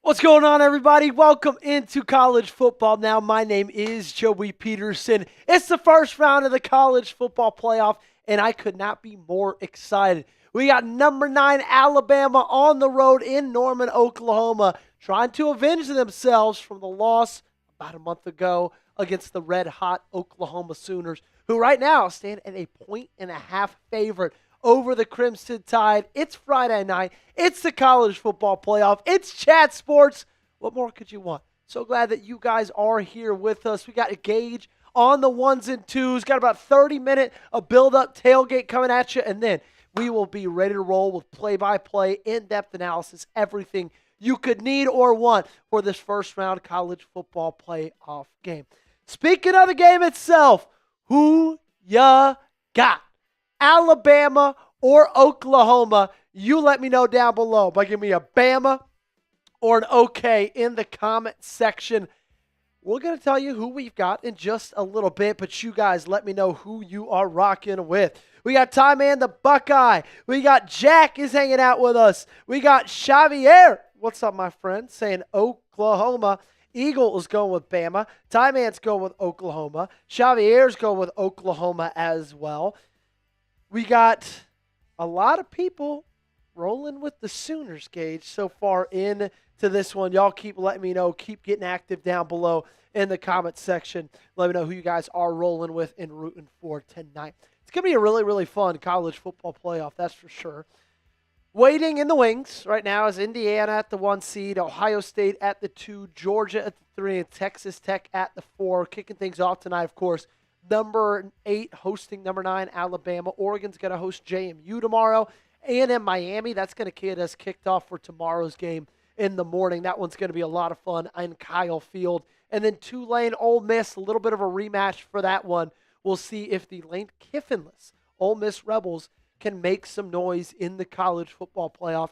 What's going on, everybody? Welcome into college football. Now, my name is Joey Peterson. It's the first round of the college football playoff, and I could not be more excited. We got number 9 Alabama on the road in Norman, Oklahoma, trying to avenge themselves from the loss about a month ago against the red-hot Oklahoma Sooners, who right now stand at a 1.5 favorite over the Crimson Tide. It's Friday night. It's the college football playoff. It's Chat Sports. What more could you want? So glad that you guys are here with us. We got a Gage on the ones and twos. Got about 30 minutes of build-up tailgate coming at you, and then we will be ready to roll with play-by-play, in-depth analysis, everything you could need or want for this first-round college football playoff game. Speaking of the game itself, who ya got? Alabama or Oklahoma? You let me know down below by giving me a Bama or an OK in the comment section. We're going to tell you who we've got in just a little bit, but you guys let me know who you are rocking with. We got Ty Man the Buckeye. We got Jack is hanging out with us. We got Xavier. What's up, my friend? Saying Oklahoma. Eagle is going with Bama. Ty Man's going with Oklahoma. Xavier's going with Oklahoma as well. We got a lot of people rolling with the Sooners, Gage, so far into this one. Y'all keep letting me know. Keep getting active down below in the comment section. Let me know who you guys are rolling with and rooting for tonight. It's going to be a really, really fun college football playoff, that's for sure. Waiting in the wings right now is Indiana at the 1 seed, Ohio State at the 2, Georgia at the 3, and Texas Tech at the 4. Kicking things off tonight, of course, number 8 hosting number 9 Alabama. Oregon's going to host JMU tomorrow. A&M Miami, that's going to get us kicked off for tomorrow's game in the morning. That one's going to be a lot of fun in Kyle Field. And then Tulane, Ole Miss, a little bit of a rematch for that one. We'll see if the Lane Kiffinless Ole Miss Rebels can make some noise in the college football playoff.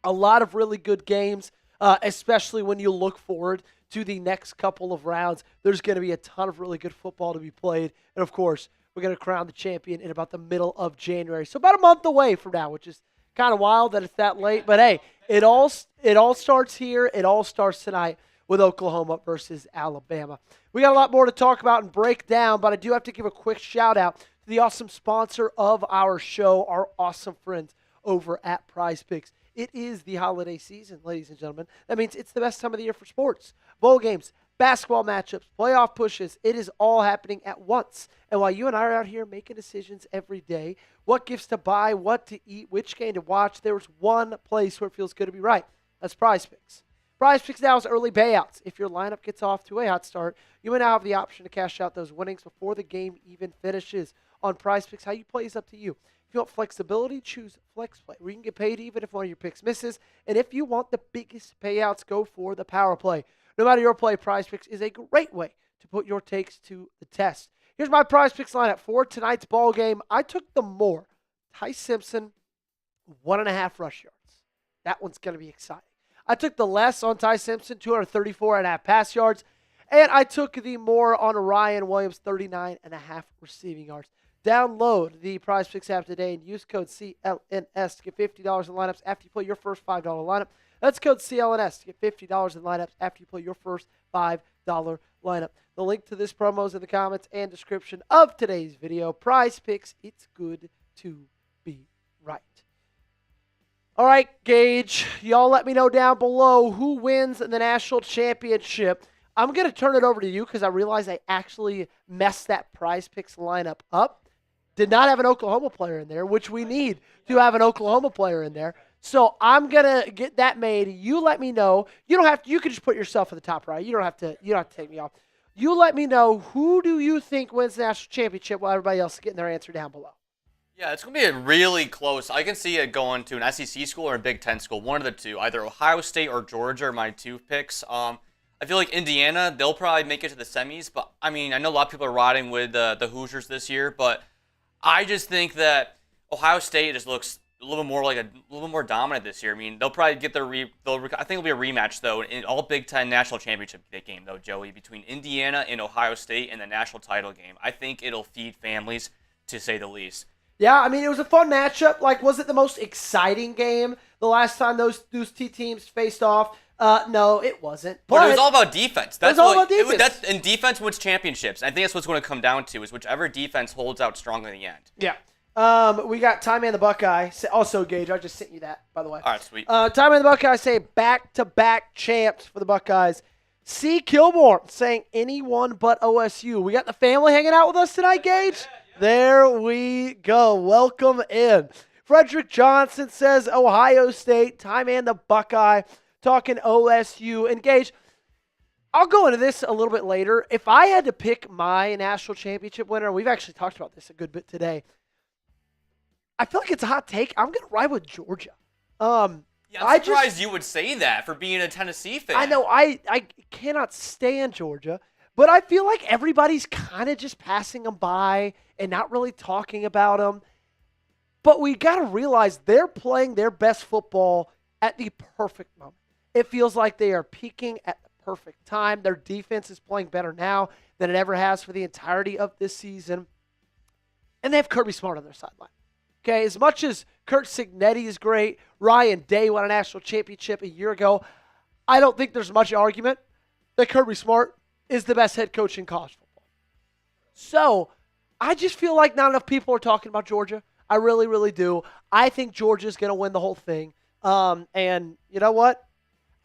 A lot of really good games, especially when you look forward to the next couple of rounds. There's going to be a ton of really good football to be played. And, of course, we're going to crown the champion in about the middle of January. So about a month away from now, which is kind of wild that it's that late. But, hey, it all starts here. It all starts tonight with Oklahoma versus Alabama. We got a lot more to talk about and break down, but I do have to give a quick shout-out to the awesome sponsor of our show, our awesome friends over at Prize Picks. It is the holiday season, ladies and gentlemen. That means it's the best time of the year for sports. Bowl games, basketball matchups, playoff pushes. It is all happening at once. And while you and I are out here making decisions every day, what gifts to buy, what to eat, which game to watch, there's one place where it feels good to be right. That's Prize Picks. Prize Picks now is early payouts. If your lineup gets off to a hot start, you may now have the option to cash out those winnings before the game even finishes. On Prize Picks, how you play is up to you. If you want flexibility, choose Flex Play, where you can get paid even if one of your picks misses. And if you want the biggest payouts, go for the Power Play. No matter your play, Prize Picks is a great way to put your takes to the test. Here's my Prize Picks lineup for tonight's ball game. I took the more. Ty Simpson, 1.5 rush yards. That one's going to be exciting. I took the less on Ty Simpson, 234.5 pass yards. And I took the more on Ryan Williams, 39.5 receiving yards. Download the Prize Picks app today and use code CLNS to get $50 in lineups after you play your first $5 lineup. That's code CLNS to get $50 in lineups after you play your first $5 lineup. The link to this promo is in the comments and description of today's video. Prize Picks, it's good to be right. All right, Gage, y'all let me know down below who wins the national championship. I'm going to turn it over to you because I realize I actually messed that Prize Picks lineup up. Did not have an Oklahoma player in there, which we need to have an Oklahoma player in there. So I'm going to get that made. You let me know. You don't have to, you can just put yourself at the top right. You don't have to take me off. You let me know, who do you think wins the national championship while everybody else is getting their answer down below. Yeah, it's going to be really close. I can see it going to an SEC school or a Big Ten school, one of the two. Either Ohio State or Georgia are my two picks. I feel like Indiana, they'll probably make it to the semis. But, I mean, I know a lot of people are riding with the Hoosiers this year. But I just think that Ohio State just looks a little more dominant this year. I mean, they'll probably get I think it'll be a rematch, though, in all Big Ten national championship game, though, Joey, between Indiana and Ohio State in the national title game. I think it'll feed families, to say the least. Yeah, I mean, it was a fun matchup. Like, was it the most exciting game the last time those two teams faced off? No, it wasn't. But it was all about defense. That's all about defense. And defense wins championships. I think that's what's going to come down to is whichever defense holds out strong in the end. Yeah. We got Ty Man the Buckeye. Also, Gage, I just sent you that, by the way. All right, sweet. Ty Man the Buckeye saying back-to-back champs for the Buckeyes. C. Kilborn saying anyone but OSU. We got the family hanging out with us tonight, Gage? Yeah. There we go. Welcome in. Frederick Johnson says Ohio State. Ty Man the Buckeye talking OSU. And Gage, I'll go into this a little bit later. If I had to pick my national championship winner, we've actually talked about this a good bit today. I feel like it's a hot take. I'm going to ride with Georgia. I'm surprised you would say that for being a Tennessee fan. I know. I cannot stand Georgia, but I feel like everybody's kind of just passing them by and not really talking about them. But we got to realize they're playing their best football at the perfect moment. It feels like they are peaking at the perfect time. Their defense is playing better now than it ever has for the entirety of this season. And they have Kirby Smart on their sideline. Okay, as much as Kurt Cignetti is great, Ryan Day won a national championship a year ago, I don't think there's much argument that Kirby Smart is the best head coach in college football. So, I just feel like not enough people are talking about Georgia. I really, really do. I think Georgia's going to win the whole thing. And you know what?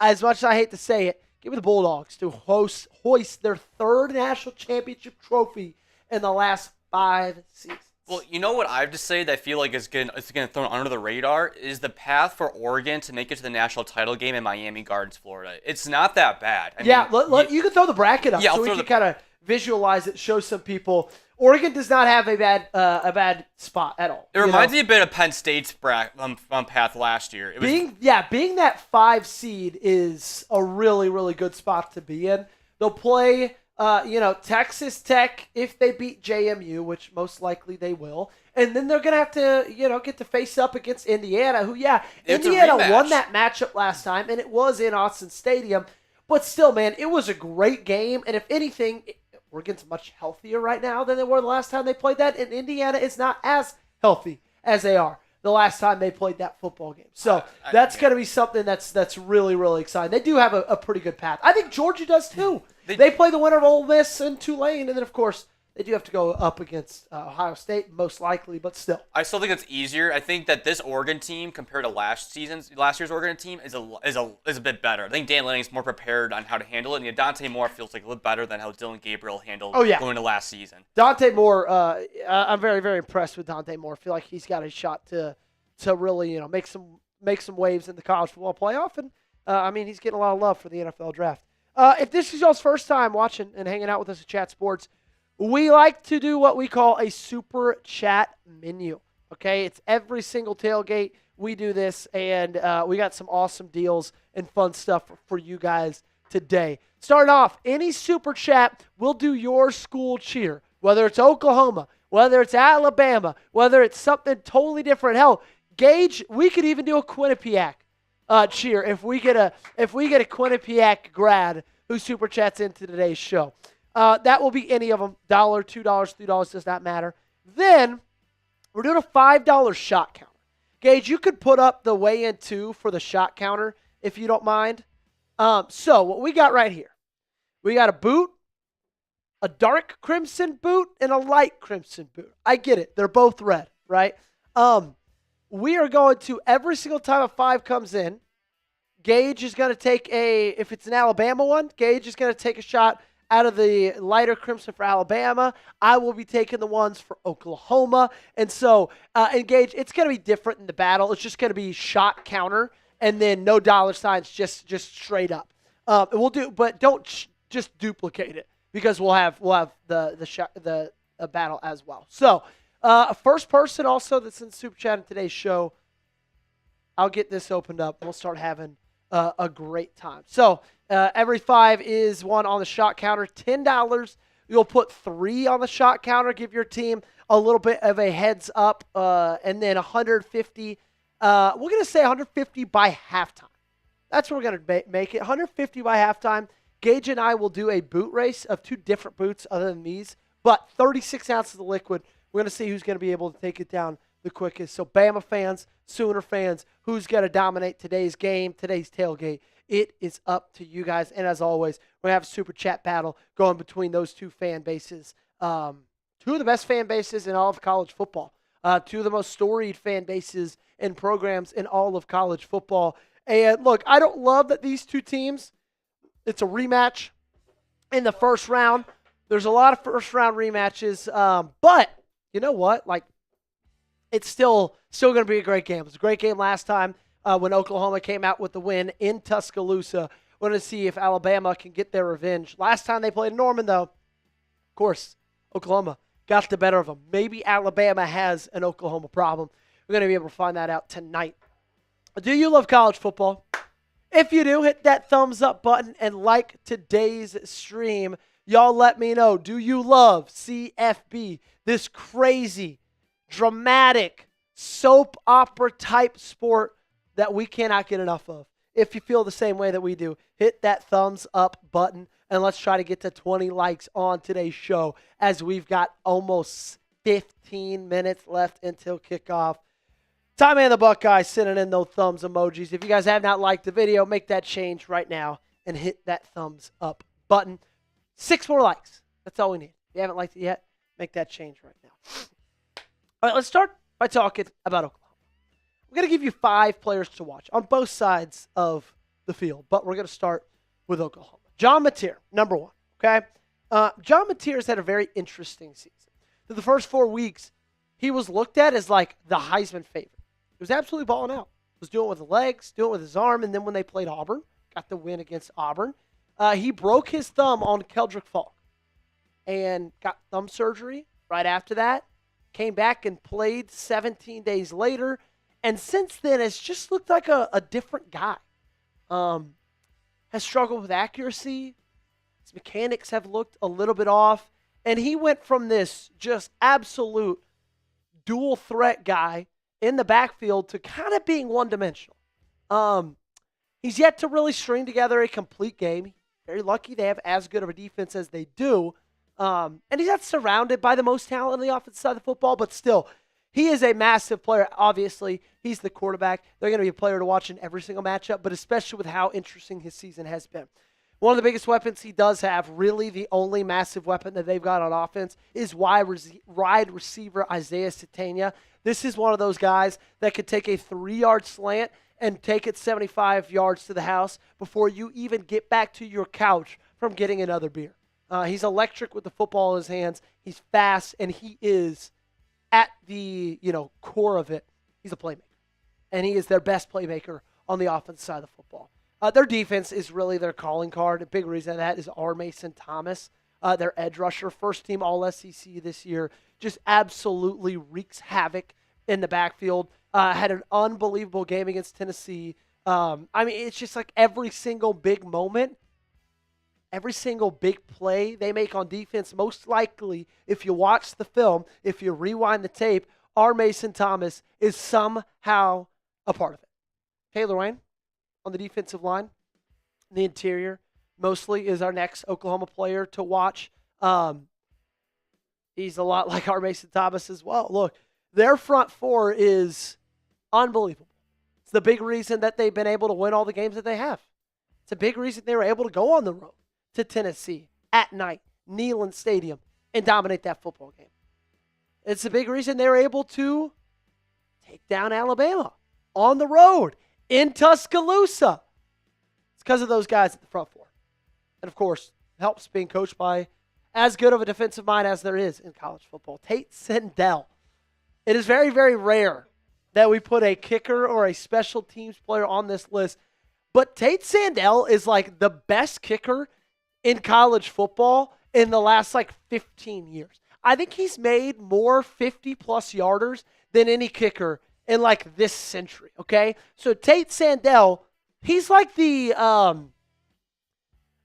As much as I hate to say it, give me the Bulldogs to hoist their third national championship trophy in the last 5 seasons. Well, you know what I have to say that I feel like is getting thrown under the radar is the path for Oregon to make it to the national title game in Miami Gardens, Florida. It's not that bad. I mean, you can throw the bracket up so we can kind of visualize it, show some people. Oregon does not have a bad spot at all. It reminds me a bit of Penn State's path last year. Being that 5 seed is a really, really good spot to be in. They'll play Texas Tech if they beat JMU, which most likely they will. And then they're going to have to, get to face up against Indiana, who, Indiana won that matchup last time, and it was in Austin Stadium. But still, man, it was a great game. And if anything, Oregon's much healthier right now than they were the last time they played that. And Indiana is not as healthy as they are the last time they played that football game. So that's going to be something that's really, really exciting. They do have a pretty good path. I think Georgia does too. They play the winner of Ole Miss and Tulane, and then, of course, they do have to go up against Ohio State, most likely, but still. I still think it's easier. I think that this Oregon team, compared to last year's Oregon team, is a bit better. I think Dan Lanning's more prepared on how to handle it, and Deontae Moore feels like a little better than how Dylan Gabriel handled going into last season. Deontae Moore, I'm very, very impressed with Deontae Moore. I feel like he's got a shot to really, make some waves in the college football playoff, and he's getting a lot of love for the NFL draft. If this is y'all's first time watching and hanging out with us at Chat Sports, we like to do what we call a super chat menu. Okay, it's every single tailgate we do this, and we got some awesome deals and fun stuff for you guys today. Starting off, any super chat, we'll do your school cheer, whether it's Oklahoma, whether it's Alabama, whether it's something totally different. Hell, Gage, we could even do a Quinnipiac cheer if we get a Quinnipiac grad who super chats into today's show. That will be any of them. $1, $2, $3 does not matter. Then we're doing a $5 shot counter. Gage, you could put up the weigh-in too for the shot counter if you don't mind. So what we got right here, we got a boot, a dark crimson boot, and a light crimson boot. I get it. They're both red, right? We are going to, every single time a 5 comes in, Gage is going to take if it's an Alabama one, Gage is going to take a shot out of the lighter crimson for Alabama. I will be taking the ones for Oklahoma. And so, Gage, it's going to be different in the battle. It's just going to be shot counter and then no dollar signs, just straight up. We'll do, but don't just duplicate it because we'll have the battle as well. So, first person also that's in Super Chat in today's show, I'll get this opened up. We'll start having a great time. So every 5 is one on the shot counter. $10. You'll put 3 on the shot counter. Give your team a little bit of a heads up. And then 150. We're going to say 150 by halftime. That's what we're going to make it. 150 by halftime. Gage and I will do a boot race of 2 different boots other than these. But 36 ounces of liquid. We're going to see who's going to be able to take it down the quickest. So Bama fans, Sooner fans, who's going to dominate today's game, today's tailgate It is up to you guys. And as always, we're going to have a super chat battle going between those two fan bases. Two of the best fan bases in all of college football. Two of the most storied fan bases and programs in all of college football. And look, I don't love that these two teams, it's a rematch in the first round. There's a lot of first round rematches. But you know what? Like, it's still going to be a great game. It was a great game last time when Oklahoma came out with the win in Tuscaloosa. We're going to see if Alabama can get their revenge. Last time they played Norman, though, of course, Oklahoma got the better of them. Maybe Alabama has an Oklahoma problem. We're going to be able to find that out tonight. Do you love college football? If you do, hit that thumbs up button and like today's stream. Y'all let me know. Do you love CFB, this crazy, dramatic, soap opera type sport that we cannot get enough of? If you feel the same way that we do, hit that thumbs up button and let's try to get to 20 likes on today's show as we've got almost 15 minutes left until kickoff. Time and the Buckeyes sending in those thumbs emojis. If you guys have not liked the video, make that change right now and hit that thumbs up button. 6 more likes. That's all we need. If you haven't liked it yet, make that change right now. All right, let's start by talking about Oklahoma. I'm going to give you 5 players to watch on both sides of the field, but we're going to start with Oklahoma. John Mateer, number 1, okay? John Mateer has had a very interesting season. Through the first 4 weeks, he was looked at as like the Heisman favorite. He was absolutely balling out. Was doing it with the legs, doing it with his arm, and then when they played Auburn, got the win against Auburn, he broke his thumb on Keldrick Falk and got thumb surgery right after that. Came back and played 17 days later, and since then has just looked like a different guy. Has struggled with accuracy. His mechanics have looked a little bit off, and he went from this just absolute dual threat guy in the backfield to kind of being one-dimensional. He's yet to really string together a complete game. Very lucky they have as good of a defense as they do. And he's not surrounded by the most talent on the offensive side of the football, but still, he is a massive player. Obviously, he's the quarterback. They're going to be a player to watch in every single matchup, but especially with how interesting his season has been. One of the biggest weapons he does have, really the only massive weapon that they've got on offense, is wide receiver Isaiah Sategna. This is one of those guys that could take a 3-yard slant and take it 75 yards to the house before you even get back to your couch from getting another beer. He's electric with the football in his hands. He's fast, and he is at the core of it. He's a playmaker, and he is their best playmaker on the offensive side of the football. Their defense is really their calling card. A big reason of that is R. Mason Thomas, their edge rusher, first team All-SEC this year, just absolutely wreaks havoc in the backfield. Had an unbelievable game against Tennessee. It's just like every single big moment, every single big play they make on defense, most likely, if you watch the film, if you rewind the tape, R. Mason Thomas is somehow a part of it. Taylor Wein on the defensive line, the interior, mostly is our next Oklahoma player to watch. He's a lot like R. Mason Thomas as well. Look, their front four is unbelievable. It's the big reason that they've been able to win all the games that they have. It's a big reason they were able to go on the road to Tennessee at night, Neyland Stadium, and dominate that football game. It's a big reason they were able to take down Alabama on the road in Tuscaloosa. It's because of those guys at the front four. And, of course, it helps being coached by as good of a defensive mind as there is in college football. Tate Sandell. It is very, very rare that we put a kicker or a special teams player on this list. But Tate Sandell is like the best kicker in college football in the last 15 years. I think he's made more 50-plus yarders than any kicker in this century, okay? So Tate Sandell, he's like the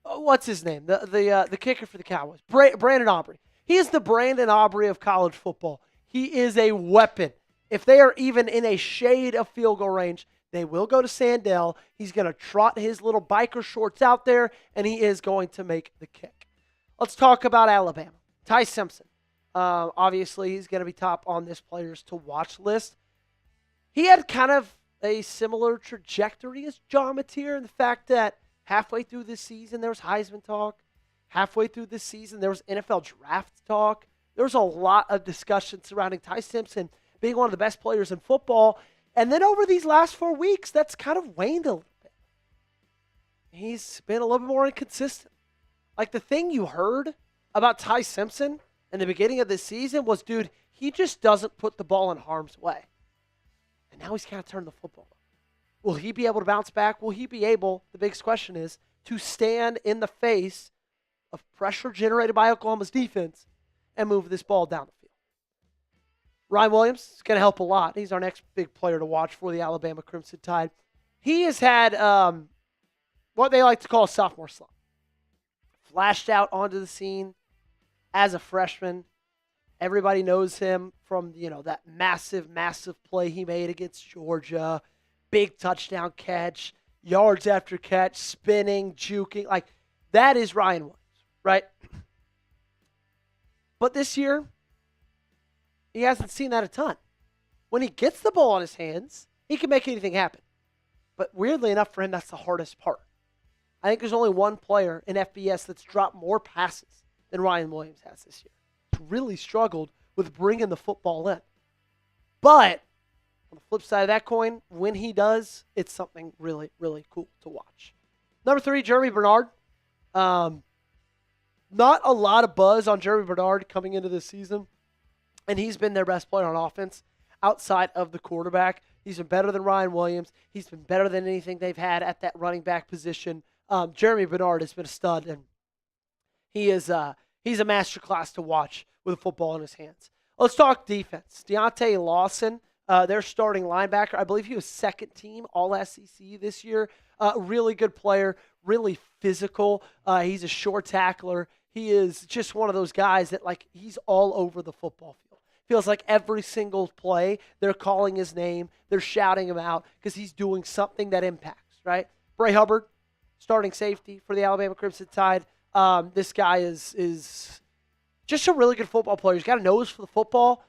what's his name? The kicker for the Cowboys, Brandon Aubrey. He is the Brandon Aubrey of college football. He is a weapon. If they are even in a shade of field goal range, they will go to Sandell. He's going to trot his little biker shorts out there, and he is going to make the kick. Let's talk about Alabama. Ty Simpson. Obviously, he's going to be top on this players to watch list. He had kind of a similar trajectory as John Mateer in the fact that halfway through this season, there was Heisman talk. Halfway through this season, there was NFL draft talk. There was a lot of discussion surrounding Ty Simpson being one of the best players in football. And then over these last 4 weeks, that's kind of waned a little bit. He's been a little bit more inconsistent. Like the thing you heard about Ty Simpson in the beginning of this season was, dude, he just doesn't put the ball in harm's way. And now he's kind of turned the football. Will he be able to bounce back? Will he be able, the biggest question is, to stand in the face of pressure generated by Oklahoma's defense and move this ball down the field? Ryan Williams is going to help a lot. He's our next big player to watch for the Alabama Crimson Tide. He has had what they like to call a sophomore slump. Flashed out onto the scene as a freshman. Everybody knows him from, that massive, massive play he made against Georgia. Big touchdown catch, yards after catch, spinning, juking. Like, that is Ryan Williams, right? But this year, he hasn't seen that a ton. When he gets the ball in his hands, he can make anything happen. But weirdly enough for him, that's the hardest part. I think there's only one player in FBS that's dropped more passes than Ryan Williams has this year. He's really struggled with bringing the football in. But on the flip side of that coin, when he does, it's something really, really cool to watch. Number 3, Germie Bernard. Not a lot of buzz on Germie Bernard coming into this season, and he's been their best player on offense outside of the quarterback. He's been better than Ryan Williams. He's been better than anything they've had at that running back position. Germie Bernard has been a stud, and he's a masterclass to watch with a football in his hands. Let's talk defense. Deontae Lawson, their starting linebacker. I believe he was second team All-SEC this year. Really good player, really physical. He's a short tackler. He is just one of those guys that, he's all over the football field. Feels like every single play, they're calling his name, they're shouting him out because he's doing something that impacts, right? Bray Hubbard, starting safety for the Alabama Crimson Tide. This guy is just a really good football player. He's got a nose for the football.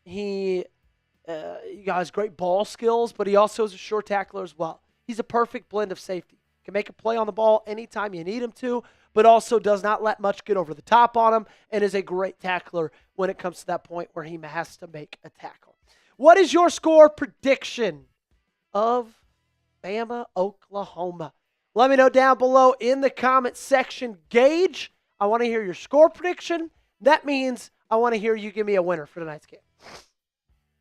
He has great ball skills, but he also is a short tackler as well. He's a perfect blend of safety. Can make a play on the ball anytime you need him to, but also does not let much get over the top on him and is a great tackler when it comes to that point where he has to make a tackle. What is your score prediction of Bama, Oklahoma? Let me know down below in the comment section. Gage, I want to hear your score prediction. That means I want to hear you give me a winner for tonight's game.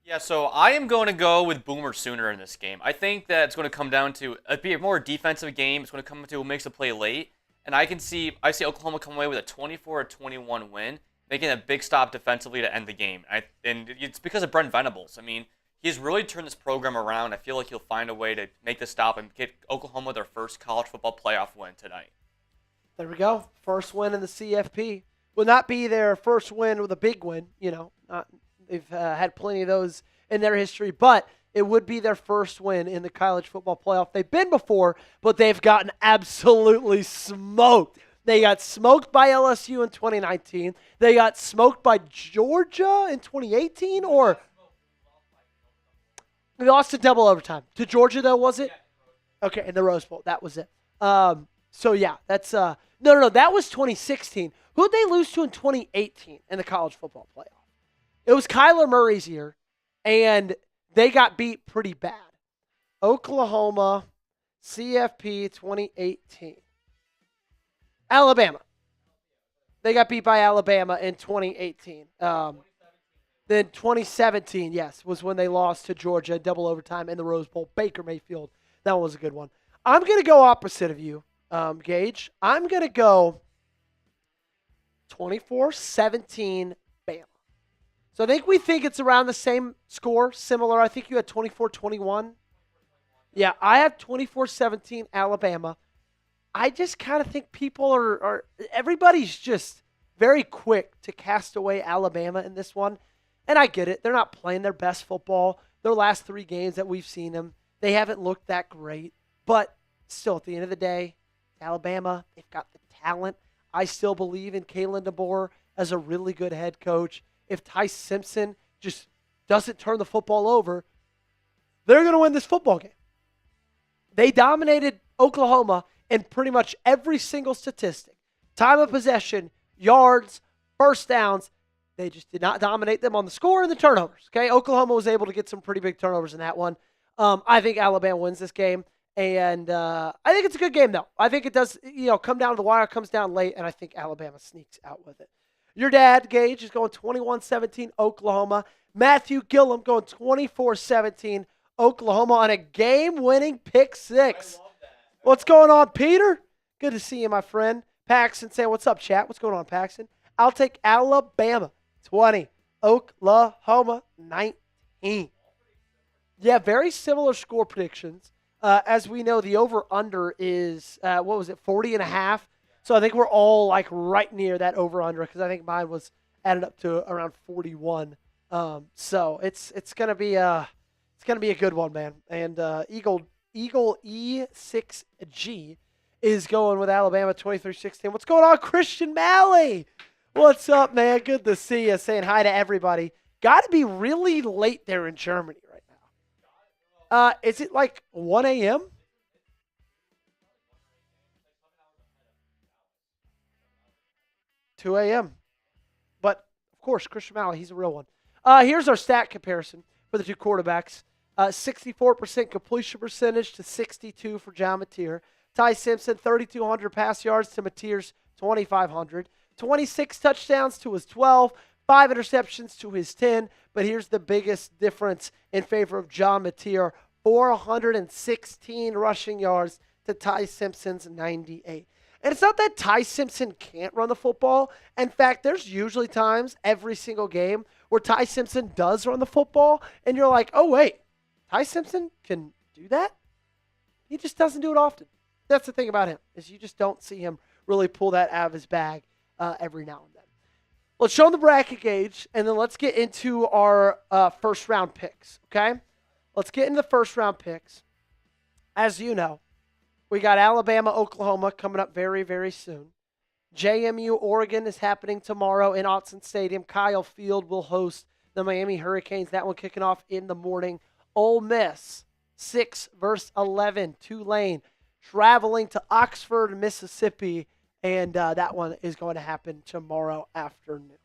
Yeah, so I am going to go with Boomer Sooner in this game. I think that it's going to come down to be a more defensive game. It's going to come to who makes a play late. And I see Oklahoma come away with a 24-21 win, making a big stop defensively to end the game. And it's because of Brent Venables. I mean, he's really turned this program around. I feel like he'll find a way to make the stop and get Oklahoma their first college football playoff win tonight. There we go. First win in the CFP. Will not be their first win with a big win. They've had plenty of those in their history, but it would be their first win in the college football playoff. They've been before, but they've gotten absolutely smoked. They got smoked by LSU in 2019. They got smoked by Georgia in 2018, or they lost in double overtime. To Georgia, though, was it? Okay, in the Rose Bowl. That was it. So, yeah, that's no. That was 2016. Who'd they lose to in 2018 in the college football playoff? It was Kyler Murray's year, and they got beat pretty bad. Oklahoma, CFP 2018. Alabama. They got beat by Alabama in 2018. Then 2017, yes, was when they lost to Georgia in double overtime in the Rose Bowl. Baker Mayfield. That one was a good one. I'm going to go opposite of you, Gage. I'm going to go 24-17 Bama. So I think we think it's around the same score, similar. I think you had 24-21. Yeah, I have 24-17 Alabama. I just kind of think people are everybody's just very quick to cast away Alabama in this one. And I get it. They're not playing their best football. Their last 3 games that we've seen them, they haven't looked that great. But still, at the end of the day, Alabama, they've got the talent. I still believe in Kalen DeBoer as a really good head coach. If Ty Simpson just doesn't turn the football over, they're going to win this football game. They dominated Oklahoma in pretty much every single statistic. Time of possession, yards, first downs. They just did not dominate them on the score and the turnovers. Okay, Oklahoma was able to get some pretty big turnovers in that one. I think Alabama wins this game, and I think it's a good game, though. I think it does, come down to the wire, comes down late, and I think Alabama sneaks out with it. Your dad, Gage, is going 21-17 Oklahoma. Matthew Gillum going 24-17 Oklahoma on a game-winning pick six. What's going on, Peter? Good to see you, my friend. Paxton saying, what's up, chat? What's going on, Paxton? I'll take Alabama 20, Oklahoma 19. Yeah, very similar score predictions. As we know, the over-under is, 40.5? So I think we're all like right near that over-under because I think mine was added up to around 41. So it's gonna be a good one, man. And Eagle E6G is going with Alabama 23-16. What's going on, Christian Malley? What's up, man? Good to see you. Saying hi to everybody. Got to be really late there in Germany right now. Is it like 1 a.m.? 2 a.m. But, of course, Christian Malley, he's a real one. Here's our stat comparison for the two quarterbacks. 64% completion percentage to 62 for John Mateer. Ty Simpson, 3,200 pass yards to Mateer's 2,500. 26 touchdowns to his 12. 5 interceptions to his 10. But here's the biggest difference in favor of John Mateer. 416 rushing yards to Ty Simpson's 98. And it's not that Ty Simpson can't run the football. In fact, there's usually times every single game where Ty Simpson does run the football, and you're like, oh, wait, Ty Simpson can do that? He just doesn't do it often. That's the thing about him, is you just don't see him really pull that out of his bag every now and then. Let's show him the bracket, Gage, and then let's get into our first-round picks, okay? Let's get into the first-round picks. As you know, we got Alabama, Oklahoma coming up very, very soon. JMU, Oregon is happening tomorrow in Autzen Stadium. Kyle Field will host the Miami Hurricanes. That one kicking off in the morning. Ole Miss, 6 versus 11. Tulane traveling to Oxford, Mississippi. And that one is going to happen tomorrow afternoon.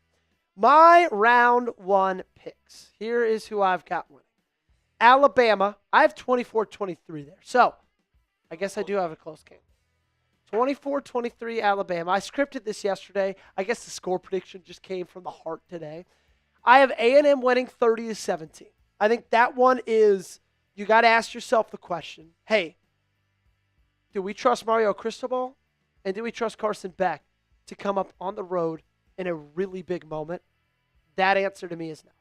My round one picks. Here is who I've got winning. Alabama, I have 24-23 there. So, I guess I do have a close game. 24-23 Alabama. I scripted this yesterday. I guess the score prediction just came from the heart today. I have A&M winning 30-17. I think that one is, you got to ask yourself the question, hey, do we trust Mario Cristobal? And do we trust Carson Beck to come up on the road in a really big moment? That answer to me is no.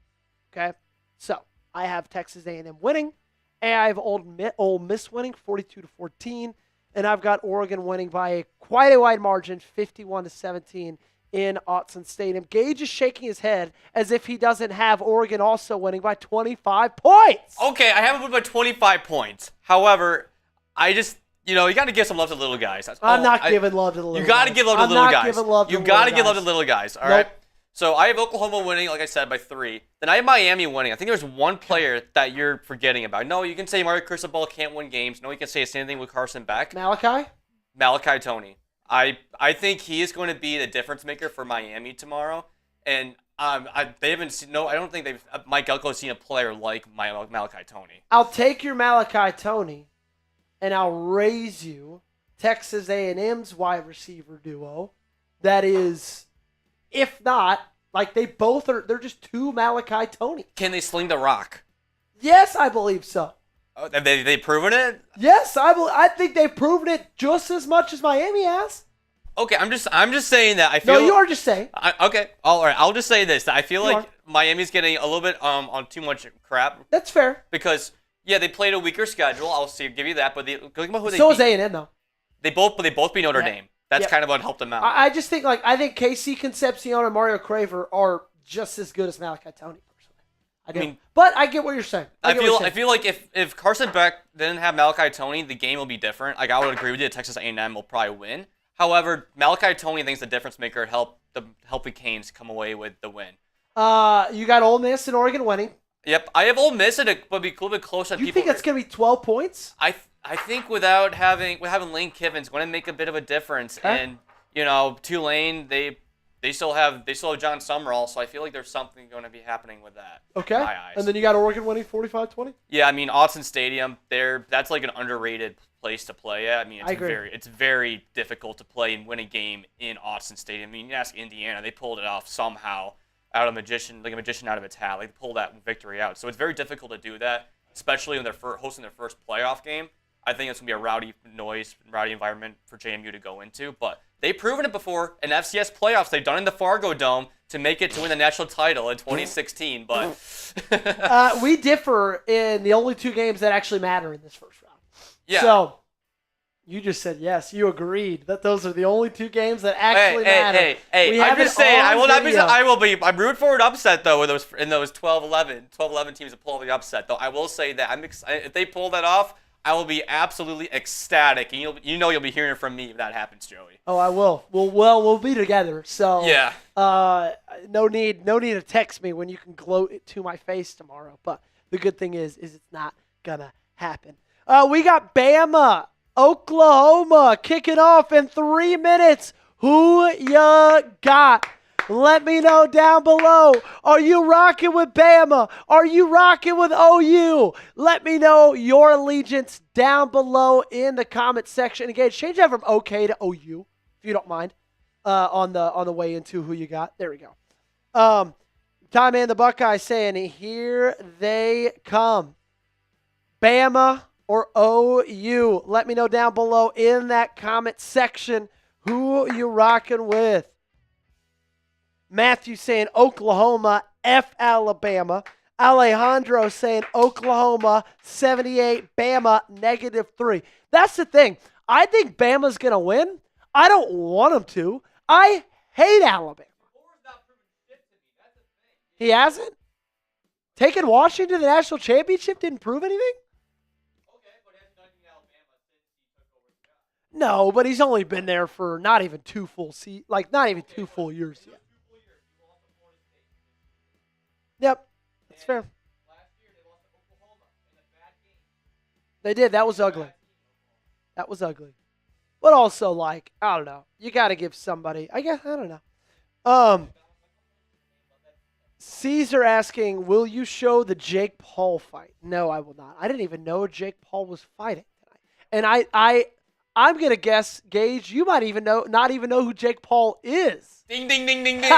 Okay? So, I have Texas A&M winning. And I have Ole Miss winning 42-14. And I've got Oregon winning by quite a wide margin, 51-17 in Autzen Stadium. Gage is shaking his head as if he doesn't have Oregon also winning by 25 points. Okay, I have it by 25 points. However, I just, you got to give some love to the little guys. I'm not giving love to the little guys. You got to give love to the little guys. You got to give love to the little guys, all right? Nope. So I have Oklahoma winning, like I said, by 3. Then I have Miami winning. I think there's one player that you're forgetting about. No, you can say Mario Cristobal can't win games. No, you can say the same thing with Carson Beck. Malachi Tony. I think he is going to be the difference maker for Miami tomorrow. And they haven't seen, I don't think Mike Elko has seen a player like Malachi Tony. I'll take your Malachi Tony, and I'll raise you Texas A&M's wide receiver duo. That is, if not, like they're just two Malachi Tony. Can they sling the rock? Yes, I believe so. Oh, they proven it? Yes, I think they've proven it just as much as Miami has. Okay, I'm just saying that I feel. No, you are just saying. Okay, all right. I'll just say this: that I feel like Miami's getting a little bit on too much crap. That's fair. Because they played a weaker schedule. give you that. But think about who they. So is A&M though. They both beat Notre Dame. That's kind of what helped them out. I just think I think KC Concepcion and Mario Craver are just as good as Malachi Tony. But I get what you're saying. I feel like if Carson Beck didn't have Malachi Tony, the game will be different. Like I would agree with you, Texas A&M will probably win. However, Malachi Tony thinks the difference maker help the Canes come away with the win. You got Ole Miss and Oregon winning. Yep, I have Ole Miss, and it would be a little bit closer. You think it's going to be 12 points? I think without having Lane Kiffin's going to make a bit of a difference, and Tulane they still have John Summerall, so I feel like there's something going to be happening with that. Okay, in my eyes. And then you got Oregon winning 45-20. Yeah, I mean Autzen Stadium, that's like an underrated place to play at. I mean, it's very difficult to play and win a game in Autzen Stadium. I mean, you ask Indiana, they pulled it off somehow out of a magician out of its hat. Like, they pulled that victory out. So it's very difficult to do that, especially when they're hosting their first playoff game. I think it's going to be a rowdy environment for JMU to go into. But they've proven it before in FCS playoffs. They've done it in the Fargo Dome to make it to win the national title in 2016. But we differ in the only two games that actually matter in this first round. Yeah. So you just said yes. You agreed that those are the only two games that actually matter. Hey! I'm just saying. I'm rooting for an upset though. In those 12-11 teams that pull the upset though. I will say that I'm excited if they pull that off. I will be absolutely ecstatic, and you'll be hearing it from me if that happens, Joey. Oh, I will. We'll be together. So yeah. No need to text me when you can gloat it to my face tomorrow. But the good thing is it's not gonna happen. We got Bama, Oklahoma kicking off in 3 minutes. Who ya got? Let me know down below. Are you rocking with Bama? Are you rocking with OU? Let me know your allegiance down below in the comment section. Again, change that from OK to OU, if you don't mind, on the way into who you got. There we go. Ty Man the Buckeye saying, here they come. Bama or OU? Let me know down below in that comment section who you rocking with. Matthew saying Oklahoma, F Alabama. Alejandro saying Oklahoma, 78, Bama, -3. That's the thing. I think Bama's going to win. I don't want them to. I hate Alabama. He hasn't? Taking Washington to the national championship didn't prove anything? No, but he's only been there for not even 2 full years yet. Yep, that's fair. They did. That was ugly. But also, I don't know. You got to give somebody. I don't know. Caesar asking, will you show the Jake Paul fight? No, I will not. I didn't even know Jake Paul was fighting tonight. And I'm going to guess, Gage, you might not even know who Jake Paul is. Ding, ding, ding, ding, ding.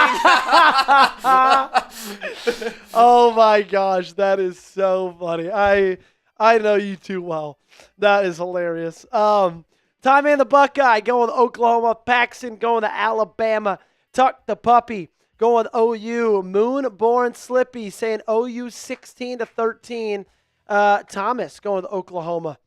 Oh, my gosh. That is so funny. I know you too well. That is hilarious. Ty Man the Buckeye going to Oklahoma. Paxton going to Alabama. Tuck the Puppy going OU. Moonborn Slippy saying OU 16-13. Thomas going to Oklahoma.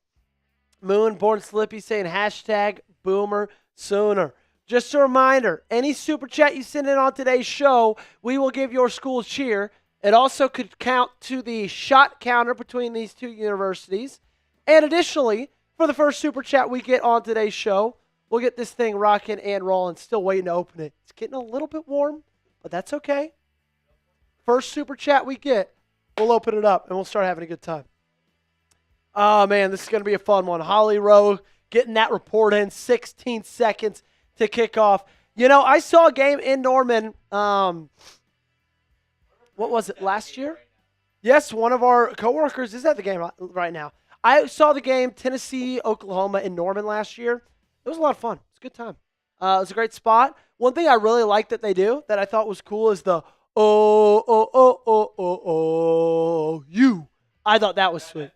Moonborn Slippy saying hashtag Boomer Sooner. Just a reminder, any super chat you send in on today's show, we will give your school a cheer. It also could count to the shot counter between these two universities. And additionally, for the first super chat we get on today's show, we'll get this thing rocking and rolling. Still waiting to open it. It's getting a little bit warm, but that's okay. First super chat we get, we'll open it up and we'll start having a good time. Oh, man, this is going to be a fun one. Holly Rowe getting that report in 16 seconds to kick off. You know, I saw a game in Norman, what was it, last year? Yes, one of our coworkers is at the game right now. I saw the game Tennessee, Oklahoma in Norman last year. It was a lot of fun. It's a good time. It was a great spot. One thing I really like that they do that I thought was cool is the you. I thought that was sweet.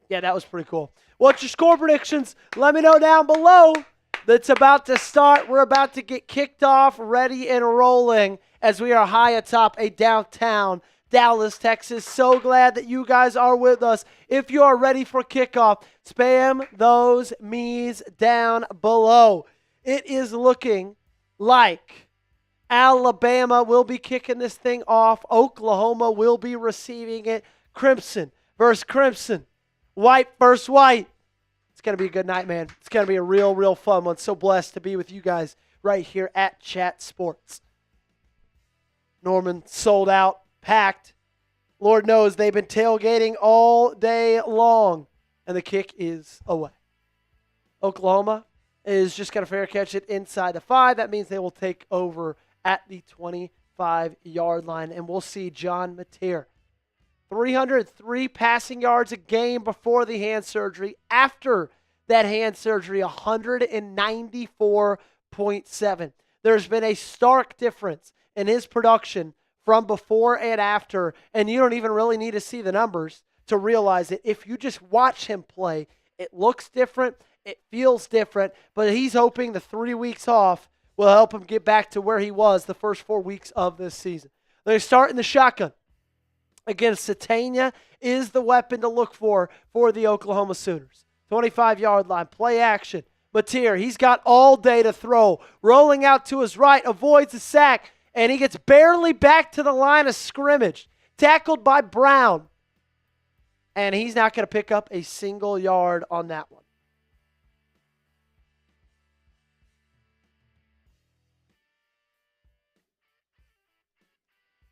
Yeah, that was pretty cool. What's your score predictions? Let me know down below. That's about to start. We're about to get kicked off, ready and rolling as we are high atop a downtown Dallas, Texas. So glad that you guys are with us. If you are ready for kickoff, spam those me's down below. It is looking like Alabama will be kicking this thing off. Oklahoma will be receiving it. Crimson versus Crimson. White versus white. It's going to be a good night, man. It's going to be a real, real fun one. So blessed to be with you guys right here at Chat Sports. Norman sold out, packed. Lord knows they've been tailgating all day long. And the kick is away. Oklahoma is just going to fair catch it inside the 5. That means they will take over at the 25-yard line. And we'll see John Mateer. 303 passing yards a game before the hand surgery. After that hand surgery, 194.7. There's been a stark difference in his production from before and after, and you don't even really need to see the numbers to realize it. If you just watch him play, it looks different, it feels different, but he's hoping the 3 weeks off will help him get back to where he was the first 4 weeks of this season. They start in the shotgun. Again, Sategna is the weapon to look for the Oklahoma Sooners. 25-yard line, play action. Mateer, he's got all day to throw. Rolling out to his right, avoids a sack, and he gets barely back to the line of scrimmage. Tackled by Brown. And he's not going to pick up a single yard on that one.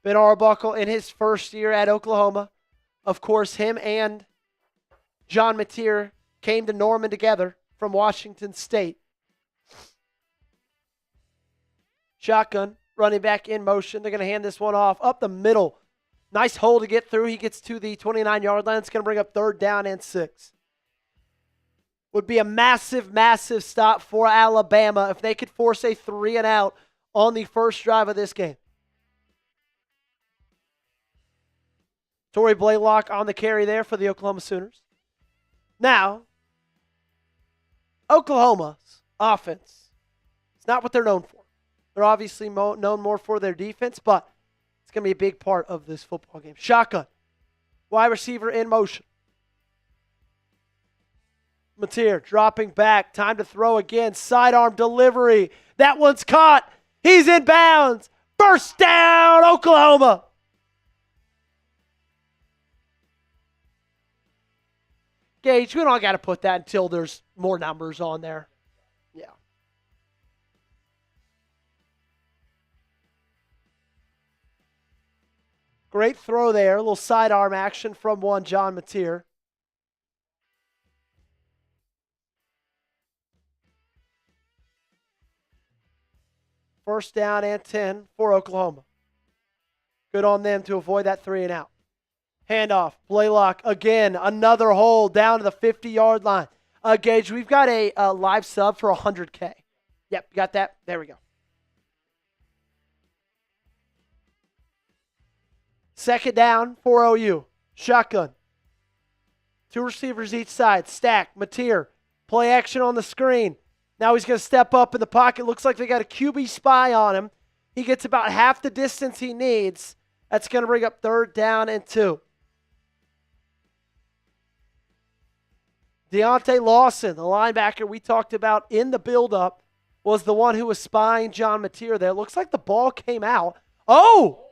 Ben Arbuckle in his first year at Oklahoma. Of course, him and John Mateer came to Norman together from Washington State. Shotgun, running back in motion. They're going to hand this one off up the middle. Nice hole to get through. He gets to the 29-yard line. It's going to bring up 3rd down and 6. Would be a massive, massive stop for Alabama if they could force a 3-and-out on the first drive of this game. Torrey Blaylock on the carry there for the Oklahoma Sooners. Now, Oklahoma's offense, it's not what they're known for. They're obviously known more for their defense, but it's going to be a big part of this football game. Shotgun. Wide receiver in motion. Mateer dropping back. Time to throw again. Sidearm delivery. That one's caught. He's in bounds. First down, Oklahoma. Gage, we don't got to put that until there's more numbers on there. Yeah. Great throw there. A little sidearm action from one John Mateer. First down and 10 for Oklahoma. Good on them to avoid that 3-and-out. Handoff, Blaylock again, another hole down to the 50-yard line. Gage, we've got a live sub for 100K. Yep, got that? There we go. Second down for OU. Shotgun. 2 receivers each side. Stack, Mateer. Play action on the screen. Now he's going to step up in the pocket. Looks like they got a QB spy on him. He gets about half the distance he needs. That's going to bring up 3rd down and 2. Deontae Lawson, the linebacker we talked about in the buildup, was the one who was spying John Mateer there. Looks like the ball came out. Oh!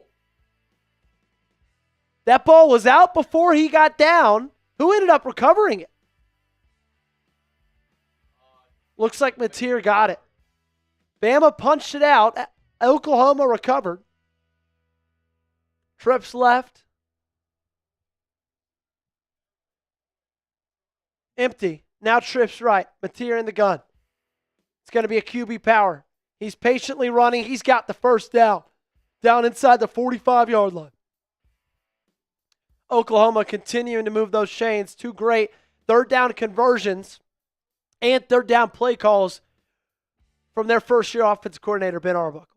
That ball was out before he got down. Who ended up recovering it? Looks like Mateer got it. Bama punched it out. Oklahoma recovered. Trips left. Empty. Now trips right. Mateer in the gun. It's going to be a QB power. He's patiently running. He's got the first down. Down inside the 45-yard line. Oklahoma continuing to move those chains. 2 great 3rd down conversions and 3rd down play calls from their first-year offensive coordinator, Ben Arbuckle.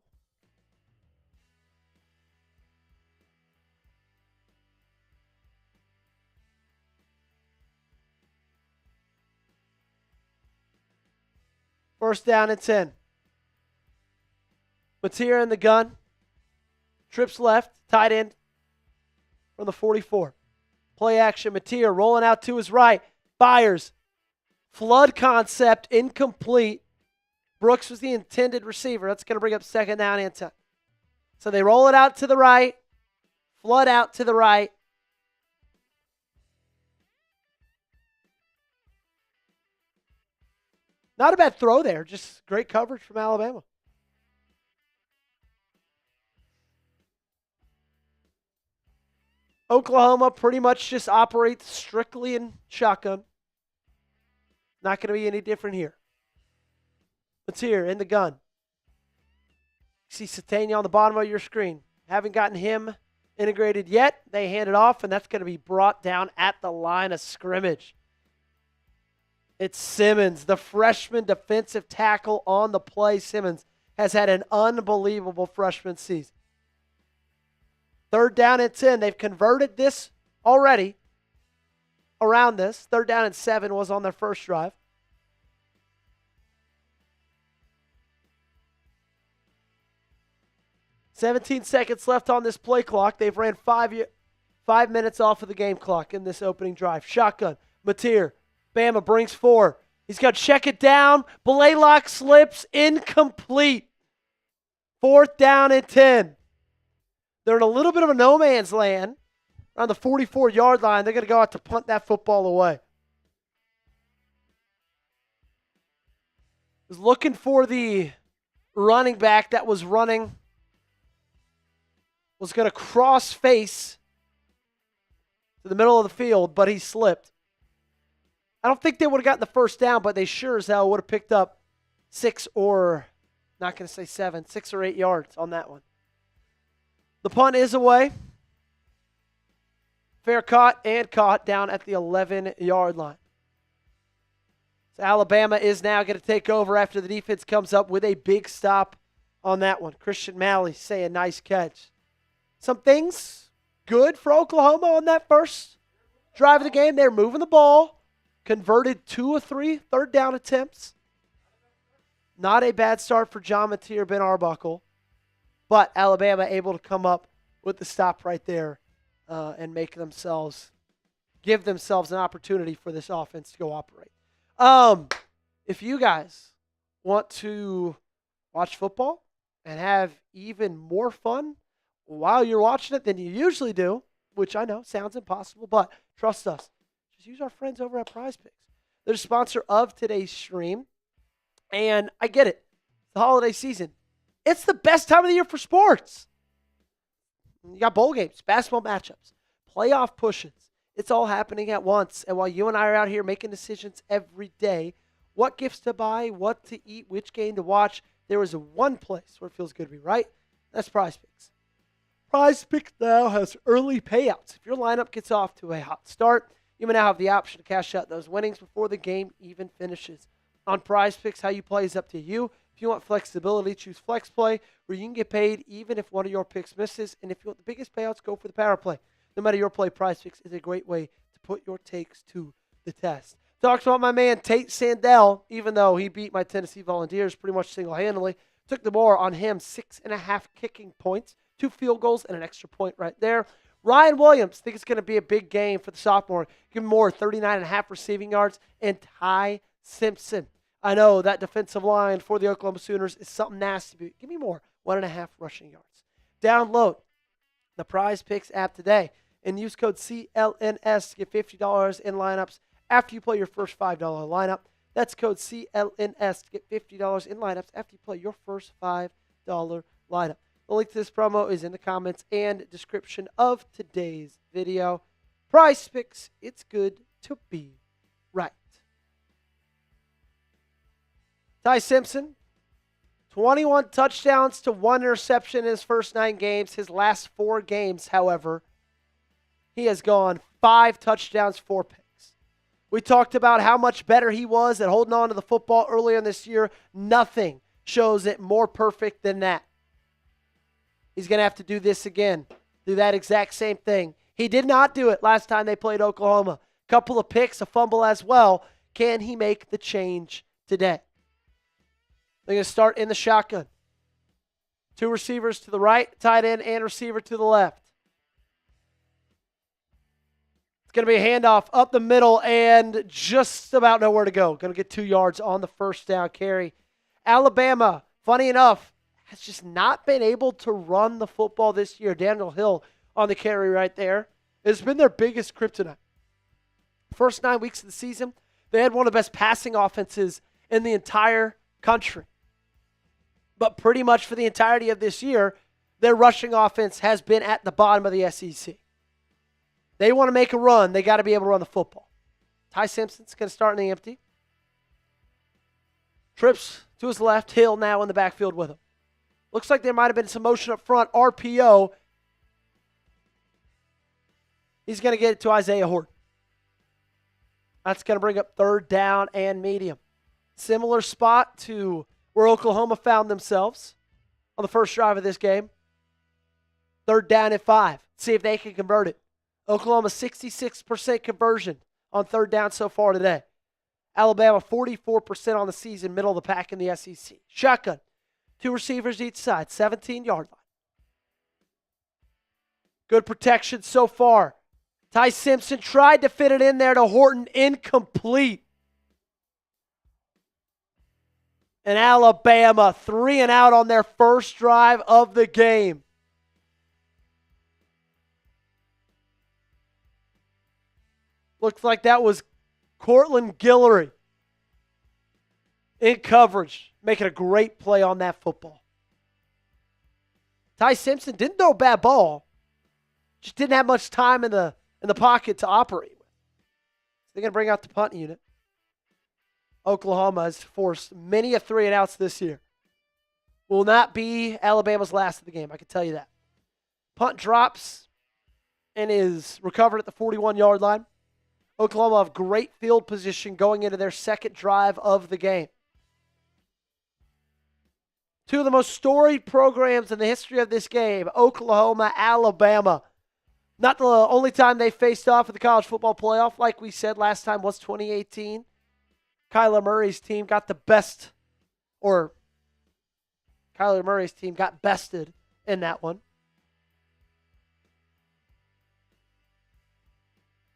First down and 10. Mateer in the gun. Trips left. Tight end from the 44. Play action. Mateer rolling out to his right. Fires. Flood concept incomplete. Brooks was the intended receiver. That's going to bring up 2nd down and 10. So they roll it out to the right. Flood out to the right. Not a bad throw there. Just great coverage from Alabama. Oklahoma pretty much just operates strictly in shotgun. Not going to be any different here. It's here in the gun. You see Sategna on the bottom of your screen. Haven't gotten him integrated yet. They hand it off, and that's going to be brought down at the line of scrimmage. It's Simmons, the freshman defensive tackle on the play. Simmons has had an unbelievable freshman season. 3rd down and 10. They've converted this already around this. 3rd down and 7 was on their first drive. "17 seconds left on this play clock. They've ran 5 minutes off of the game clock in this opening drive. Shotgun. Mateer. Bama brings 4. He's got to check it down. Blaylock slips. Incomplete. 4th down and 10. They're in a little bit of a no man's land around the 44-yard line. They're going to go out to punt that football away. Was looking for the running back that was running. Was going to cross face to the middle of the field, but he slipped. I don't think they would have gotten the first down, but they sure as hell would have picked up 6 or, not going to say 7, 6 or 8 yards on that one. The punt is away. Fair caught and caught down at the 11-yard line. So Alabama is now going to take over after the defense comes up with a big stop on that one. Christian Malley saying nice catch. Some things good for Oklahoma on that first drive of the game. They're moving the ball. Converted 2 of 3 3rd down attempts. Not a bad start for John Mateer, Ben Arbuckle. But Alabama able to come up with the stop right there and give themselves an opportunity for this offense to go operate. If you guys want to watch football and have even more fun while you're watching it than you usually do, which I know sounds impossible, but trust us, just use our friends over at Prize Picks. They're the sponsor of today's stream, and I get it. It's the holiday season. It's the best time of the year for sports. You got bowl games, basketball matchups, playoff pushes. It's all happening at once. And while you and I are out here making decisions every day, what gifts to buy, what to eat, which game to watch, there is one place where it feels good to be right. That's Prize Picks. Prize Picks now has early payouts. If your lineup gets off to a hot start, you may now have the option to cash out those winnings before the game even finishes. On Prize Picks, how you play is up to you. If you want flexibility, choose Flex Play, where you can get paid even if one of your picks misses. And if you want the biggest payouts, go for the Power Play. No matter your play, Prize Picks is a great way to put your takes to the test. Talks about my man Tate Sandell, even though he beat my Tennessee Volunteers pretty much single-handedly. Took the more on him, 6.5 kicking points, 2 field goals, and an extra point right there. Ryan Williams, think it's going to be a big game for the sophomore. Give him more, 39.5 receiving yards. And Ty Simpson. I know that defensive line for the Oklahoma Sooners is something nasty. Give me more, 1.5 rushing yards. Download the Prize Picks app today and use code CLNS to get $50 in lineups after you play your first $5 lineup. That's code CLNS to get $50 in lineups after you play your first $5 lineup. The link to this promo is in the comments and description of today's video. Prize Picks, it's good to be right. Ty Simpson, 21 touchdowns to 1 interception in his first 9 games. His last 4 games, however, he has gone 5 touchdowns, 4 picks. We talked about how much better he was at holding on to the football earlier in this year. Nothing shows it more perfect than that. He's going to have to do this again, do that exact same thing. He did not do it last time they played Oklahoma. Couple of picks, a fumble as well. Can he make the change today? They're going to start in the shotgun. 2 receivers to the right, tight end and receiver to the left. It's going to be a handoff up the middle and just about nowhere to go. Going to get 2 yards on the first down carry. Alabama, funny enough, has just not been able to run the football this year. Daniel Hill on the carry right there. It's been their biggest kryptonite. First 9 weeks of the season, they had one of the best passing offenses in the entire country. But pretty much for the entirety of this year, their rushing offense has been at the bottom of the SEC. They want to make a run. They got to be able to run the football. Ty Simpson's going to start in the empty. Trips to his left. Hill now in the backfield with him. Looks like there might have been some motion up front. RPO. He's going to get it to Isaiah Horton. That's going to bring up third down and medium. Similar spot to where Oklahoma found themselves on the first drive of this game. Third down and 5. See if they can convert it. Oklahoma 66% conversion on third down so far today. Alabama 44% on the season, middle of the pack in the SEC. Shotgun. 2 receivers each side, 17-yard line. Good protection so far. Ty Simpson tried to fit it in there to Horton, incomplete. And Alabama 3 and out on their first drive of the game. Looks like that was Cortland Guillory in coverage, making a great play on that football. Ty Simpson didn't throw a bad ball, just didn't have much time in the pocket to operate with. They're going to bring out the punt unit. Oklahoma has forced many a 3 and outs this year. Will not be Alabama's last of the game, I can tell you that. Punt drops and is recovered at the 41-yard line. Oklahoma have great field position going into their second drive of the game. 2 of the most storied programs in the history of this game, Oklahoma, Alabama. Not the only time they faced off in the college football playoff, like we said last time, was 2018. Kyler Murray's team got bested in that one.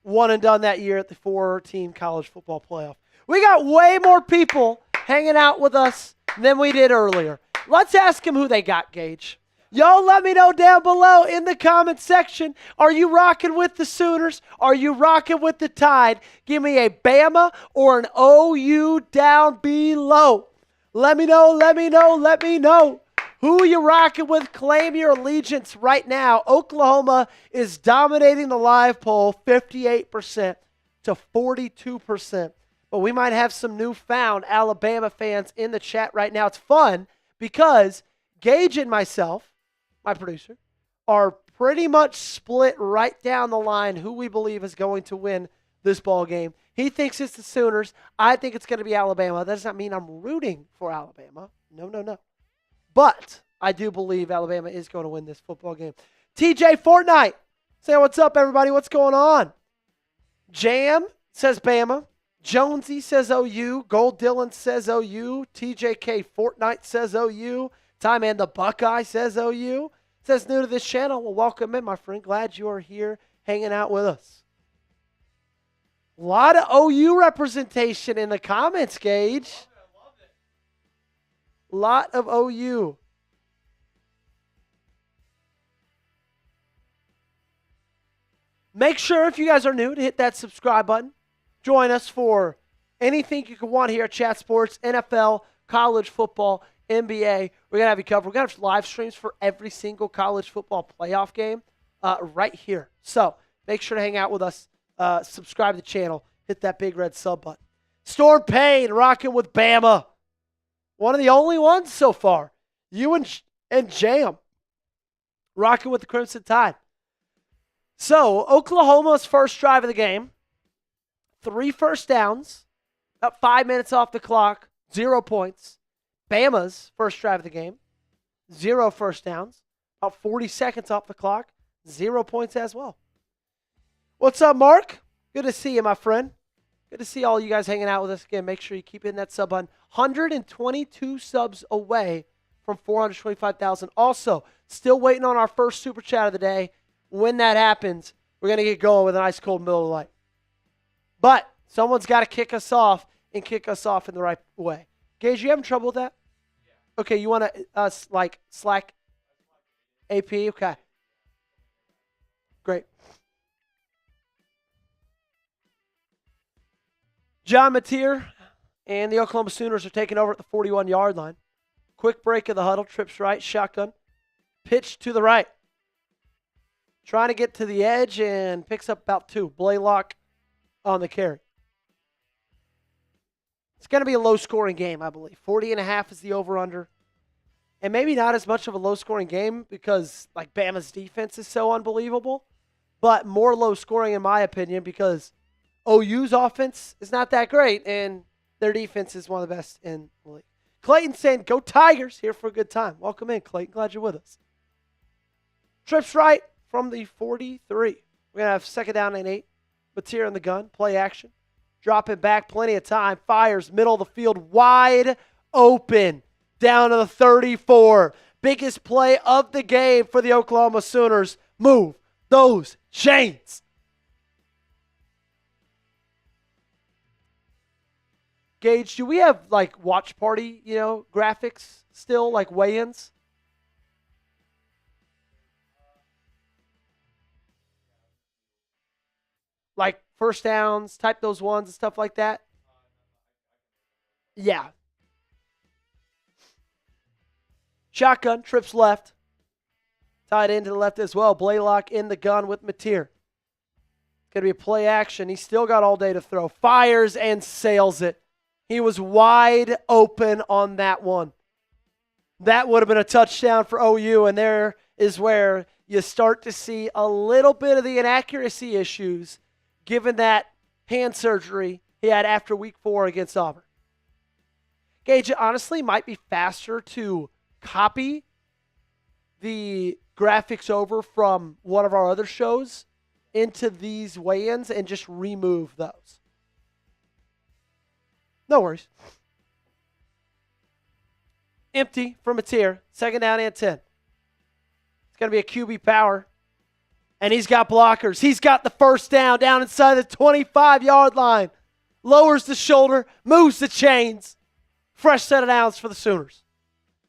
One and done that year at the 4-team college football playoff. We got way more people hanging out with us than we did earlier. Let's ask them who they got, Gage. Y'all let me know down below in the comment section. Are you rocking with the Sooners? Are you rocking with the Tide? Give me a Bama or an OU down below. Let me know, let me know, let me know. Who you rocking with? Claim your allegiance right now. Oklahoma is dominating the live poll 58% to 42%. But we might have some newfound Alabama fans in the chat right now. It's fun because Gage and myself, my producer, are pretty much split right down the line who we believe is going to win this ball game. He thinks it's the Sooners. I think it's going to be Alabama. That does not mean I'm rooting for Alabama. No. But I do believe Alabama is going to win this football game. TJ Fortnite, say what's up, everybody. What's going on? Jam says Bama. Jonesy says OU. Gold Dylan says OU. TJK Fortnite says OU. Time and the Buckeye says OU. Says new to this channel. Well, welcome in, my friend. Glad you are here hanging out with us. A lot of OU representation in the comments, Gage. A lot of OU. Make sure, if you guys are new, to hit that subscribe button. Join us for anything you can want here at Chat Sports, NFL, college football, NBA. We're going to have you covered. We're going to have live streams for every single college football playoff game right here. So make sure to hang out with us. Subscribe to the channel. Hit that big red sub button. Storm Payne rocking with Bama. One of the only ones so far. You and Jam rocking with the Crimson Tide. So, Oklahoma's first drive of the game, 3 first downs, about 5 minutes off the clock, 0 points. Bama's first drive of the game, 0 first downs, about 40 seconds off the clock, 0 points as well. What's up, Mark? Good to see you, my friend. Good to see all you guys hanging out with us again. Make sure you keep hitting that sub button. 122 subs away from 425,000. Also, still waiting on our first super chat of the day. When that happens, we're going to get going with an ice cold Miller Lite. But someone's got to kick us off and kick us off in the right way. Gage, you having trouble with that? Yeah. Okay, you want to Slack AP? Okay. Great. John Mateer and the Oklahoma Sooners are taking over at the 41-yard line. Quick break of the huddle. Trips right. Shotgun. Pitch to the right. trying to get to the edge and picks up about 2. Blaylock on the carry. It's going to be a low-scoring game, I believe. 40.5 is the over-under. And maybe not as much of a low-scoring game because, like, Bama's defense is so unbelievable. But more low-scoring, in my opinion, because OU's offense is not that great, and their defense is one of the best in the league. Clayton saying, go Tigers, here for a good time. Welcome in, Clayton. Glad you're with us. Trips right from the 43. We're going to have second down and 8. Mateer in the gun, play action. Dropping back, plenty of time. Fires, middle of the field, wide open. Down to the 34. Biggest play of the game for the Oklahoma Sooners. Move those chains. Gage, do we have, like, watch party, graphics still, like weigh-ins? Like first downs, type those ones and stuff like that? Yeah. Shotgun, trips left. Tied into the left as well. Blaylock in the gun with Mateer. It's going to be a play action. He's still got all day to throw. Fires and sails it. He was wide open on that one. That would have been a touchdown for OU, and there is where you start to see a little bit of the inaccuracy issues given that hand surgery he had after week 4 against Auburn. Gage, it honestly might be faster to copy the graphics over from one of our other shows into these weigh-ins and just remove those. No worries. Empty for Mateer. Second down and 10. It's going to be a QB power. And he's got blockers. He's got the first down inside the 25-yard line. Lowers the shoulder, moves the chains. Fresh set of downs for the Sooners.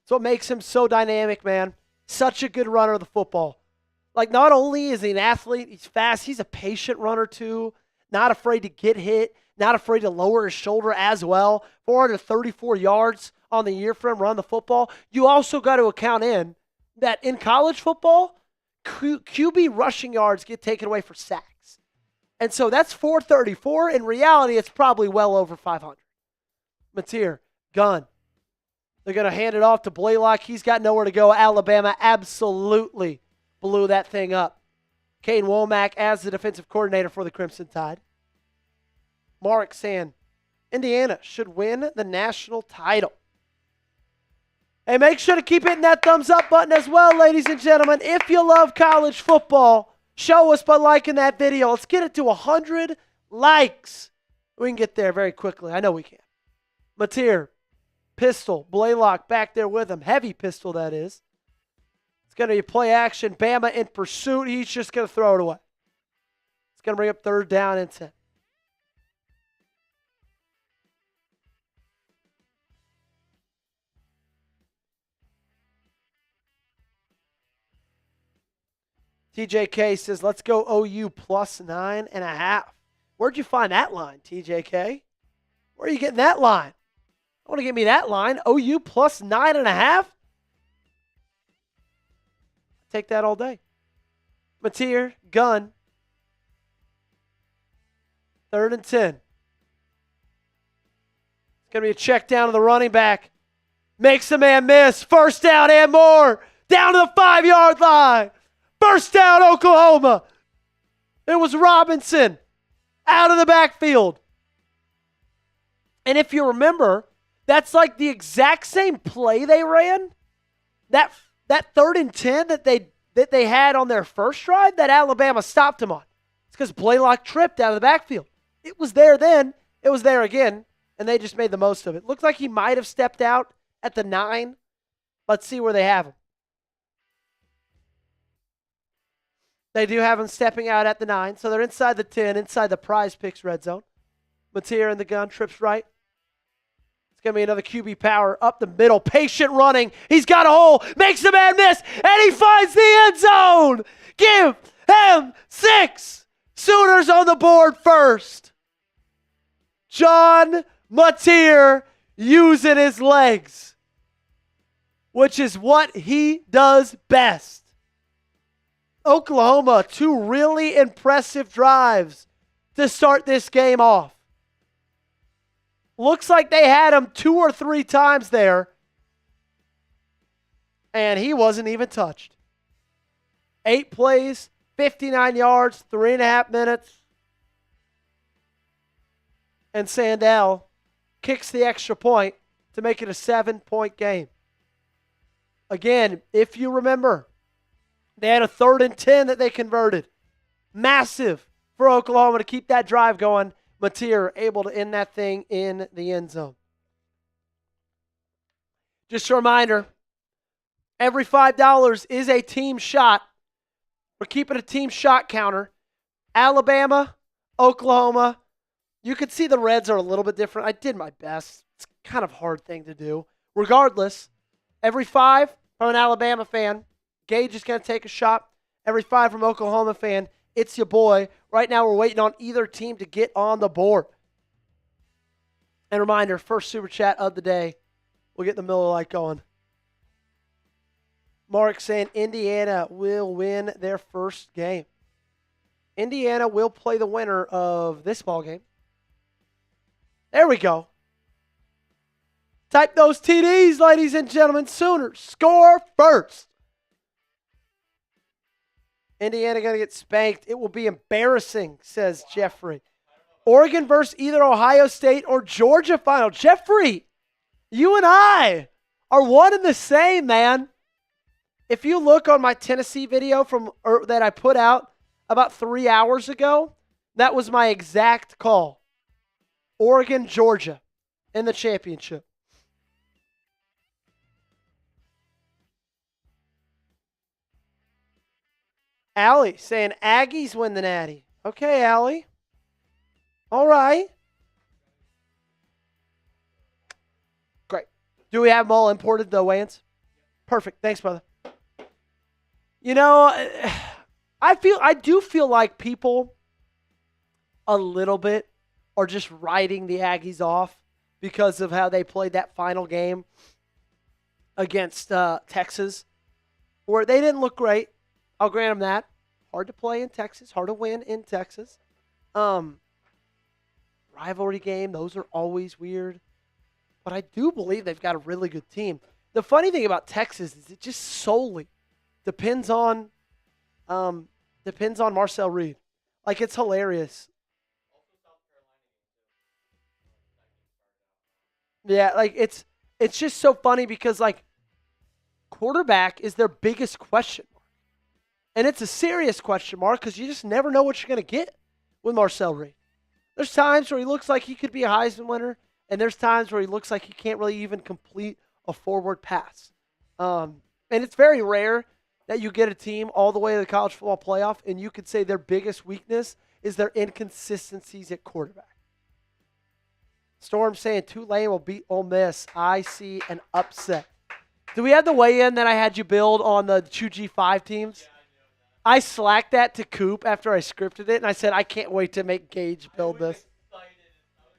That's what makes him so dynamic, man. Such a good runner of the football. Like, not only is he an athlete, he's fast, he's a patient runner too. Not afraid to get hit. Not afraid to lower his shoulder as well. 434 yards on the year for him, run the football. You also got to account in that in college football, QB rushing yards get taken away for sacks. And so that's 434. In reality, it's probably well over 500. Mateer, gun. They're going to hand it off to Blaylock. He's got nowhere to go. Alabama absolutely blew that thing up. Kane Womack as the defensive coordinator for the Crimson Tide. Mark saying Indiana should win the national title. Hey, make sure to keep hitting that thumbs up button as well, ladies and gentlemen. If you love college football, show us by liking that video. Let's get it to 100 likes. We can get there very quickly. I know we can. Mateer, pistol, Blaylock back there with him. Heavy pistol, that is. It's going to be play action. Bama in pursuit. He's just going to throw it away. It's going to bring up third down and 10. TJK says, let's go OU plus 9.5. Where'd you find that line, TJK? Where are you getting that line? I want to give me that line. OU plus 9.5? Take that all day. Mateer, gun. Third and 10. It's going to be a check down to the running back. Makes the man miss. First down and more. Down to the 5-yard line. First down, Oklahoma. It was Robinson out of the backfield. And if you remember, that's like the exact same play they ran. That third and 10 that they had on their first drive that Alabama stopped him on. It's because Blaylock tripped out of the backfield. It was there then. It was there again. And they just made the most of it. Looked like he might have stepped out at the 9. Let's see where they have him. They do have him stepping out at the 9, so they're inside the 10, inside the Prize Picks red zone. Mateer in the gun, trips right. It's going to be another QB power up the middle. Patient running. He's got a hole. Makes the man miss, and he finds the end zone. Give him 6. Sooners on the board first. John Mateer using his legs, which is what he does best. Oklahoma, 2 really impressive drives to start this game off. Looks like they had him 2 or 3 times there, and he wasn't even touched. 8 plays, 59 yards, 3.5 minutes. And Sandell kicks the extra point to make it a 7-point game. Again, if you remember, they had a 3rd and 10 that they converted. Massive for Oklahoma to keep that drive going. Mateer able to end that thing in the end zone. Just a reminder, every $5 is a team shot. We're keeping a team shot counter. Alabama, Oklahoma. You can see the Reds are a little bit different. I did my best. It's kind of a hard thing to do. Regardless, every 5 from an Alabama fan, Gage is going to take a shot. Every 5 from Oklahoma fan, it's your boy. Right now we're waiting on either team to get on the board. And reminder, first super chat of the day. We'll get the Miller Lite going. Mark saying Indiana will win their first game. Indiana will play the winner of this ball game. There we go. Type those TDs, ladies and gentlemen. Sooners score first. Indiana going to get spanked. It will be embarrassing, says Jeffrey. Oregon versus either Ohio State or Georgia final. Jeffrey, you and I are one and the same, man. If you look on my Tennessee video that I put out about 3 hours ago, that was my exact call. Oregon, Georgia in the championship. Allie saying Aggies win the Natty. Okay, Allie. All right. Great. Do we have them all imported, though, Wayans? Perfect. Thanks, brother. You know, I do feel like people a little bit are just writing the Aggies off because of how they played that final game against Texas, where they didn't look great. I'll grant them that. Hard to play in Texas, hard to win in Texas. Rivalry game, those are always weird. But I do believe they've got a really good team. The funny thing about Texas is it just solely depends on Marcel Reed. Like, it's hilarious. Yeah, like it's just so funny because like quarterback is their biggest question mark. And it's a serious question mark because you just never know what you're going to get with Marcel Reed. There's times where he looks like he could be a Heisman winner, and there's times where he looks like he can't really even complete a forward pass. And it's very rare that you get a team all the way to the college football playoff and you could say their biggest weakness is their inconsistencies at quarterback. Storm saying Tulane will beat Ole Miss. I see an upset. Do we have the weigh-in that I had you build on the 2G5 teams? Yeah, I slacked that to Coop after I scripted it, and I said, I can't wait to make Gage build this. I was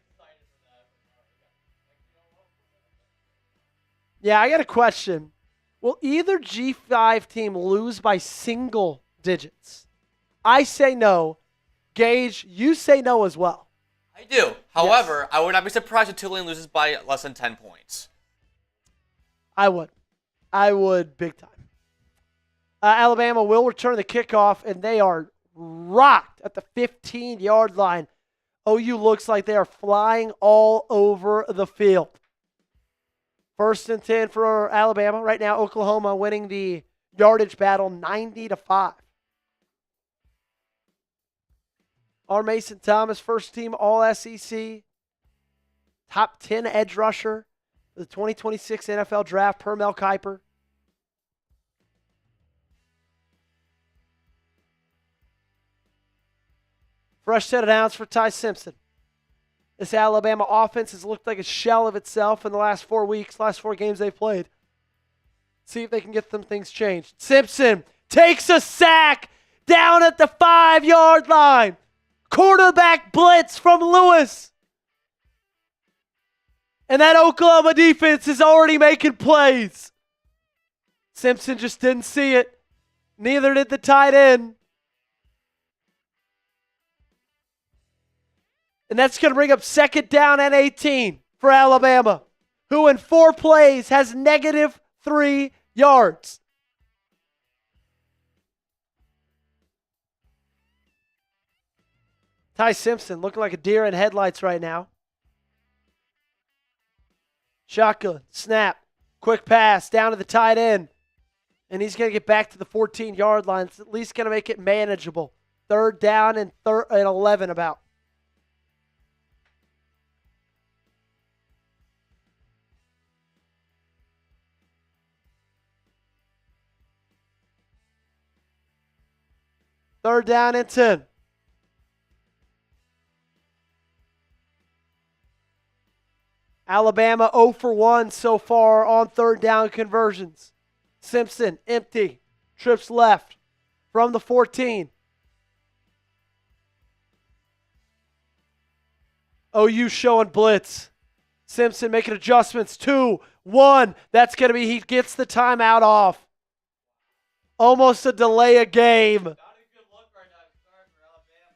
excited for that. Yeah, I got a question. Will either G5 team lose by single digits? I say no. Gage, you say no as well. I do. However, yes. I would not be surprised if Tulane loses by less than 10 points. I would. I would big time. Alabama will return the kickoff, and they are rocked at the 15-yard line. OU looks like they are flying all over the field. 1st and 10 for Alabama. Right now, Oklahoma winning the yardage battle 90-5. R. Mason Thomas, first team All-SEC, top 10 edge rusher for the 2026 NFL Draft per Mel Kiper. Fresh set of downs for Ty Simpson. This Alabama offense has looked like a shell of itself in the last 4 weeks, last 4 games they've played. See if they can get some things changed. Simpson takes a sack down at the 5-yard line. Quarterback blitz from Lewis. And that Oklahoma defense is already making plays. Simpson just didn't see it. Neither did the tight end. And that's going to bring up second down and 18 for Alabama, who in 4 plays has -3 yards. Ty Simpson looking like a deer in headlights right now. Shotgun, snap, quick pass down to the tight end. And he's going to get back to the 14-yard line. It's at least going to make it manageable. Third down and 11 about. Third down and 10. Alabama 0 for 1 so far on third down conversions. Simpson, empty, trips left from the 14. OU showing blitz. Simpson making adjustments. 2, 1. That's going to be, he gets the timeout off. Almost a delay of game.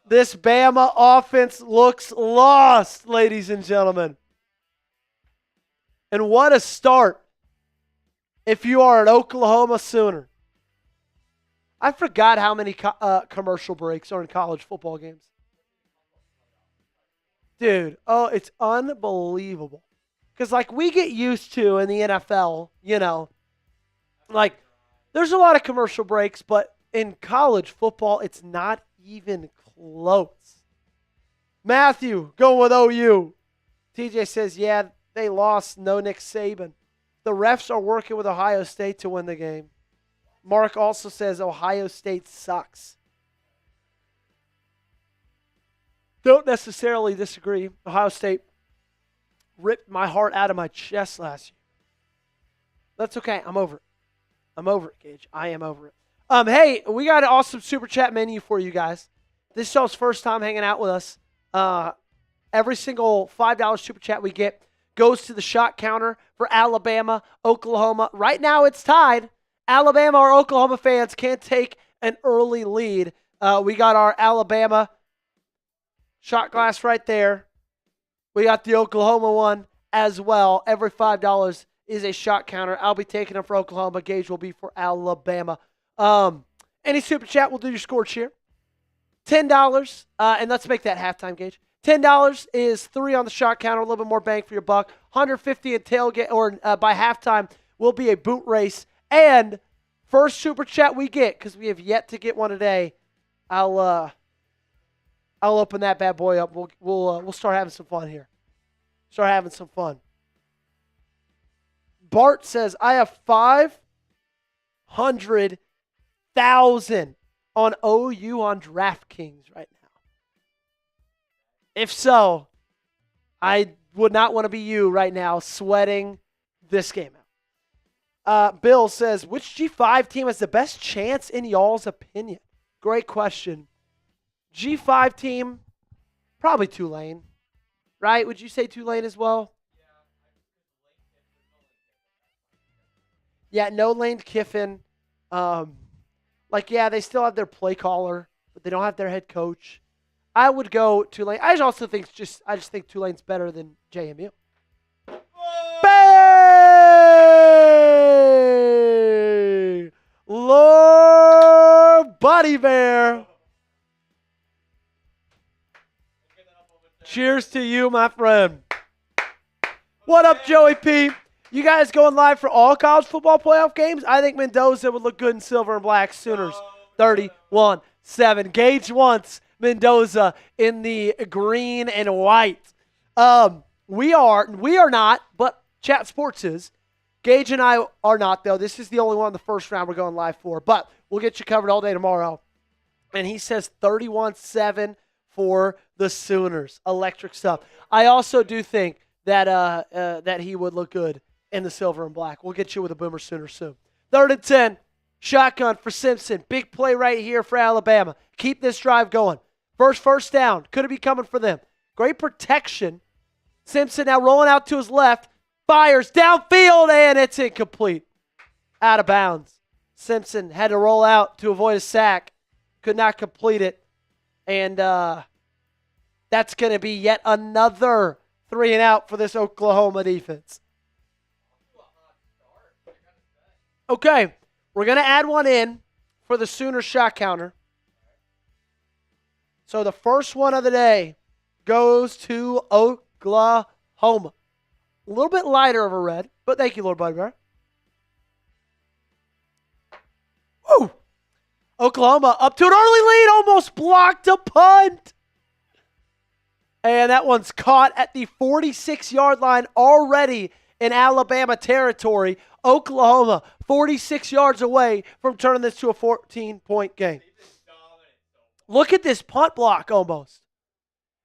This Bama offense looks lost, ladies and gentlemen. And what a start if you are an Oklahoma Sooner. I forgot how many commercial breaks are in college football games. Dude, it's unbelievable. Because, like, we get used to in the NFL, like, there's a lot of commercial breaks, but in college football, it's not even close. Matthew, going with OU. TJ says, yeah, they lost, no Nick Saban. The refs are working with Ohio State to win the game. Mark also says Ohio State sucks. Don't necessarily disagree. Ohio State ripped my heart out of my chest last year. That's okay. I'm over it. I'm over it, Gage. I am over it. Hey, we got an awesome Super Chat menu for you guys. This is y'all's first time hanging out with us. Every single $5 Super Chat we get goes to the shot counter for Alabama, Oklahoma. Right now it's tied. Alabama or Oklahoma fans can't take an early lead. We got our Alabama shot glass right there. We got the Oklahoma one as well. Every $5 is a shot counter. I'll be taking them for Oklahoma. Gage will be for Alabama. Any Super Chat will do your score cheer. $10, and let's make that halftime, Gage. $10 is 3 on the shot counter, a little bit more bang for your buck. $150 in tailgate, or by halftime will be a boot race. And first Super Chat we get, because we have yet to get one today, I'll open that bad boy up. We'll start having some fun here. Start having some fun. Bart says, I have 500,000 on OU on DraftKings right now. If so, I would not want to be you right now sweating this game out. Bill says, which G5 team has the best chance in y'all's opinion? Great question. G5 team, probably Tulane, right? Would you say Tulane as well? Yeah, no Lane Kiffin. They still have their play caller, but they don't have their head coach. I would go Tulane. I just think Tulane's better than JMU. Bang! Lord Buddy Bear. Cheers to you, my friend. What up, Joey P? You guys going live for all college football playoff games? I think Mendoza would look good in silver and black. Sooners 31-7. Gage wants Mendoza in the green and white. We are not, but Chat Sports is. Gage and I are not, though. This is the only one in the first round we're going live for. But we'll get you covered all day tomorrow. And he says 31-7 for the Sooners. Electric stuff. I also do think that he would look good in the silver and black. We'll get you with a Boomer Sooner soon. 3rd and 10. Shotgun for Simpson. Big play right here for Alabama. Keep this drive going. First down. Could it be coming for them? Great protection. Simpson now rolling out to his left. Fires downfield, and it's incomplete. Out of bounds. Simpson had to roll out to avoid a sack. Could not complete it. And that's going to be yet another 3 and out for this Oklahoma defense. Okay, we're going to add one in for the Sooner shot counter. So the first one of the day goes to Oklahoma. A little bit lighter of a red, but thank you, Lord Budbear. Woo! Oklahoma up to an early lead, almost blocked a punt. And that one's caught at the 46-yard line already in Alabama territory. Oklahoma 46 yards away from turning this to a 14-point game. Look at this punt block almost.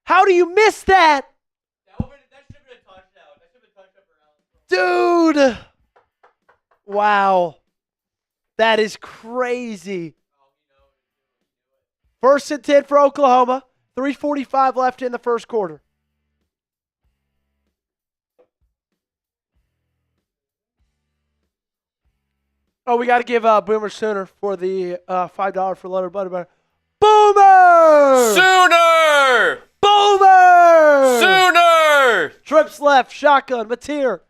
How do you miss that? That should have been a touchdown. That should have been a touchdown for Allen. Dude. Wow. That is crazy. First and 10 for Oklahoma. 3:45 left in the first quarter. Oh, we got to give Boomer Sooner for the $5 for Leonard Butterbear. Boomer! Sooner! Boomer! Sooner! Trips left, shotgun, Mateer.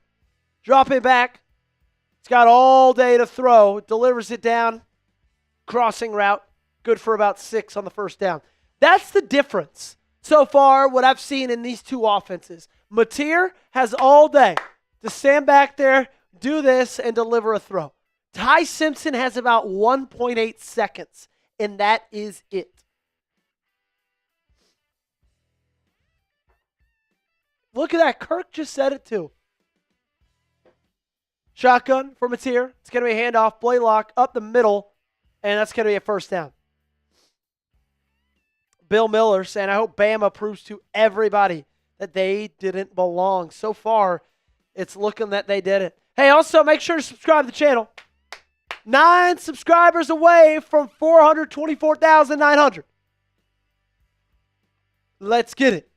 Dropping back. He's got all day to throw. Delivers it down. Crossing route. Good for about 6 on the first down. That's the difference so far, what I've seen in these two offenses. Mateer has all day to stand back there, do this, and deliver a throw. Ty Simpson has about 1.8 seconds, and that is it. Look at that. Kirk just said it too. Shotgun for Mateer. It's going to be a handoff. Blaylock up the middle, and that's going to be a first down. Bill Miller saying, I hope Bama proves to everybody that they didn't belong. So far, it's looking that they did it. Hey, also make sure to subscribe to the channel. 9 subscribers away from 424,900. Let's get it.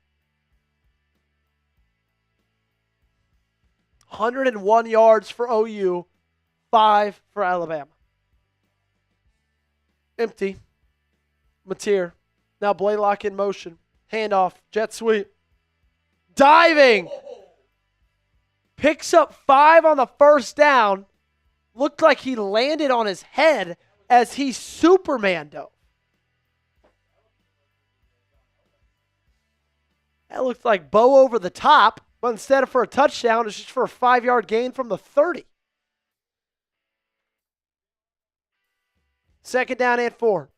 101 yards for OU, 5 for Alabama. Empty. Mateer. Now Blaylock in motion. Handoff. Jet sweep. Diving. Picks up 5 on the first down. Looked like he landed on his head as he Superman dove. That looked like Bo over the top, but instead of for a touchdown, it's just for a 5-yard gain from the 30. Second down and 4.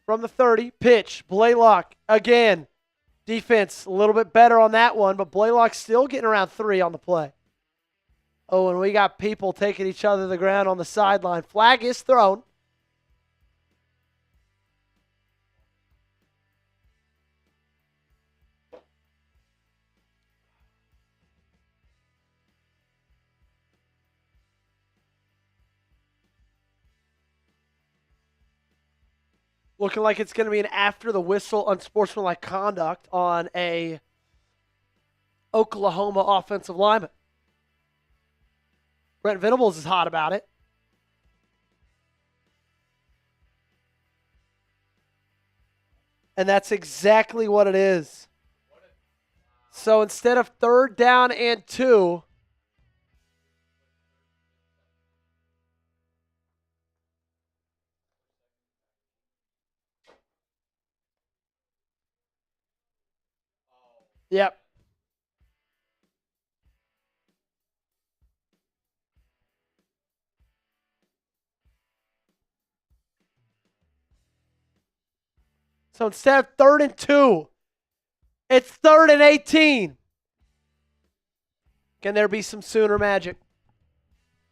From the 30, pitch, Blaylock again. Defense a little bit better on that one, but Blaylock still getting around 3 on the play. Oh, and we got people taking each other to the ground on the sideline. Flag is thrown. Looking like it's going to be an after the whistle unsportsmanlike conduct on a Oklahoma offensive lineman. Brent Venables is hot about it. And that's exactly what it is. So instead of 3rd down and 2, yep. So instead of 3rd and 2, it's 3rd and 18. Can there be some Sooner magic?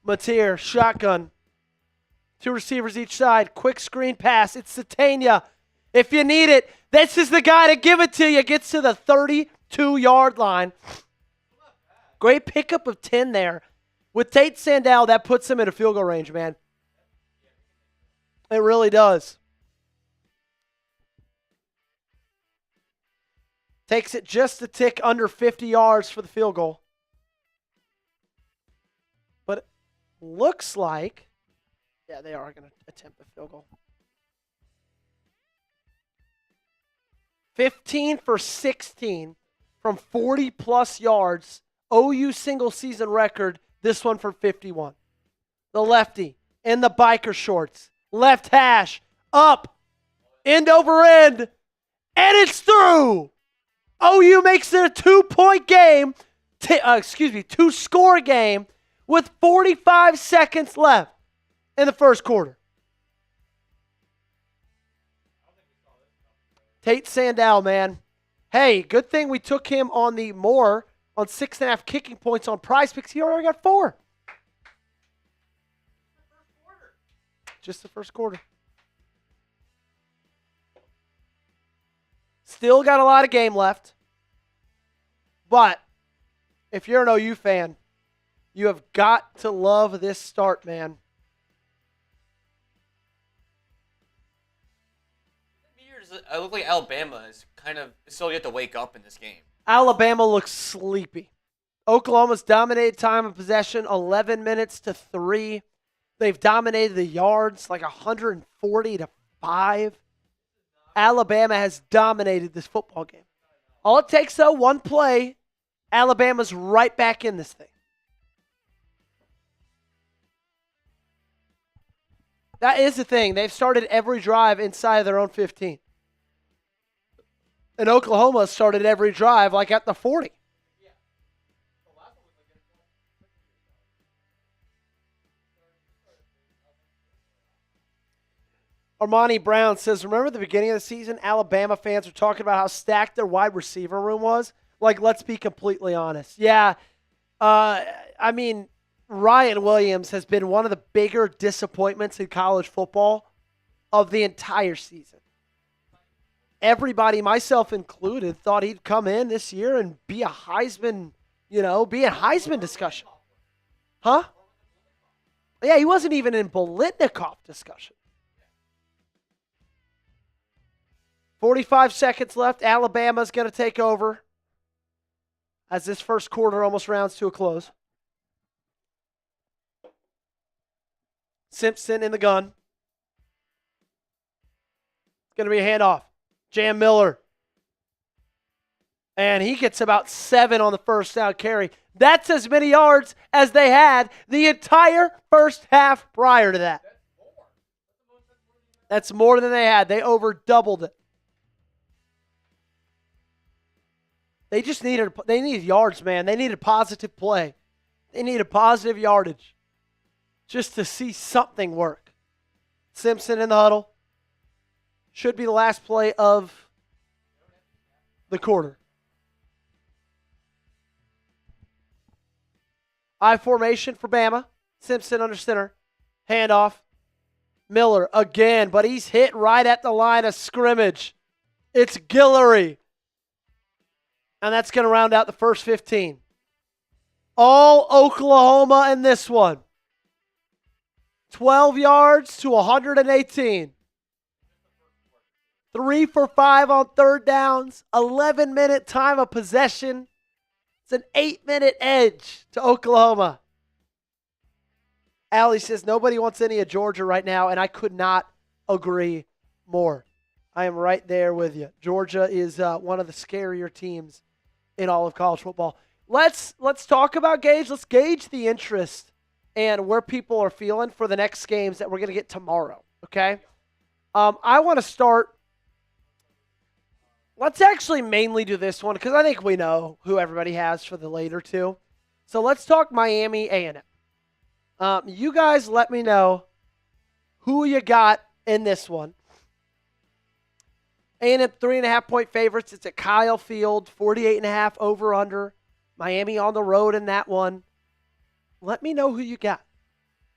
Mateer, shotgun. 2 receivers each side. Quick screen pass. It's Sategna. If you need it, this is the guy to give it to you. Gets to the 32-yard line. Great pickup of 10 there. With Tate Sandell, that puts him in a field goal range, man. It really does. Takes it just a tick under 50 yards for the field goal. But it looks like, yeah, they are going to attempt the field goal. 15 for 16 from 40-plus yards. OU single-season record, this one for 51. The lefty in the biker shorts. Left hash, up, end over end, and it's through. OU makes it a two-point game, two-score game with 45 seconds left in the first quarter. Tate Sandell, man. Hey, good thing we took him on the more on 6.5 kicking points on Prize Picks. He already got 4. Just the first quarter. Still got a lot of game left. But if you're an OU fan, you have got to love this start, man. I look like Alabama is kind of still yet to wake up in this game. Alabama looks sleepy. Oklahoma's dominated time of possession, 11 minutes to 3. They've dominated the yards like 140 to 5. Alabama has dominated this football game. All it takes, though, one play, Alabama's right back in this thing. That is the thing. They've started every drive inside of their own 15. And Oklahoma started every drive like at the 40. Armani Brown says, remember the beginning of the season, Alabama fans were talking about how stacked their wide receiver room was? Like, let's be completely honest. Yeah, I mean, Ryan Williams has been one of the bigger disappointments in college football of the entire season. Everybody, myself included, thought he'd come in this year and be a Heisman, be in Heisman discussion. Huh? Yeah, he wasn't even in Biletnikoff discussion. 45 seconds left. Alabama's going to take over as this first quarter almost rounds to a close. Simpson in the gun. It's going to be a handoff. Jam Miller. And he gets about 7 on the first down carry. That's as many yards as they had the entire first half prior to that. That's more than they had. They over-doubled it. They needed yards, man. They needed positive play. They needed positive yardage just to see something work. Simpson in the huddle. Should be the last play of the quarter. I formation for Bama. Simpson under center. Handoff. Miller again, but he's hit right at the line of scrimmage. It's Guillory. And that's going to round out the first 15. All Oklahoma in this one. 12 yards to 118. 3 for 5 on third downs. 11-minute time of possession. It's an 8-minute edge to Oklahoma. Allie says nobody wants any of Georgia right now, and I could not agree more. I am right there with you. Georgia is one of the scarier teams in all of college football. Let's talk about gauge. Let's gauge the interest and where people are feeling for the next games that we're going to get tomorrow, okay? I want to start. Let's actually mainly do this one because I think we know who everybody has for the later two. So let's talk Miami A&M. You guys let me know who you got in this one. A&M 3.5-point favorites. It's at Kyle Field, 48.5 over/under. Miami on the road in that one. Let me know who you got.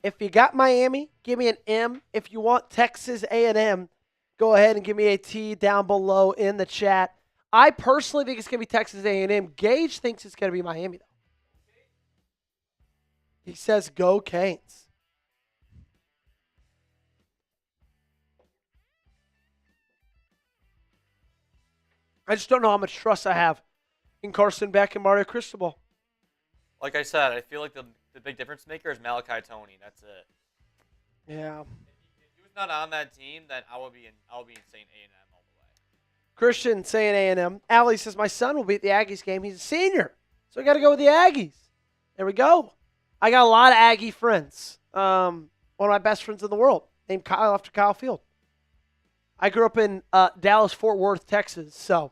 If you got Miami, give me an M. If you want Texas A&M, go ahead and give me a T down below in the chat. I personally think it's going to be Texas A&M. Gage thinks it's going to be Miami, though. He says, go Canes. I just don't know how much trust I have in Carson Beck and Mario Cristobal. Like I said, I feel like the big difference maker is Malachi Toney. That's it. Yeah. If he was not on that team, then I would be saying A&M all the way. Christian saying A&M. Allie says, my son will be at the Aggies game. He's a senior. So I got to go with the Aggies. There we go. I got a lot of Aggie friends. One of my best friends in the world named Kyle after Kyle Field. I grew up in Dallas-Fort Worth, Texas. So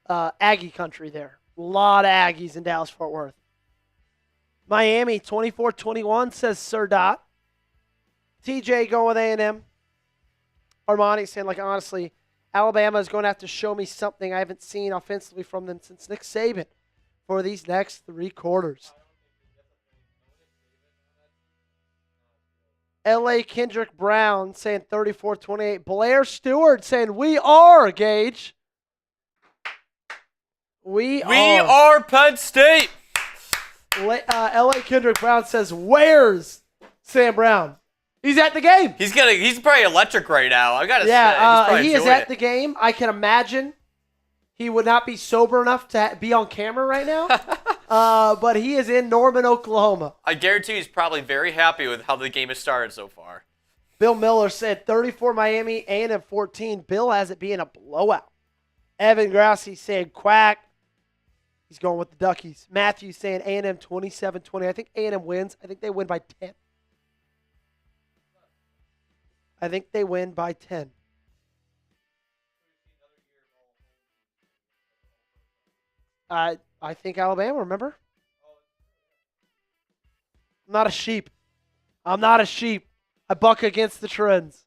Aggie country there. A lot of Aggies in Dallas-Fort Worth. Miami 24-21 says Sir Dot. TJ going with A&M. Armani saying, like, honestly, Alabama is going to have to show me something I haven't seen offensively from them since Nick Saban for these next 3 quarters. L.A. Kendrick Brown saying 34-28. Blair Stewart saying, we are, Gage. We are Penn State. L.A. Kendrick Brown says, where's Sam Brown? He's at the game. He's probably electric right now. I gotta say, he is at the game. I can imagine he would not be sober enough to be on camera right now. But he is in Norman, Oklahoma. I guarantee he's probably very happy with how the game has started so far. Bill Miller said 34 Miami, A&M 14. Bill has it being a blowout. Evan Grassi said quack. He's going with the Duckies. Matthew saying A&M 27-20. I think A&M wins. I think they win by 10. I think they win by 10. I think Alabama, remember? I'm not a sheep. I buck against the trends.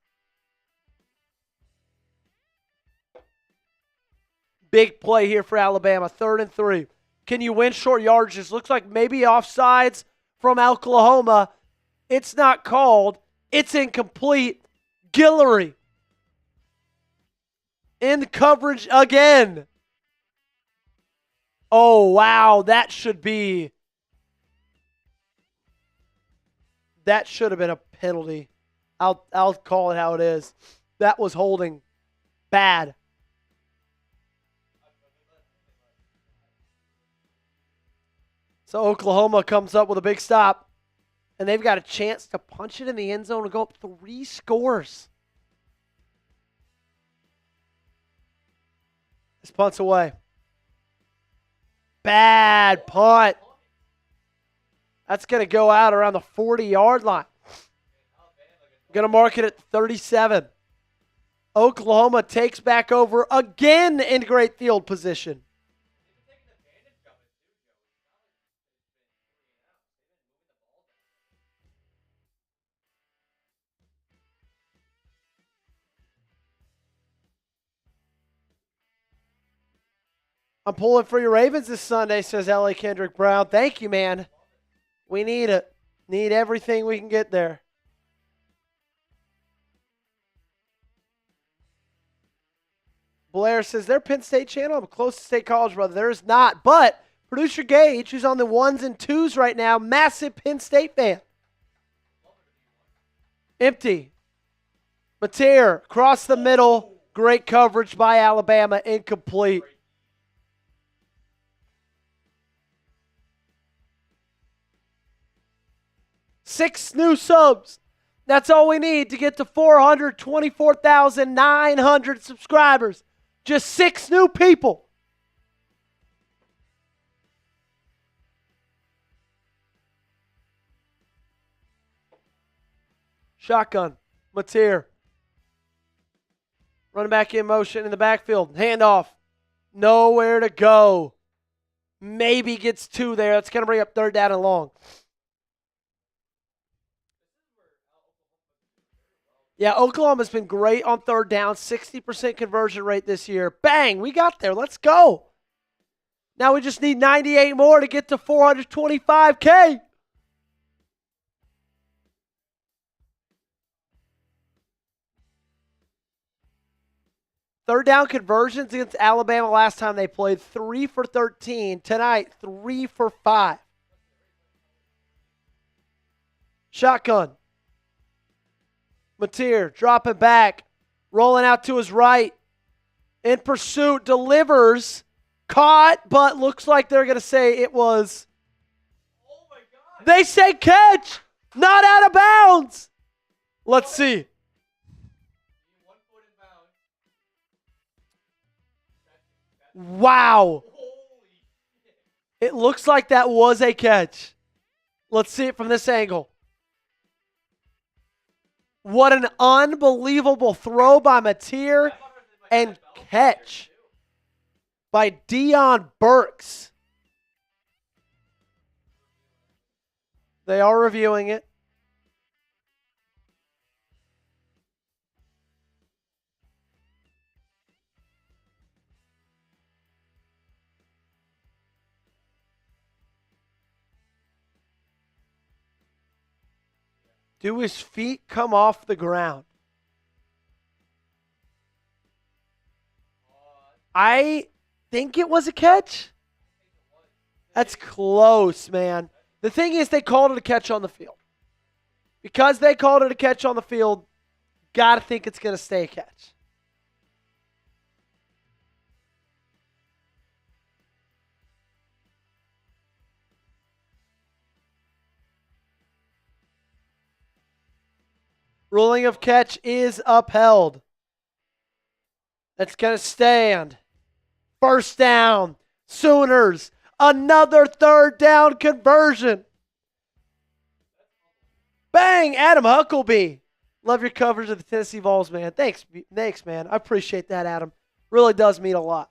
Big play here for Alabama, 3rd and 3. Can you win short yardages? Looks like maybe offsides from Oklahoma. It's not called. It's incomplete. Guillory in coverage again. Oh, wow. That should have been a penalty. I'll call it how it is. That was holding bad. So Oklahoma comes up with a big stop. And they've got a chance to punch it in the end zone and go up 3 scores. This punt's away. Bad punt. That's going to go out around the 40-yard line. Going to mark it at 37. Oklahoma takes back over again in great field position. I'm pulling for your Ravens this Sunday, says L.A. Kendrick Brown. Thank you, man. We need it. Need everything we can get there. Blair says, their Penn State channel, I'm close to State College, brother. There is not. But producer Gage, who's on the 1s and 2s right now, massive Penn State fan. Empty. Mateer, across the middle. Great coverage by Alabama. Incomplete. Six new subs. That's all we need to get to 424,900 subscribers. Just 6 new people. Shotgun. Mateer. Running back in motion in the backfield. Handoff. Nowhere to go. Maybe gets 2 there. That's going to bring up 3rd down and long. Yeah, Oklahoma's been great on 3rd down. 60% conversion rate this year. Bang, we got there. Let's go. Now we just need 98 more to get to 425K. Third down conversions against Alabama last time they played, 3 for 13. Tonight, 3 for 5. Shotgun. Mateer dropping back, rolling out to his right. In pursuit, delivers, caught, but looks like they're going to say it was. Oh my God. They say catch, not out of bounds. Let's see. 1 foot in bounds. Wow. Holy shit. It looks like that was a catch. Let's see it from this angle. What an unbelievable throw by Mateer and catch by Deon Burks. They are reviewing it. Do his feet come off the ground? I think it was a catch. That's close, man. The thing is, they called it a catch on the field. Because they called it a catch on the field, got to think it's going to stay a catch. Ruling of catch is upheld. That's going to stand. First down. Sooners. Another third down conversion. Bang! Adam Huckleby. Love your coverage of the Tennessee Vols, man. Thanks, man. I appreciate that, Adam. Really does mean a lot.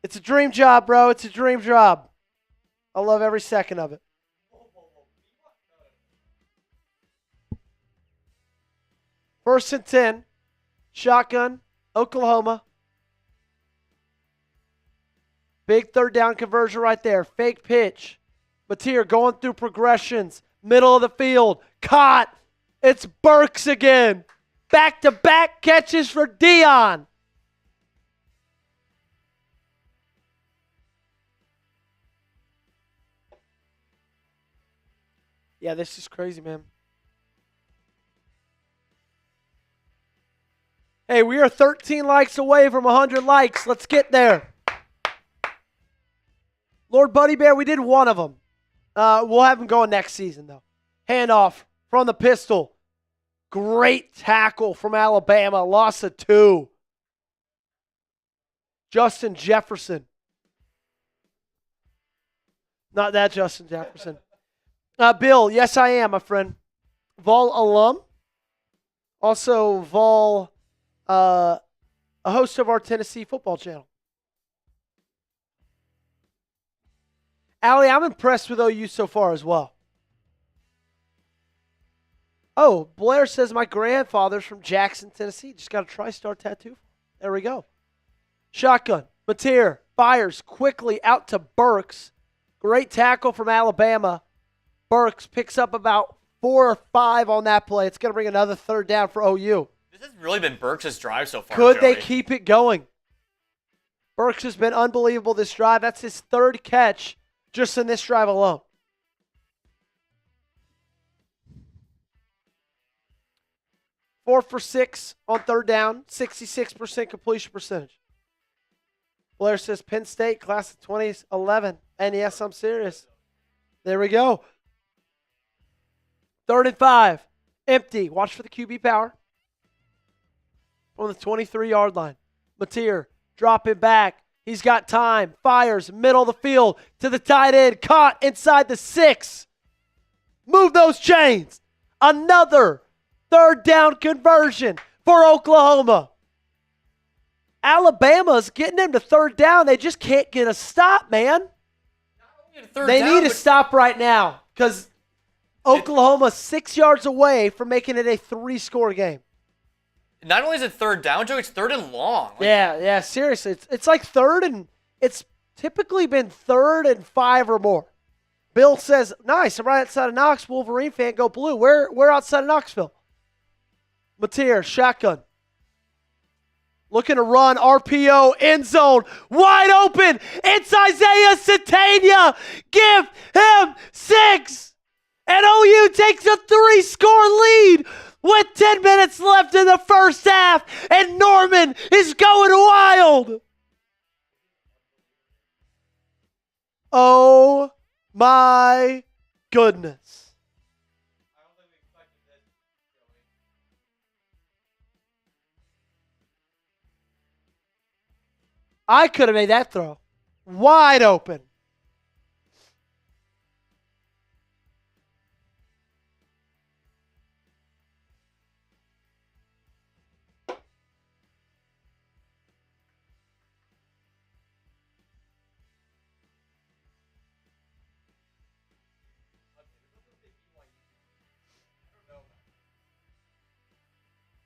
It's a dream job, bro. It's a dream job. I love every second of it. First and 10. Shotgun. Oklahoma. Big third down conversion right there. Fake pitch. Mateer going through progressions. Middle of the field. Caught. It's Burks again. Back-to-back catches for Deon. Yeah, this is crazy, man. Hey, we are 13 likes away from 100 likes. Let's get there. Lord Buddy Bear, we did one of them. We'll have him going next season, though. Handoff from the pistol. Great tackle from Alabama. Loss of 2. Justin Jefferson. Not that Justin Jefferson. Bill, yes, I am, my friend. Vol alum. Also, Vol, a host of our Tennessee football channel. Allie, I'm impressed with OU so far as well. Oh, Blair says my grandfather's from Jackson, Tennessee. Just got a TriStar tattoo. There we go. Shotgun. Mateer fires quickly out to Burks. Great tackle from Alabama. Burks picks up about 4 or 5 on that play. It's going to bring another third down for OU. This has really been Burks' drive so far. Could Joey. they keep it going? Burks has been unbelievable this drive. That's his 3rd catch just in this drive alone. Four for 6 on third down, 66% completion percentage. Blair says Penn State, class of 2011. And yes, I'm serious. There we go. 3rd and 5. Empty. Watch for the QB power. On the 23-yard line. Mateer dropping back. He's got time. Fires. Middle of the field to the tight end. Caught inside the 6. Move those chains. Another third down conversion for Oklahoma. Alabama's getting them to third down. They just can't get a stop, man. They need a stop right now because Oklahoma's 6 yards away from making it a 3-score game. Not only is it third down, Joe, it's 3rd and long. Yeah, seriously. It's like 3rd and it's typically been 3rd and 5 or more. Bill says, nice, I'm right outside of Knox. Wolverine fan, go blue. We're outside of Knoxville. Mateer, shotgun. Looking to run, RPO, end zone, wide open. It's Isaiah Sategna. Give him 6. And OU takes a 3-score lead. with 10 minutes left in the first half, and Norman is going wild. Oh my goodness. I could have made that throw. Wide open.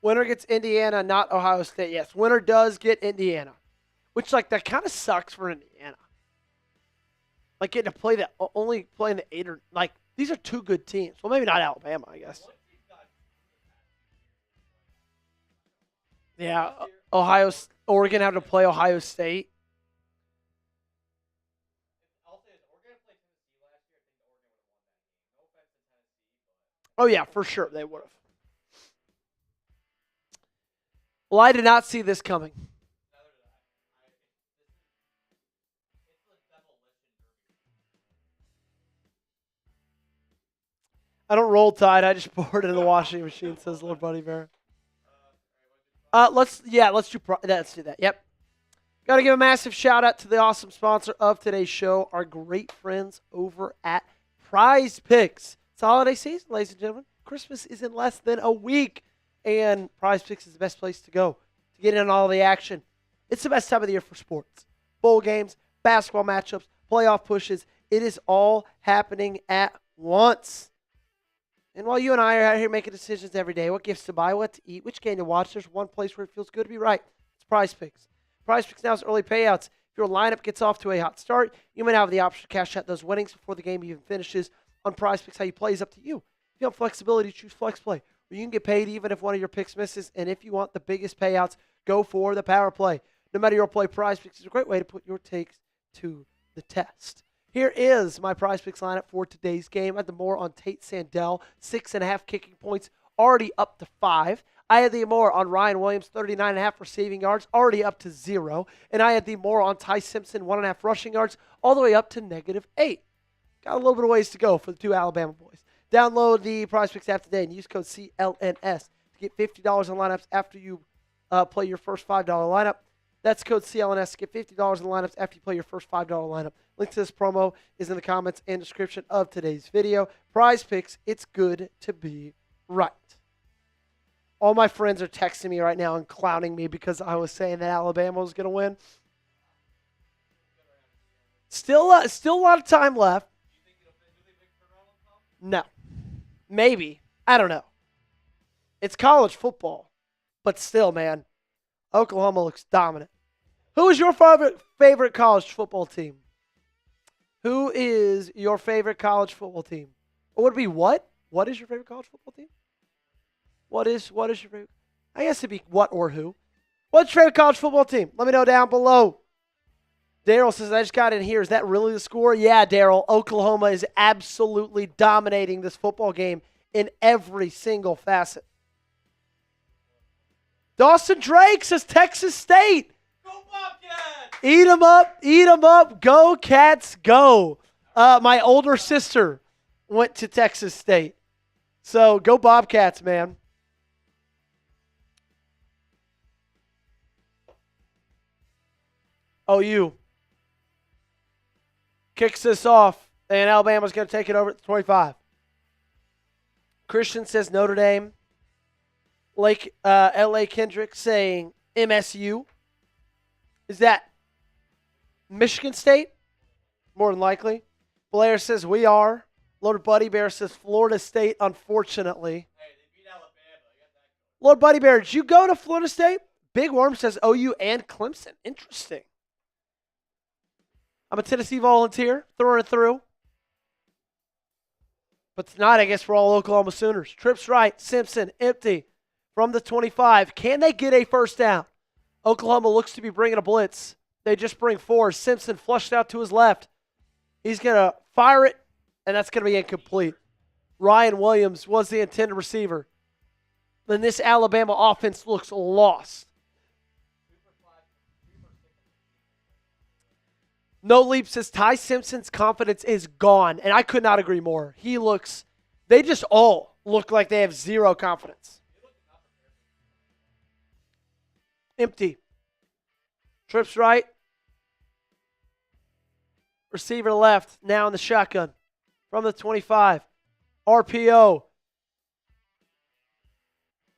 Winner gets Indiana, not Ohio State. Yes, winner does get Indiana. Which, like, that kind of sucks for Indiana. Like, getting to play that, only playing the 8 or, like, these are two good teams. Well, maybe not Alabama, I guess. Yeah, Oregon have to play Ohio State. Oh, yeah, for sure, they would have. Well, I did not see this coming. I don't roll Tide. I just pour it in the washing machine, says Lord Buddy Bear. Let's do that. Yep. Got to give a massive shout out to the awesome sponsor of today's show, our great friends over at Prize Picks. It's holiday season, ladies and gentlemen. Christmas is in less than a week, and Prize Picks is the best place to go to get in on all the action. It's the best time of the year for sports. Bowl games, basketball matchups, playoff pushes. It is all happening at once. And while you and I are out here making decisions every day, what gifts to buy, what to eat, which game to watch, there's one place where it feels good to be right. It's Prize Picks. Prize Picks now has early payouts. If your lineup gets off to a hot start, you might have the option to cash out those winnings before the game even finishes. On Prize Picks, how you play is up to you. If you have flexibility, choose Flex Play, where you can get paid even if one of your picks misses. And if you want the biggest payouts, go for the Power Play. No matter your play, Prize Picks is a great way to put your takes to the test. Here is my Prize Picks lineup for today's game. I had the more on Tate Sandell, 6.5 kicking points, already up to 5. I had the more on Ryan Williams, 39.5 receiving yards, already up to 0. And I had the more on Ty Simpson, 1.5 rushing yards, all the way up to -8. Got a little bit of ways to go for the two Alabama boys. Download the Prize Picks app today and use code CLNS to get $50 in lineups after you play your first $5 lineup. That's code CLNS to get $50 in lineups after you play your first $5 lineup. Link to this promo is in the comments and description of today's video. Prize Picks, it's good to be right. All my friends are texting me right now and clowning me because I was saying that Alabama was going to win. Still a lot of time left. No. Maybe. I don't know. It's college football. But still, man, Oklahoma looks dominant. Who is your favorite college football team? Who is your favorite college football team? Or would it be what? What is your favorite college football team? What is your favorite? I guess it'd be what or who. What's your favorite college football team? Let me know down below. Daryl says, I just got in here. Is that really the score? Yeah, Daryl. Oklahoma is absolutely dominating this football game in every single facet. Dawson Drake says Texas State. Go Bobcats! Eat 'em up, eat 'em up. Go Cats, go. My older sister went to Texas State. So go Bobcats, man. OU kicks this off, and Alabama's going to take it over at the 25. Christian says Notre Dame. L.A. Kendrick saying MSU. Is that Michigan State? More than likely. Blair says we are. Lord Buddy Bear says Florida State, unfortunately. Hey, they beat Alabama. Lord Buddy Bear, did you go to Florida State? Big Worm says OU and Clemson. Interesting. I'm a Tennessee volunteer, through and through. But tonight, I guess we're all Oklahoma Sooners. Trips right, Simpson, empty from the 25. Can they get a first down? Oklahoma looks to be bringing a blitz. They just bring 4. Simpson flushed out to his left. He's going to fire it, and that's going to be incomplete. Ryan Williams was the intended receiver. then this Alabama offense looks lost. No Leap says Ty Simpson's confidence is gone, and I could not agree more. They just all look like they have zero confidence. Empty. Trips right. Receiver left, now in the shotgun. From the 25. RPO.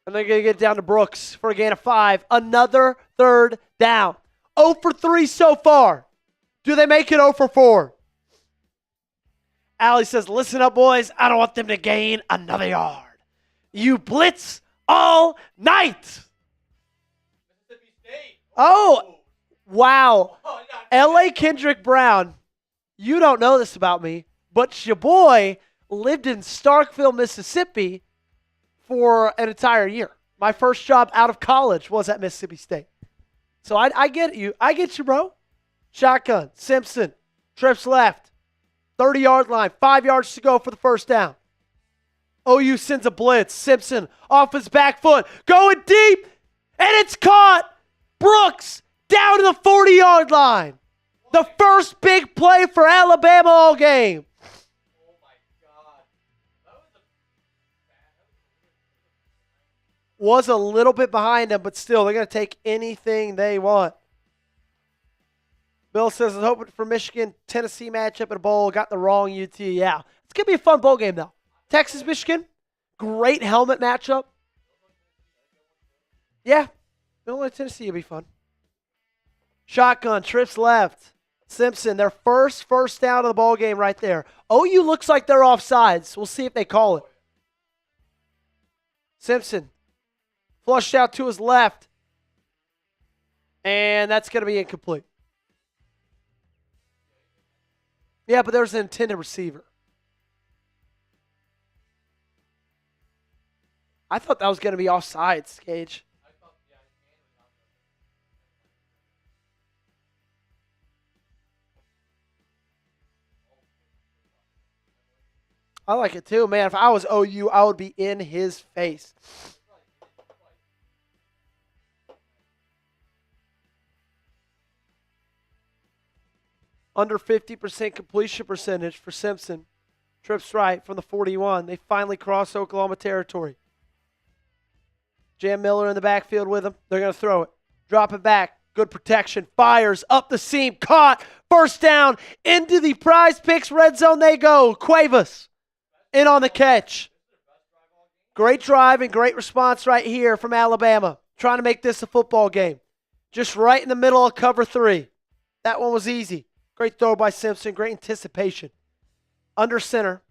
And they're going to get down to Brooks for a gain of 5. Another third down. 0 for 3 so far. Do they make it 0 for 4? Allie says, listen up, boys. I don't want them to gain another yard. You blitz all night. Oh, wow. L.A. Kendrick Brown, you don't know this about me, but your boy lived in Starkville, Mississippi for an entire year. My first job out of college was at Mississippi State. So I get you. I get you, bro. Shotgun, Simpson, trips left, 30-yard line, 5 yards to go for the first down. OU sends a blitz. Simpson off his back foot, going deep, and it's caught. Brooks down to the 40-yard line. The first big play for Alabama all game. Oh, my God. Was a little bit behind them, but still, they're going to take anything they want. Bill says, I was hoping for Michigan-Tennessee matchup in a bowl. Got the wrong UT. Yeah. It's going to be a fun bowl game, though. Texas-Michigan, great helmet matchup. Yeah. Illinois-Tennessee will be fun. Shotgun, trips left. Simpson, their first down of the ball game right there. OU looks like they're offsides. We'll see if they call it. Simpson, flushed out to his left. And that's going to be incomplete. Yeah, but there's an intended receiver. I thought that was going to be offsides, Gage. I like it too, man. If I was OU, I would be in his face. Under 50% completion percentage for Simpson. Trips right from the 41. They finally cross Oklahoma territory. Jam Miller in the backfield with him. They're going to throw it. Drop it back. Good protection. Fires up the seam. Caught. First down. Into the Prize Picks red zone they go. Cuevas in on the catch. Great drive and great response right here from Alabama. Trying to make this a football game. Just right in the middle of cover 3. That one was easy. Great throw by Simpson. Great anticipation. Under center.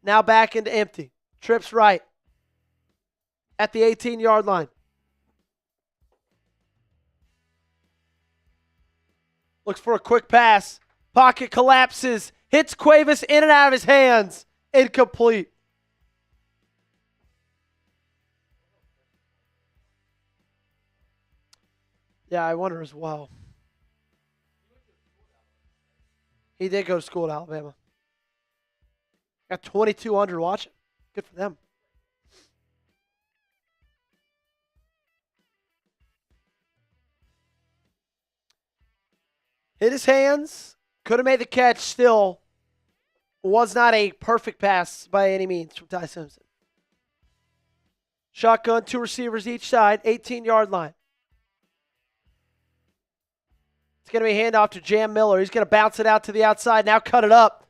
Now back into empty. Trips right. At the 18-yard line. Looks for a quick pass. Pocket collapses. Hits Cuevas in and out of his hands. Incomplete. Yeah, I wonder as well. He did go to school at Alabama. Got 2,200 watching. Good for them. Hit his hands. Could have made the catch. Still was not a perfect pass by any means from Ty Simpson. Shotgun, 2 receivers each side, 18-yard line. It's going to be a handoff to Jam Miller. He's going to bounce it out to the outside. Now cut it up.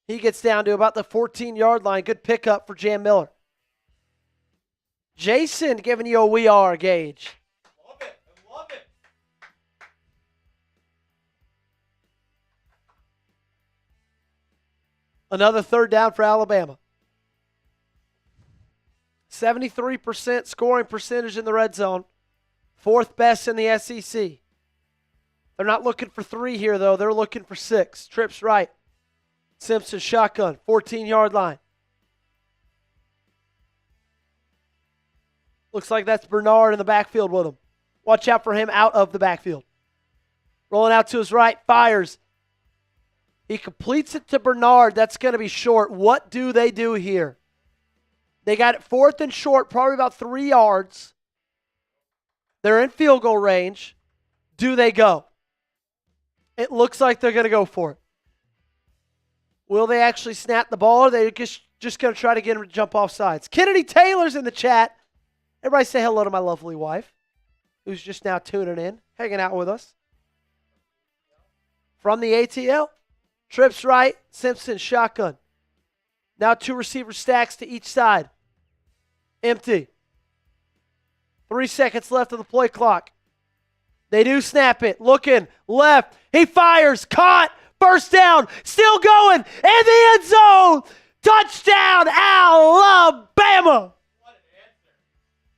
He gets down to about the 14-yard line. Good pickup for Jam Miller. Jason giving you a we are, Gage. Love it. I love it. Another third down for Alabama. 73% scoring percentage in the red zone. 4th best in the SEC. They're not looking for 3 here, though. They're looking for 6. Trips right. Simpson shotgun, 14-yard line. Looks like that's Bernard in the backfield with him. Watch out for him out of the backfield. Rolling out to his right, fires. He completes it to Bernard. That's going to be short. What do they do here? They got it 4th and short, probably about 3 yards. They're in field goal range. Do they go? It looks like they're going to go for it. Will they actually snap the ball, or are they just going to try to get him to jump off sides? Kennedy Taylor's in the chat. Everybody say hello to my lovely wife, who's just now tuning in, hanging out with us. From the ATL, trips right, Simpson shotgun. Now 2 receiver stacks to each side. Empty. 3 seconds left of the play clock. They do snap it. Looking left. He fires. Caught. First down. Still going. In the end zone. Touchdown, Alabama. What an answer.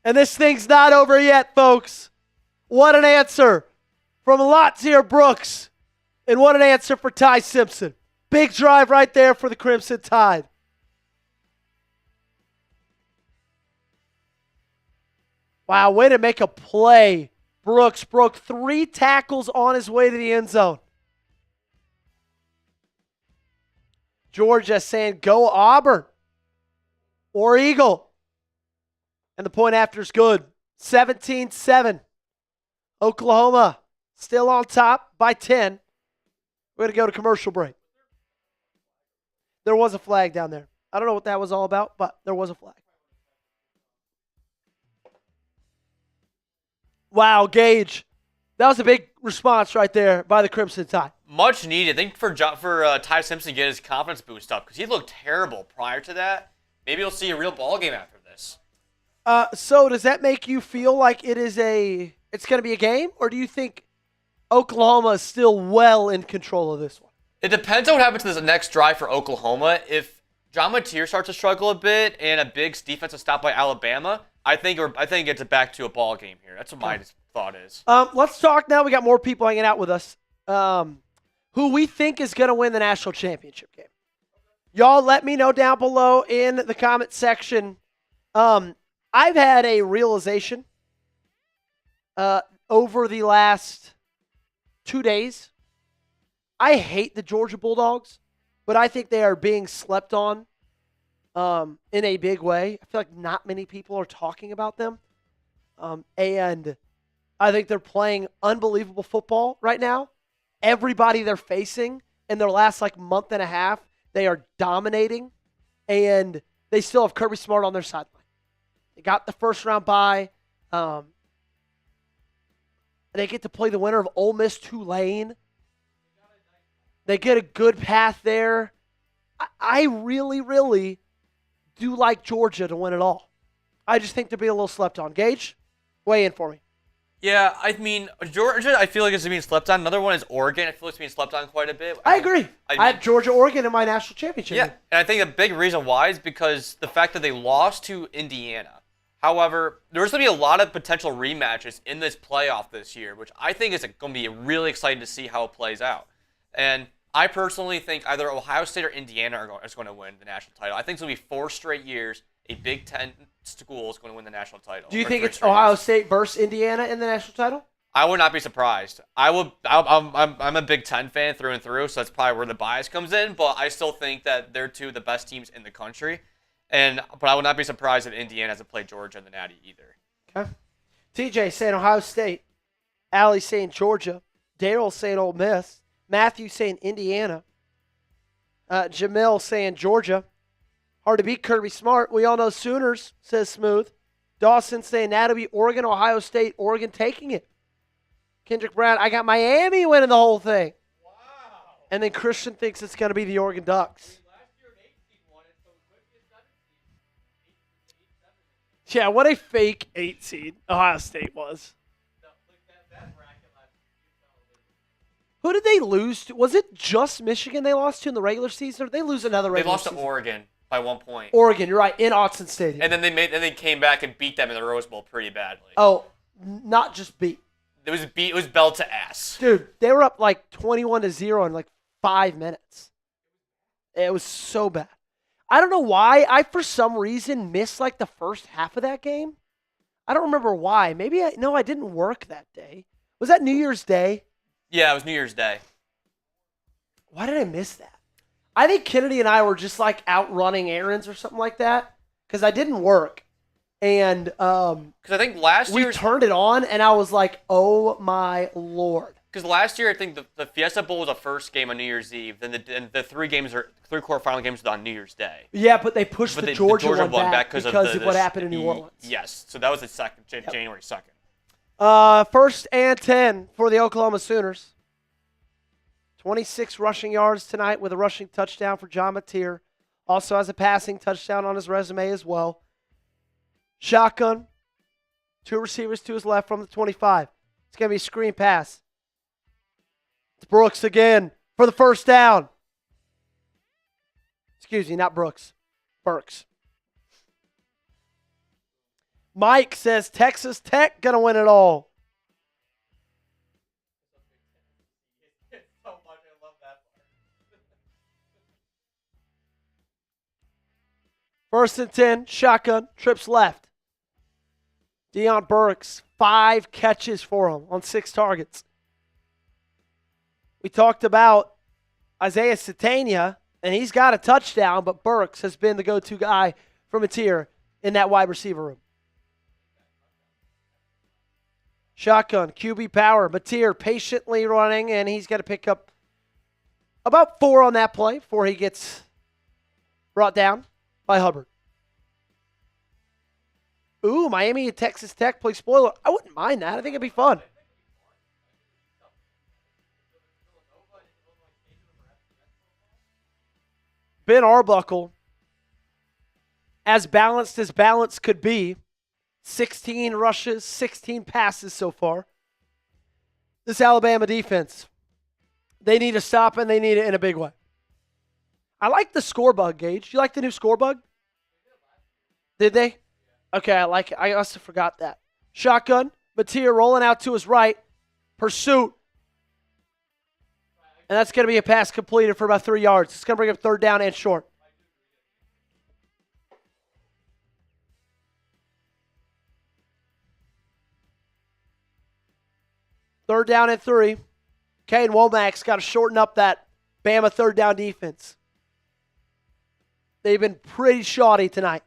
And this thing's not over yet, folks. What an answer from Latzir Brooks. And what an answer for Ty Simpson. Big drive right there for the Crimson Tide. Wow, way to make a play. Brooks broke 3 tackles on his way to the end zone. Georgia saying, go Auburn or Eagle. And the point after is good. 17-7. Oklahoma still on top by 10. We're going to go to commercial break. There was a flag down there. I don't know what that was all about, but there was a flag. Wow, Gage. That was a big response right there by the Crimson Tide. Much needed. I think for Ty Simpson to get his confidence boost up because he looked terrible prior to that. Maybe we'll see a real ball game after this. So does that make you feel like it's going to be a game, or do you think Oklahoma is still well in control of this one? It depends on what happens to this next drive for Oklahoma. If John Mateer starts to struggle a bit and a big defensive stop by Alabama, I think it's back to a ball game here. That's what my thought is. Let's talk now. We got more people hanging out with us. Who we think is going to win the national championship game. Y'all let me know down below in the comment section. I've had a realization over the last 2 days. I hate the Georgia Bulldogs, but I think they are being slept on in a big way. I feel like not many people are talking about them. And I think they're playing unbelievable football right now. Everybody they're facing in their last month and a half, they are dominating, and they still have Kirby Smart on their sideline. They got the first round bye. They get to play the winner of Ole Miss Tulane. They get a good path there. I really, really do like Georgia to win it all. I just think they're being a little slept on. Gage, weigh in for me. Yeah, I mean, Georgia, I feel like it's being slept on. Another one is Oregon. I feel like it's being slept on quite a bit. I agree. I have Georgia, Oregon in my national championship. Yeah, and I think a big reason why is because the fact that they lost to Indiana. However, there's going to be a lot of potential rematches in this playoff this year, which I think is going to be really exciting to see how it plays out. And I personally think either Ohio State or Indiana is going to win the national title. I think it's going to be 4 straight years a Big Ten school is going to win the national title. Do you think it's Ohio State versus Indiana in the national title? I would not be surprised. I'm a Big Ten fan through and through, so that's probably where the bias comes in. But I still think that they're 2 of the best teams in the country. But I would not be surprised if Indiana hasn't played Georgia in the Natty either. Okay. TJ saying Ohio State. Allie saying Georgia. Daryl saying Ole Miss. Matthew saying Indiana. Jamil saying Georgia. Hard to beat Kirby Smart. We all know Sooners, says Smooth. Dawson saying that'll be Oregon, Ohio State, Oregon taking it. Kendrick Brown, I got Miami winning the whole thing. Wow. And then Christian thinks it's going to be the Oregon Ducks. Yeah, what a fake 8 seed Ohio State was. Who did they lose to? Was it just Michigan they lost to in the regular season, or did they lose another regular season? They lost to Oregon by 1 point. Oregon, you're right, in Autzen Stadium. And then they came back and beat them in the Rose Bowl pretty badly. Oh, not just beat. It was belt to ass. Dude, they were up 21-0 in 5 minutes. It was so bad. I don't know why. I, for some reason, missed the first half of that game. I don't remember why. Maybe I didn't work that day. Was that New Year's Day? Yeah, it was New Year's Day. Why did I miss that? I think Kennedy and I were just out running errands or something like that. because I didn't work. And Because I think last we year turned it on, and I was like, oh, my Lord. Because last year, I think the Fiesta Bowl was the first game on New Year's Eve. Then the three quarterfinal games were on New Year's Day. Yeah, but they pushed the Georgia one back because of what happened in New Orleans. Yes, so that was the January 2nd. First and 10 for the Oklahoma Sooners. 26 rushing yards tonight with a rushing touchdown for John Mateer. Also has a passing touchdown on his resume as well. Shotgun. 2 receivers to his left from the 25. It's going to be a screen pass. It's Brooks again for the first down. Excuse me, not Brooks. Burks. Mike says Texas Tech going to win it all. First and 10, shotgun, trips left. Deion Burks, 5 catches for him on 6 targets. We talked about Isaiah Sategna, and he's got a touchdown, but Burks has been the go-to guy for Mateer in that wide receiver room. Shotgun, QB power. Mateer patiently running, and he's got to pick up about 4 on that play before he gets brought down by Hubbard. Ooh, Miami and Texas Tech play spoiler. I wouldn't mind that. I think it'd be fun. Ben Arbuckle, as balance could be, 16 rushes, 16 passes so far. This Alabama defense, they need to stop, and they need it in a big way. I like the score bug, Gage. You like the new score bug? Did they? Okay, I like it. I must have forgot that. Shotgun, Mateer rolling out to his right. Pursuit. And that's going to be a pass completed for about 3 yards. It's going to bring up third down and short. Third down and 3. Kane Womack's got to shorten up that Bama third down defense. They've been pretty shoddy tonight.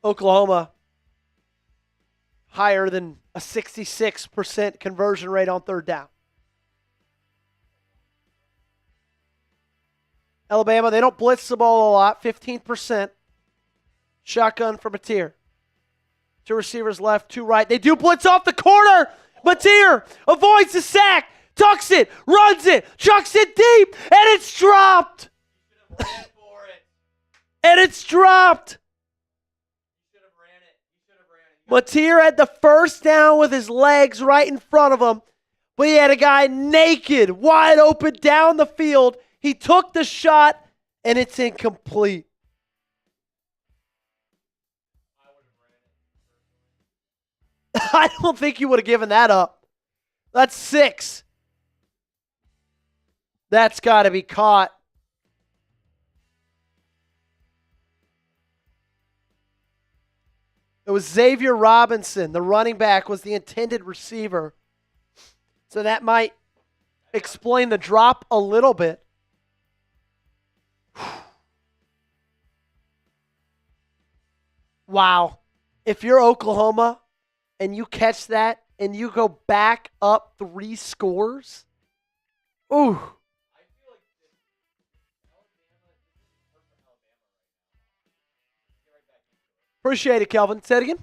Oklahoma, higher than a 66% conversion rate on third down. Alabama, they don't blitz the ball a lot, 15%. Shotgun for Mateer. 2 receivers left, 2 right. They do blitz off the corner. Mateer avoids the sack, tucks it, runs it, chucks it deep, and it's dropped. And it's dropped. Mateer had the first down with his legs right in front of him, but he had a guy naked, wide open down the field. He took the shot, and it's incomplete. I don't think you would have given that up. That's 6. That's got to be caught. It was Xavier Robinson. The running back was the intended receiver. So that might explain the drop a little bit. Wow. If you're Oklahoma and you catch that and you go back up 3 scores, ooh. Appreciate it, Kelvin. Say it again.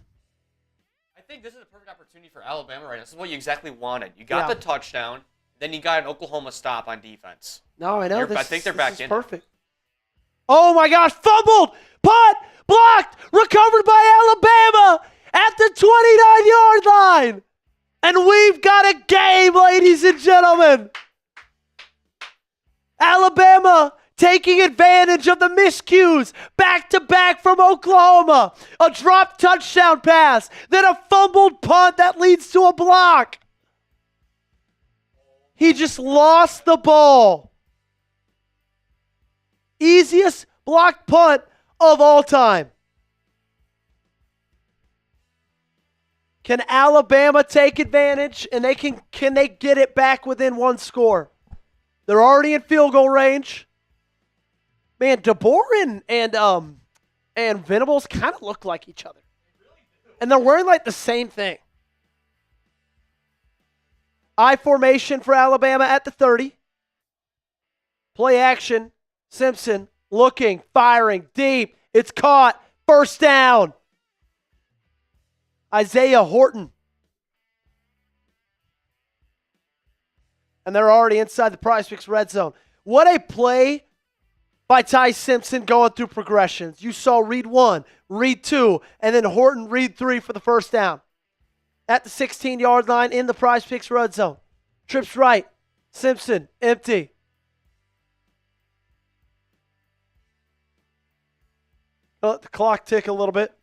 I think this is a perfect opportunity for Alabama right now. This is what you exactly wanted. You got the touchdown, then you got an Oklahoma stop on defense. No, I know. I think they're back in. Perfect. Oh, my gosh. Fumbled. Punt. Blocked. Recovered by Alabama at the 29-yard line. And we've got a game, ladies and gentlemen. Alabama taking advantage of the miscues back-to-back from Oklahoma. A drop touchdown pass, then a fumbled punt that leads to a block. He just lost the ball. Easiest blocked punt of all time. Can Alabama take advantage, and can they get it back within 1 score? They're already in field goal range. Man, DeBoer and and Venables kind of look like each other. And they're wearing like the same thing. I formation for Alabama at the 30. Play action. Simpson looking, firing, deep. It's caught. First down. Isaiah Horton. And they're already inside the PrizePicks red zone. What a play by Ty Simpson going through progressions. You saw read 1, read 2, and then Horton read 3 for the first down. At the 16-yard line in the PrizePicks red zone. Trips right. Simpson, empty. Let the clock tick a little bit.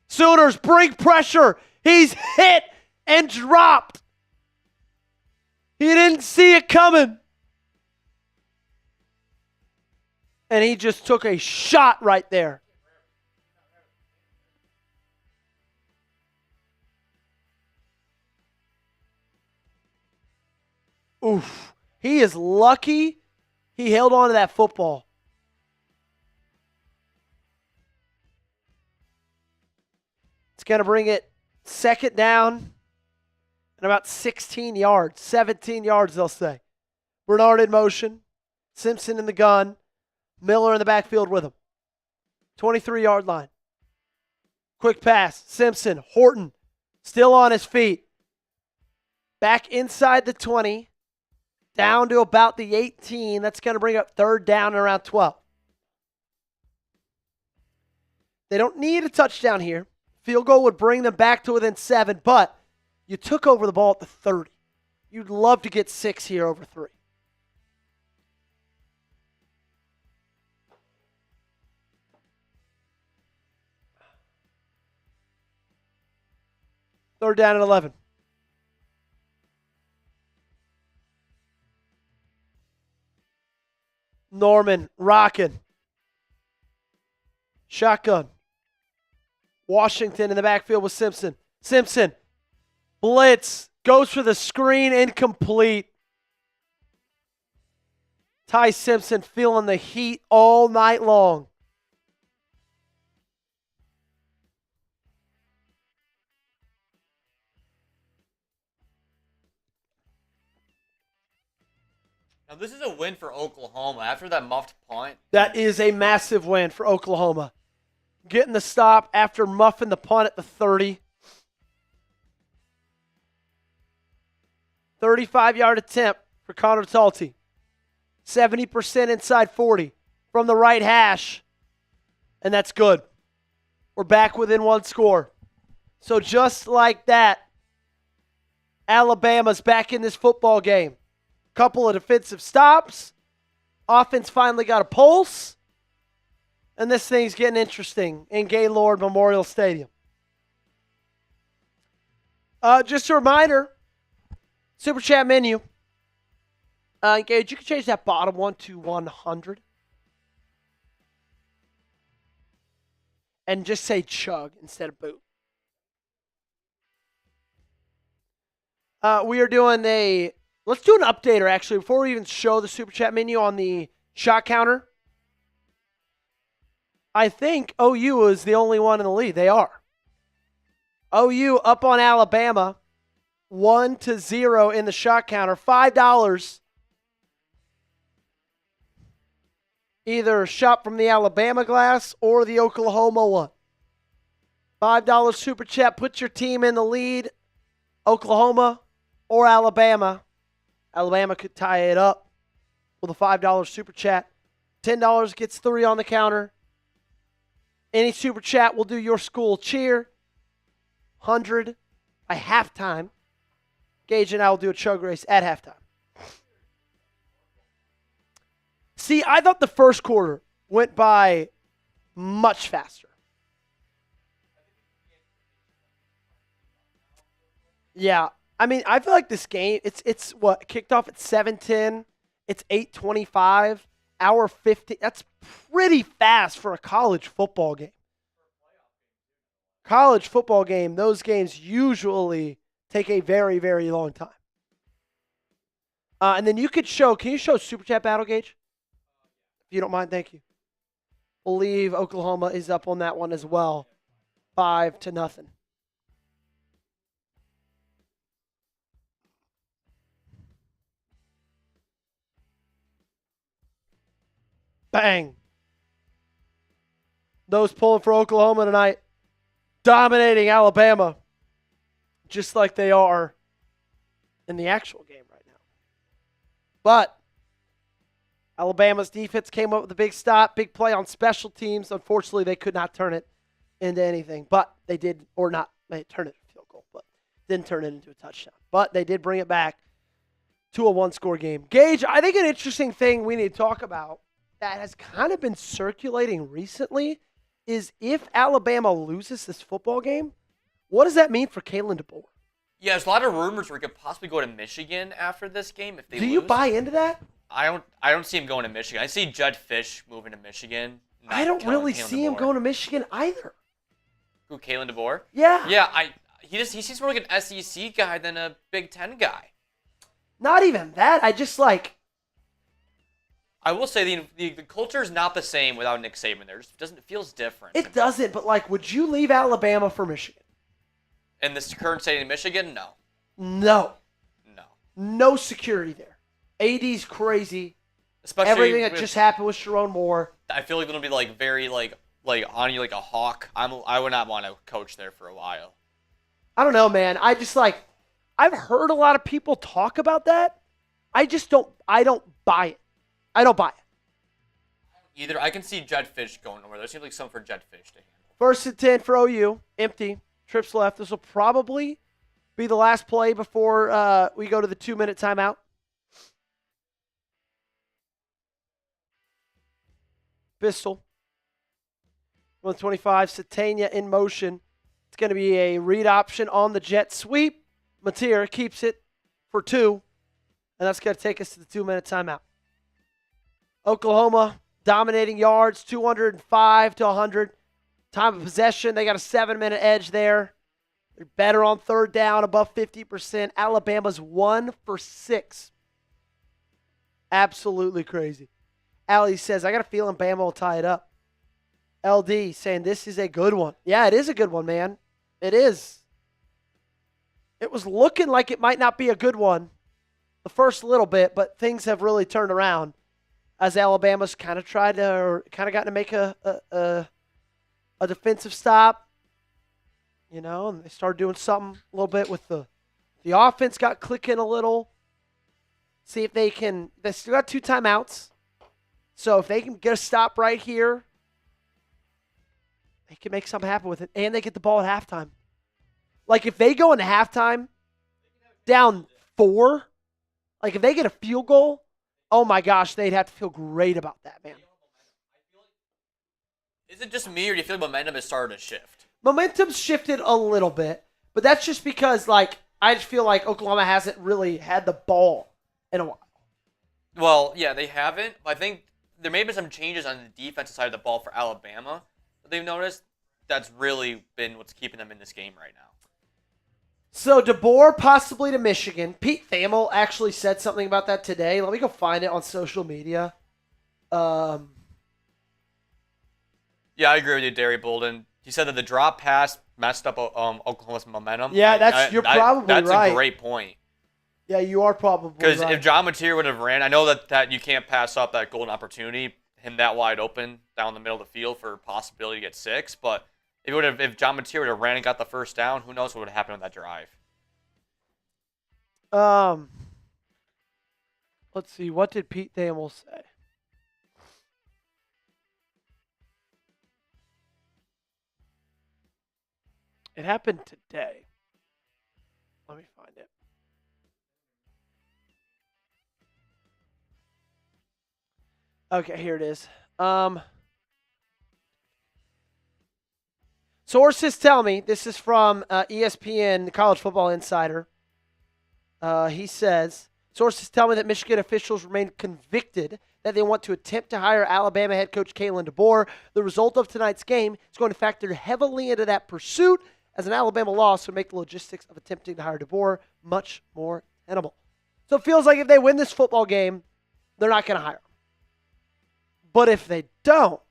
Sooners bring pressure. He's hit and dropped. He didn't see it coming. And he just took a shot right there. Oof. He is lucky he held on to that football. It's going to bring it second down and about 16 yards. 17 yards, they'll say. Bernard in motion. Simpson in the gun. Miller in the backfield with him. 23-yard line. Quick pass. Simpson. Horton still on his feet. Back inside the 20. Down to about the 18. That's going to bring up third down and around 12. They don't need a touchdown here. Field goal would bring them back to within 7, but you took over the ball at the 30. You'd love to get 6 here over 3. Third down and 11. Norman rocking. Shotgun. Washington in the backfield with Simpson. Simpson. Blitz. Goes for the screen. Incomplete. Ty Simpson feeling the heat all night long. Now, this is a win for Oklahoma after that muffed punt. That is a massive win for Oklahoma. Getting the stop after muffing the punt at the 30. 35-yard attempt for Connor Talty. 70% inside 40 from the right hash. And that's good. We're back within 1 score. So just like that, Alabama's back in this football game. Couple of defensive stops. Offense finally got a pulse. And this thing's getting interesting in Gaylord Memorial Stadium. Just a reminder, Super Chat menu. Gage, you can change that bottom one to 100. And just say chug instead of boot. We are doing let's do an updater actually before we even show the Super Chat menu on the shot counter. I think OU is the only one in the lead. They are. OU up on Alabama, 1-0 in the shot counter. $5. Either shot from the Alabama glass or the Oklahoma one. $5 Super Chat. Put your team in the lead. Oklahoma or Alabama. Alabama could tie it up with a $5 Super Chat. $10 gets 3 on the counter. Any Super Chat will do your school cheer. 100 by halftime. Gage and I will do a chug race at halftime. See, I thought the first quarter went by much faster. Yeah. I mean, I feel like this game, it's what, kicked off at 7:10. It's 8:25. Hour 50. That's pretty fast for a college football game. College football game, those games usually take a very, very long time. And then can you show Super Chat Battle, Gage? If you don't mind, thank you. Believe Oklahoma is up on that one as well. 5-0. Bang. Those pulling for Oklahoma tonight, dominating Alabama, just like they are in the actual game right now. But Alabama's defense came up with a big stop, big play on special teams. Unfortunately, they could not turn it into anything, but they did, or not, they turned it into a field goal, but didn't turn it into a touchdown. But they did bring it back to a one-score game. Gage, I think an interesting thing we need to talk about that has kind of been circulating recently is if Alabama loses this football game, what does that mean for Kalen DeBoer? Yeah, there's a lot of rumors where he could possibly go to Michigan after this game if they lose. Do you buy into that? I don't see him going to Michigan. I see Jedd Fisch moving to Michigan. I don't really see him going to Michigan either. Who, Kalen DeBoer? Yeah. Yeah, he seems more like an SEC guy than a Big Ten guy. Not even that. I just like. I will say the culture is not the same without Nick Saban there. It feels different. It doesn't, but like, would you leave Alabama for Michigan? In this current state of Michigan, no. No. No. No security there. AD's crazy. Especially everything that just happened with Sharon Moore. I feel like it'll be like very like on you like a hawk. I would not want to coach there for a while. I don't know, man. I just like, I've heard a lot of people talk about that. I don't buy it. I don't buy it. Either. I can see Jedd Fisch going over. There seems like something for Jedd Fisch to handle. 1st and 10 for OU. Empty. Trips left. This will probably be the last play before we go to the 2-minute timeout. Bissell. 125. Sategna in motion. It's going to be a read option on the jet sweep. Mateer keeps it for 2. And that's going to take us to the 2-minute timeout. Oklahoma dominating yards, 205 to 100. Time of possession, they got a 7-minute edge there. They're better on third down, above 50%. Alabama's 1 for 6. Absolutely crazy. Allie says, I got a feeling Bama will tie it up. LD saying this is a good one. Yeah, it is a good one, man. It is. It was looking like it might not be a good one the first little bit, but things have really turned around as Alabama's kind of gotten to make a defensive stop, and they started doing something a little bit with the offense got clicking a little. See if they still got 2 timeouts. So if they can get a stop right here, they can make something happen with it. And they get the ball at halftime. Like if they go into halftime down 4, like if they get a field goal, oh my gosh, they'd have to feel great about that, man. Is it just me, or do you feel like momentum has started to shift? Momentum's shifted a little bit, but that's just because, like, I just feel like Oklahoma hasn't really had the ball in a while. Well, yeah, they haven't. I think there may have been some changes on the defensive side of the ball for Alabama that they've noticed. That's really been what's keeping them in this game right now. So DeBoer possibly to Michigan. Pete Thamel actually said something about that today. Let me go find it on social media. Yeah, I agree with you, Derry Bolden. He said that the drop pass messed up Oklahoma's momentum. Yeah, you're probably right. That's a great point. Yeah, you are probably right. Because if John Mateer would have ran, I know that you can't pass up that golden opportunity, him that wide open down the middle of the field for a possibility to get 6, but if John Mateer would have ran and got the first down, who knows what would have happened on that drive. Let's see. What did Pete Thamel say? It happened today. Let me find it. Okay, here it is. Sources tell me, this is from ESPN, College Football Insider. He says, sources tell me that Michigan officials remain convicted that they want to attempt to hire Alabama head coach Kalen DeBoer. The result of tonight's game is going to factor heavily into that pursuit, as an Alabama loss would make the logistics of attempting to hire DeBoer much more tenable. So it feels like if they win this football game, they're not going to hire him. But if they don't,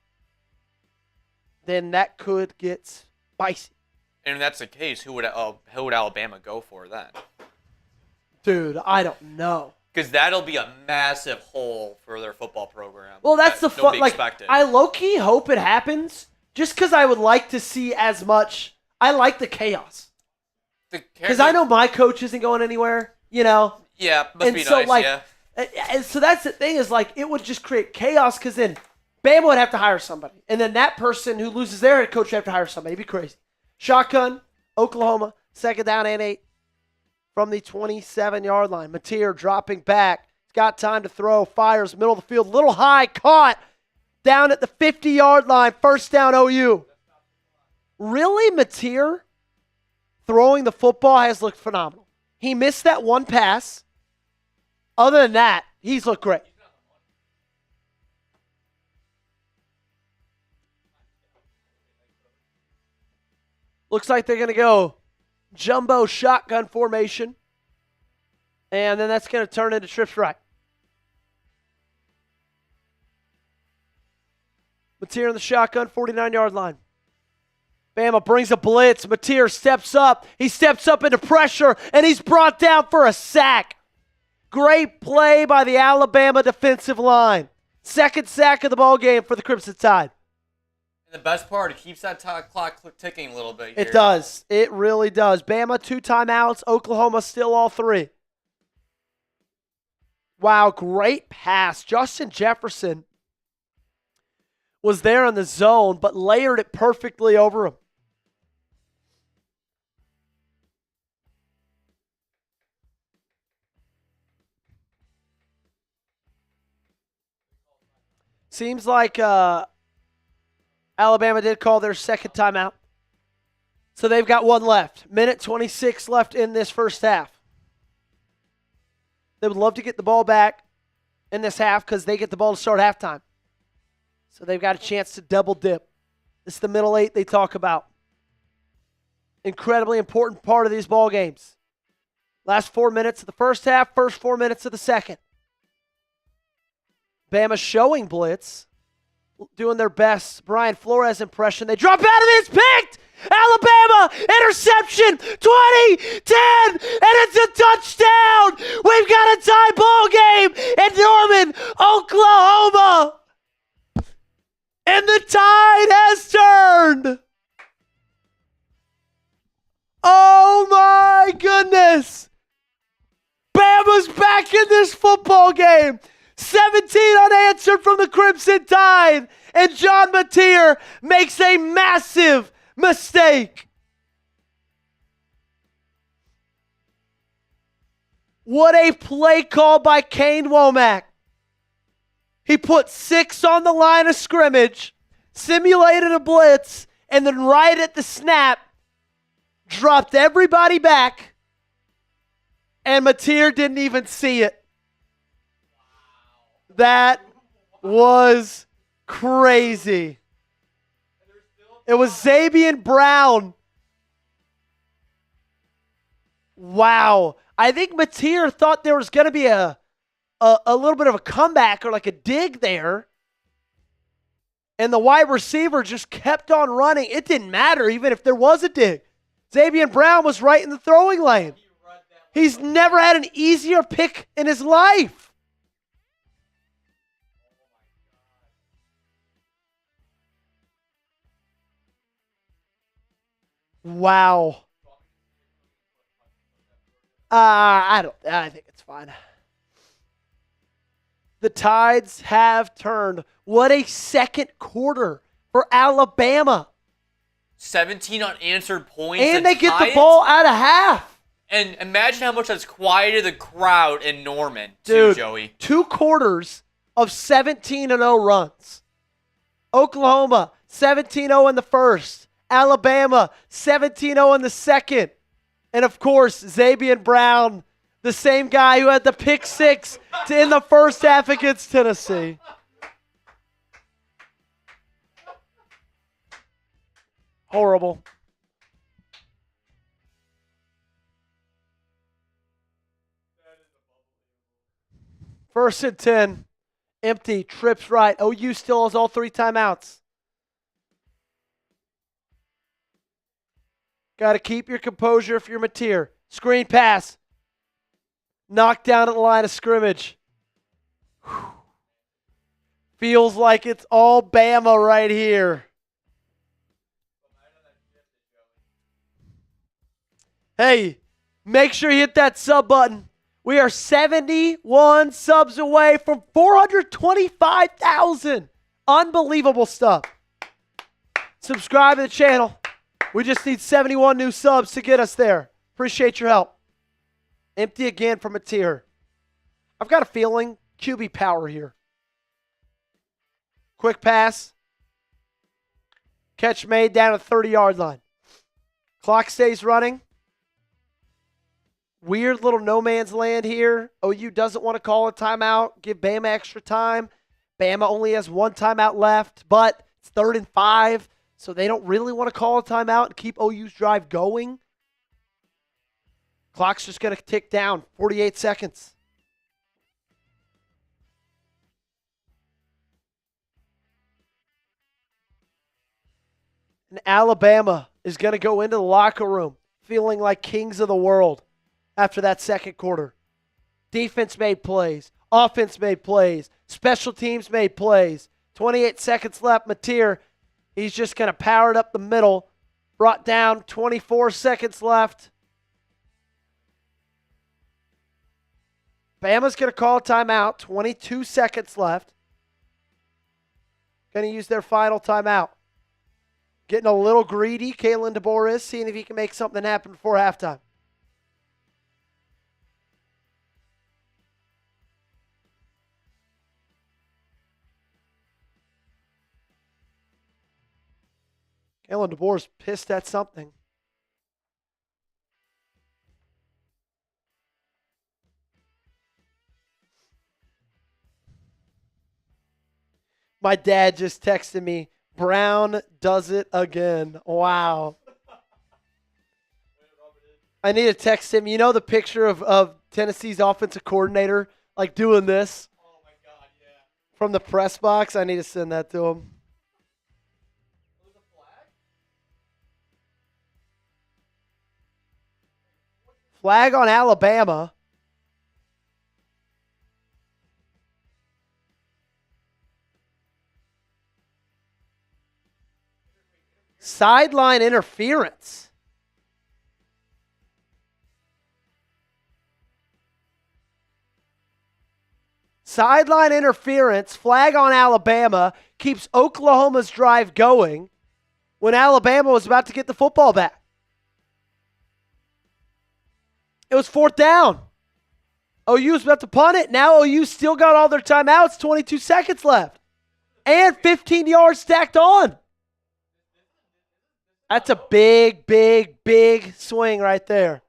then that could get spicy. And if that's the case, who would Alabama go for then? Dude, I don't know. Because that'll be a massive hole for their football program. Well, that's the fun. Like, expected. I low-key hope it happens just because I would like to see as much. I like the chaos. Because I know my coach isn't going anywhere, you know? Yeah, must be nice, yeah. And so that's the thing is, like, it would just create chaos because then Bama would have to hire somebody. And then that person who loses their head coach would have to hire somebody. It'd be crazy. Shotgun, Oklahoma, 2nd down and 8 from the 27-yard line. Mateer dropping back. He's got time to throw. Fires, middle of the field. Little high, caught. Down at the 50-yard line. 1st down OU. Really, Mateer throwing the football has looked phenomenal. He missed that one pass. Other than that, he's looked great. Looks like they're going to go jumbo shotgun formation. And then that's going to turn into trips right. Mateer in the shotgun, 49-yard line. Bama brings a blitz. Mateer steps up. He steps up into pressure, and he's brought down for a sack. Great play by the Alabama defensive line. 2nd sack of the ball game for the Crimson Tide. And the best part, it keeps that clock ticking a little bit here. It does. It really does. Bama 2 timeouts. Oklahoma still all 3. Wow, great pass. Justin Jefferson was there in the zone, but layered it perfectly over him. Seems like Alabama did call their 2nd timeout. So they've got 1 left. Minute 26 left in this first half. They would love to get the ball back in this half because they get the ball to start halftime. So they've got a chance to double dip. This is the middle 8 they talk about. Incredibly important part of these ball games. Last 4 minutes of the first half, first 4 minutes of the second. Bama showing blitz, doing their best Brian Flores impression. They drop out of it. It's picked. Alabama, interception, 20, 10, and it's a touchdown. We've got a tie ball game in Norman, Oklahoma. And the tide has turned. Oh my goodness. Bama's back in this football game. 17 unanswered from the Crimson Tide. And John Mateer makes a massive mistake. What a play call by Kane Womack. He put 6 on the line of scrimmage, simulated a blitz, and then right at the snap, dropped everybody back, and Mateer didn't even see it. That was crazy. It was Xavier Brown. Wow. I think Mateer thought there was going to be a little bit of a comeback or like a dig there. And the wide receiver just kept on running. It didn't matter even if there was a dig. Xavier Brown was right in the throwing lane. He's never had an easier pick in his life. Wow. I think it's fine. The tides have turned. What a second quarter for Alabama. 17 unanswered points. And they get the ball out of half. And imagine how much that's quieted the crowd in Norman, Dude, too, Joey. 2 quarters of 17-0 runs. Oklahoma, 17-0 in the first. Alabama, 17-0 in the second. And, of course, Xavier Brown, the same guy who had the pick 6 in the first half against Tennessee. Horrible. First and 10. Empty. Trips right. OU still has all 3 timeouts. Got to keep your composure if you're Mateer. Screen pass. Knocked down at the line of scrimmage. Whew. Feels like it's all Bama right here. Hey, make sure you hit that sub button. We are 71 subs away from 425,000. Unbelievable stuff. Subscribe to the channel. We just need 71 new subs to get us there. Appreciate your help. Empty again from a tier. I've got a feeling QB power here. Quick pass. Catch made down at the 30-yard line. Clock stays running. Weird little no man's land here. OU doesn't want to call a timeout. Give Bama extra time. Bama only has one timeout left, but it's 3rd and 5, so they don't really want to call a timeout and keep OU's drive going. Clock's just going to tick down. 48 seconds. And Alabama is going to go into the locker room feeling like kings of the world after that second quarter. Defense made plays. Offense made plays. Special teams made plays. 28 seconds left. Mateer, he's just going to power it up the middle. Brought down. 24 seconds left. Bama's going to call a timeout. 22 seconds left. Going to use their final timeout. Getting a little greedy, Kalen DeBoer is, seeing if he can make something happen before halftime. Kalen DeBoer's pissed at something. My dad just texted me, Brown does it again. Wow. I need to text him. You know the picture of Tennessee's offensive coordinator, like doing this? Oh, my God, yeah. From the press box? I need to send that to him. Was it a flag? Flag on Alabama. Sideline interference. Sideline interference, flag on Alabama, keeps Oklahoma's drive going when Alabama was about to get the football back. It was 4th down. OU was about to punt it. Now OU still got all their timeouts, 22 seconds left. And 15 yards stacked on. That's a big, big, big swing right there.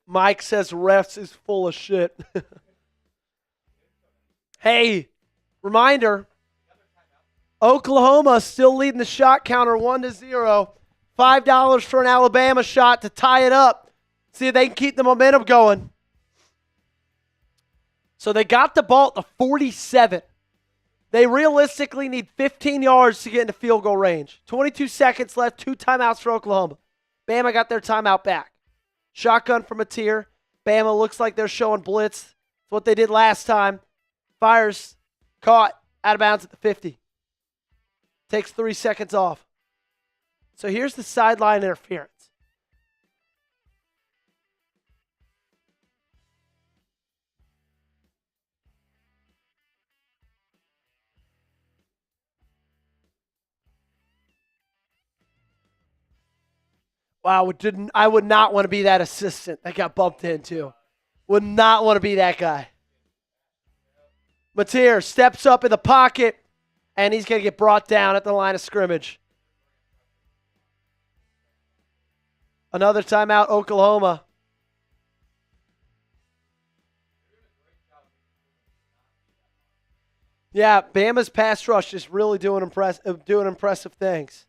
Mike says refs is full of shit. Hey, reminder. Oklahoma still leading the shot counter 1-0. $5 for an Alabama shot to tie it up. See if they can keep the momentum going. So they got the ball at the 47. They realistically need 15 yards to get into field goal range. 22 seconds left, 2 timeouts for Oklahoma. Bama got their timeout back. Shotgun from Mateer. Bama looks like they're showing blitz. It's what they did last time. Fires, caught, out of bounds at the 50. Takes 3 seconds off. So here's the sideline interference. Wow, I would not want to be that assistant that got bumped into. Would not want to be that guy. Mateer steps up in the pocket, and he's going to get brought down at the line of scrimmage. Another timeout, Oklahoma. Yeah, Bama's pass rush is really doing impressive things.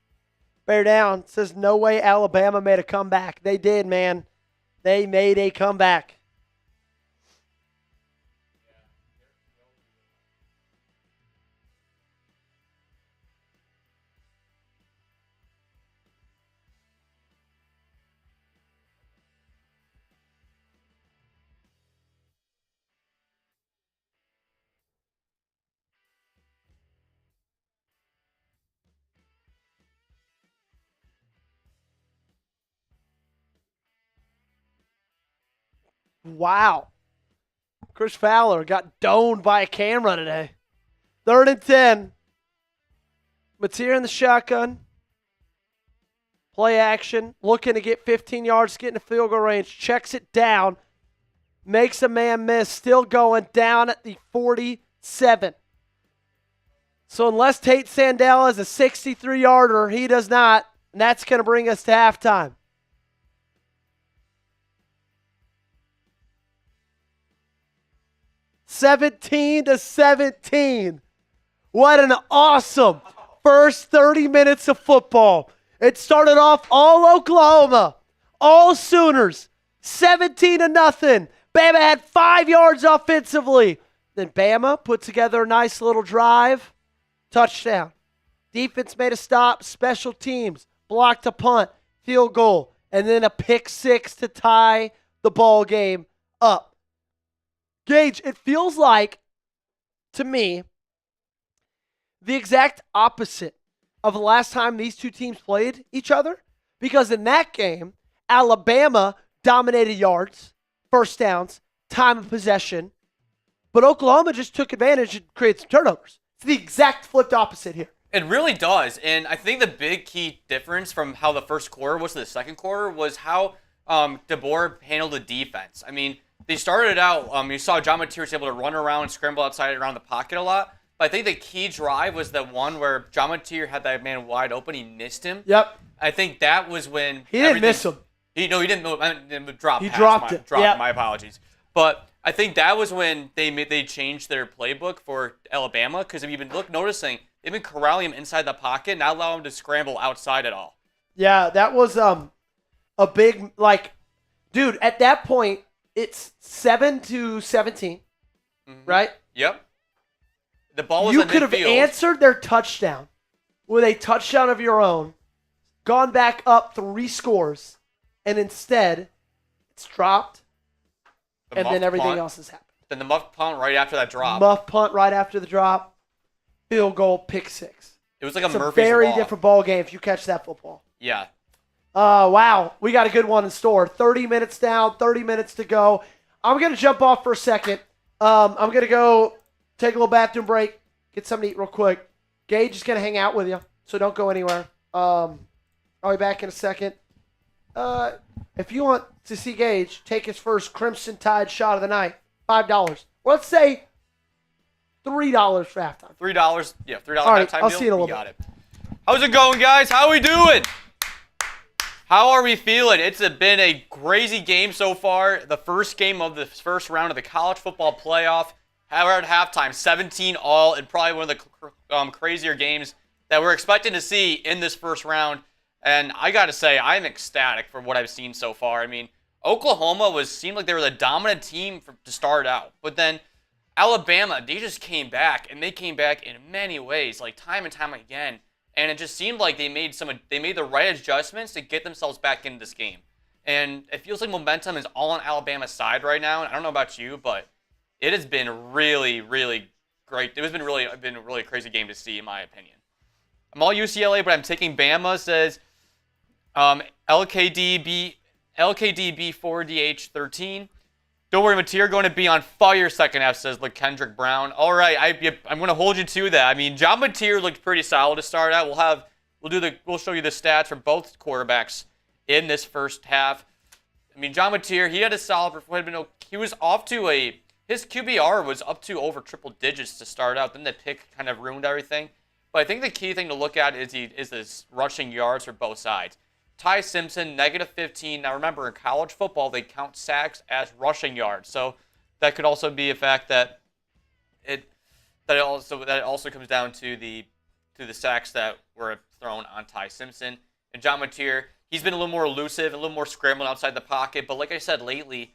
Bear down. Says no way Alabama made a comeback. They did, man. They made a comeback. Wow. Chris Fowler got domed by a camera today. 3rd and 10. Mateer in the shotgun. Play action. Looking to get 15 yards, getting to field goal range. Checks it down. Makes a man miss. Still going down at the 47. So unless Tate Sandell has a 63-yarder, he does not. And that's going to bring us to halftime. (17-17). What an awesome first 30 minutes of football. It started off all Oklahoma, all Sooners, 17-0. Bama had 5 yards offensively. Then Bama put together a nice little drive. Touchdown. Defense made a stop. Special teams blocked a punt, field goal, and then a pick six to tie the ball game up. Gage, it feels like, to me, the exact opposite of the last time these two teams played each other. Because in that game, Alabama dominated yards, first downs, time of possession. But Oklahoma just took advantage and created some turnovers. It's the exact flipped opposite here. It really does. And I think the big key difference from how the first quarter was to the second quarter was how DeBoer handled the defense. I mean, they started out, you saw John Mateer was able to run around and scramble outside around the pocket a lot. But I think the key drive was the one where John Mateer had that man wide open. He missed him. Yep. I think that was when he didn't miss him. He didn't. Drop. He dropped it. Yep. My apologies. But I think that was when they changed their playbook for Alabama, because if you've been noticing, they've been corralling him inside the pocket, not allowing him to scramble outside at all. Yeah, that was a big, dude, at that point, it's 7-17, right? Yep. The ball was You in could have midfield. answered their touchdown with a touchdown of your own, gone back up 3 scores, and instead it's dropped, and then everything else has happened. Then the muff punt right after that drop. Muff punt right after the drop, field goal, pick six. It was like It's Murphy's a very Law. different ball game if you catch that football. Yeah. Wow, we got a good one in store. 30 minutes down, 30 minutes to go. I'm going to jump off for a second. I'm going to go take a little bathroom break, get something to eat real quick. Gage is going to hang out with you, so don't go anywhere. I'll be back in a second. If you want to see Gage take his first Crimson Tide shot of the night, $5. Or let's say $3 for halftime. $3. Yeah, $3 All right, halftime I'll deal. see you in a little Got it. How's it going, guys? How are we doing? How are we feeling? It's been a crazy game so far. The first game of the first round of the college football playoff. We're at halftime, 17-all, and probably one of the crazier games that we're expecting to see in this first round. And I got to say, I'm ecstatic for what I've seen so far. I mean, Oklahoma seemed like they were the dominant team to start out. But then Alabama, they just came back, and they came back in many ways, like time and time again. And it just seemed like they made the right adjustments to get themselves back into this game. And it feels like momentum is all on Alabama's side right now. And I don't know about you, but it has been really, really great. It has been a really crazy game to see, in my opinion. I'm all UCLA, but I'm taking Bama. Says LKDB 4DH13. Don't worry, Mateer going to be on fire second half, says LaKendrick Brown. All right, I'm going to hold you to that. I mean, John Mateer looked pretty solid to start out. We'll show you the stats for both quarterbacks in this first half. I mean, John Mateer, he had a solid performance. He was off to his QBR was up to over triple digits to start out. Then the pick kind of ruined everything. But I think the key thing to look at is his rushing yards for both sides. Ty Simpson, -15. Now remember, in college football, they count sacks as rushing yards. So that could also be a fact that it also comes down to the sacks that were thrown on Ty Simpson. And John Mateer, he's been a little more elusive, a little more scrambling outside the pocket. But like I said, lately,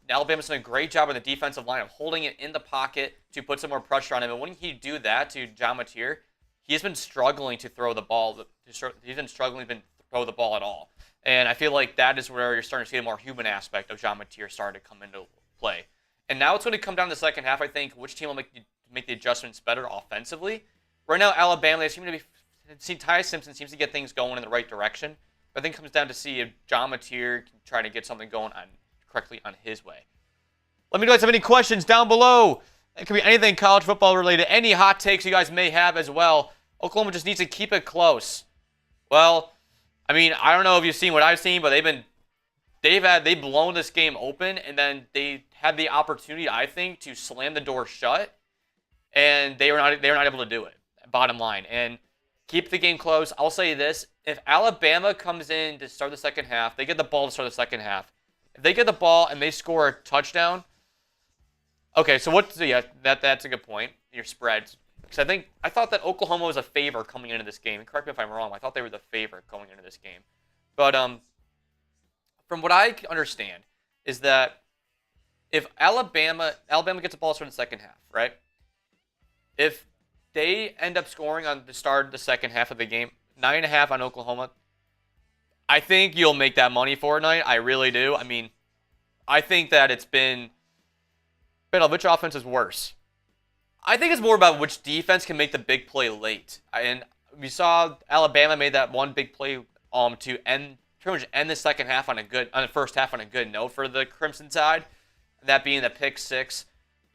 Alabama's done a great job on the defensive line of holding it in the pocket to put some more pressure on him. And when he do that to John Mateer, he's been struggling to throw the ball. He's been struggling to throw the ball at all. And I feel like that is where you're starting to see a more human aspect of John Mateer starting to come into play. And now it's going to come down to the second half, I think, which team will make the adjustments better offensively. Right now, Alabama, they seem to be... Ty Simpson seems to get things going in the right direction. But I think it comes down to see if John Mateer can try to get something going correctly on his way. Let me know if you have any questions down below. It could be anything college football related. Any hot takes you guys may have as well. Oklahoma just needs to keep it close. Well, I mean, I don't know if you've seen what I've seen, but they've blown this game open, and then they had the opportunity, I think, to slam the door shut, and they were not able to do it. Bottom line, and keep the game close. I'll say this: if Alabama comes in to start the second half, they get the ball to start the second half. If they get the ball and they score a touchdown, okay. So that's a good point. Your spreads, because I thought that Oklahoma was a favorite coming into this game. And correct me if I'm wrong. I thought they were the favorite going into this game, but from what I understand is that if Alabama gets the ball to start the second half, right? If they end up scoring on the start of the second half of the game, 9.5 on Oklahoma, I think you'll make that money for tonight. I really do. I mean, I think that it's been which offense is worse. I think it's more about which defense can make the big play late. And we saw Alabama made that one big play to pretty much end the second half on the first half on a good note for the Crimson Tide. That being the pick six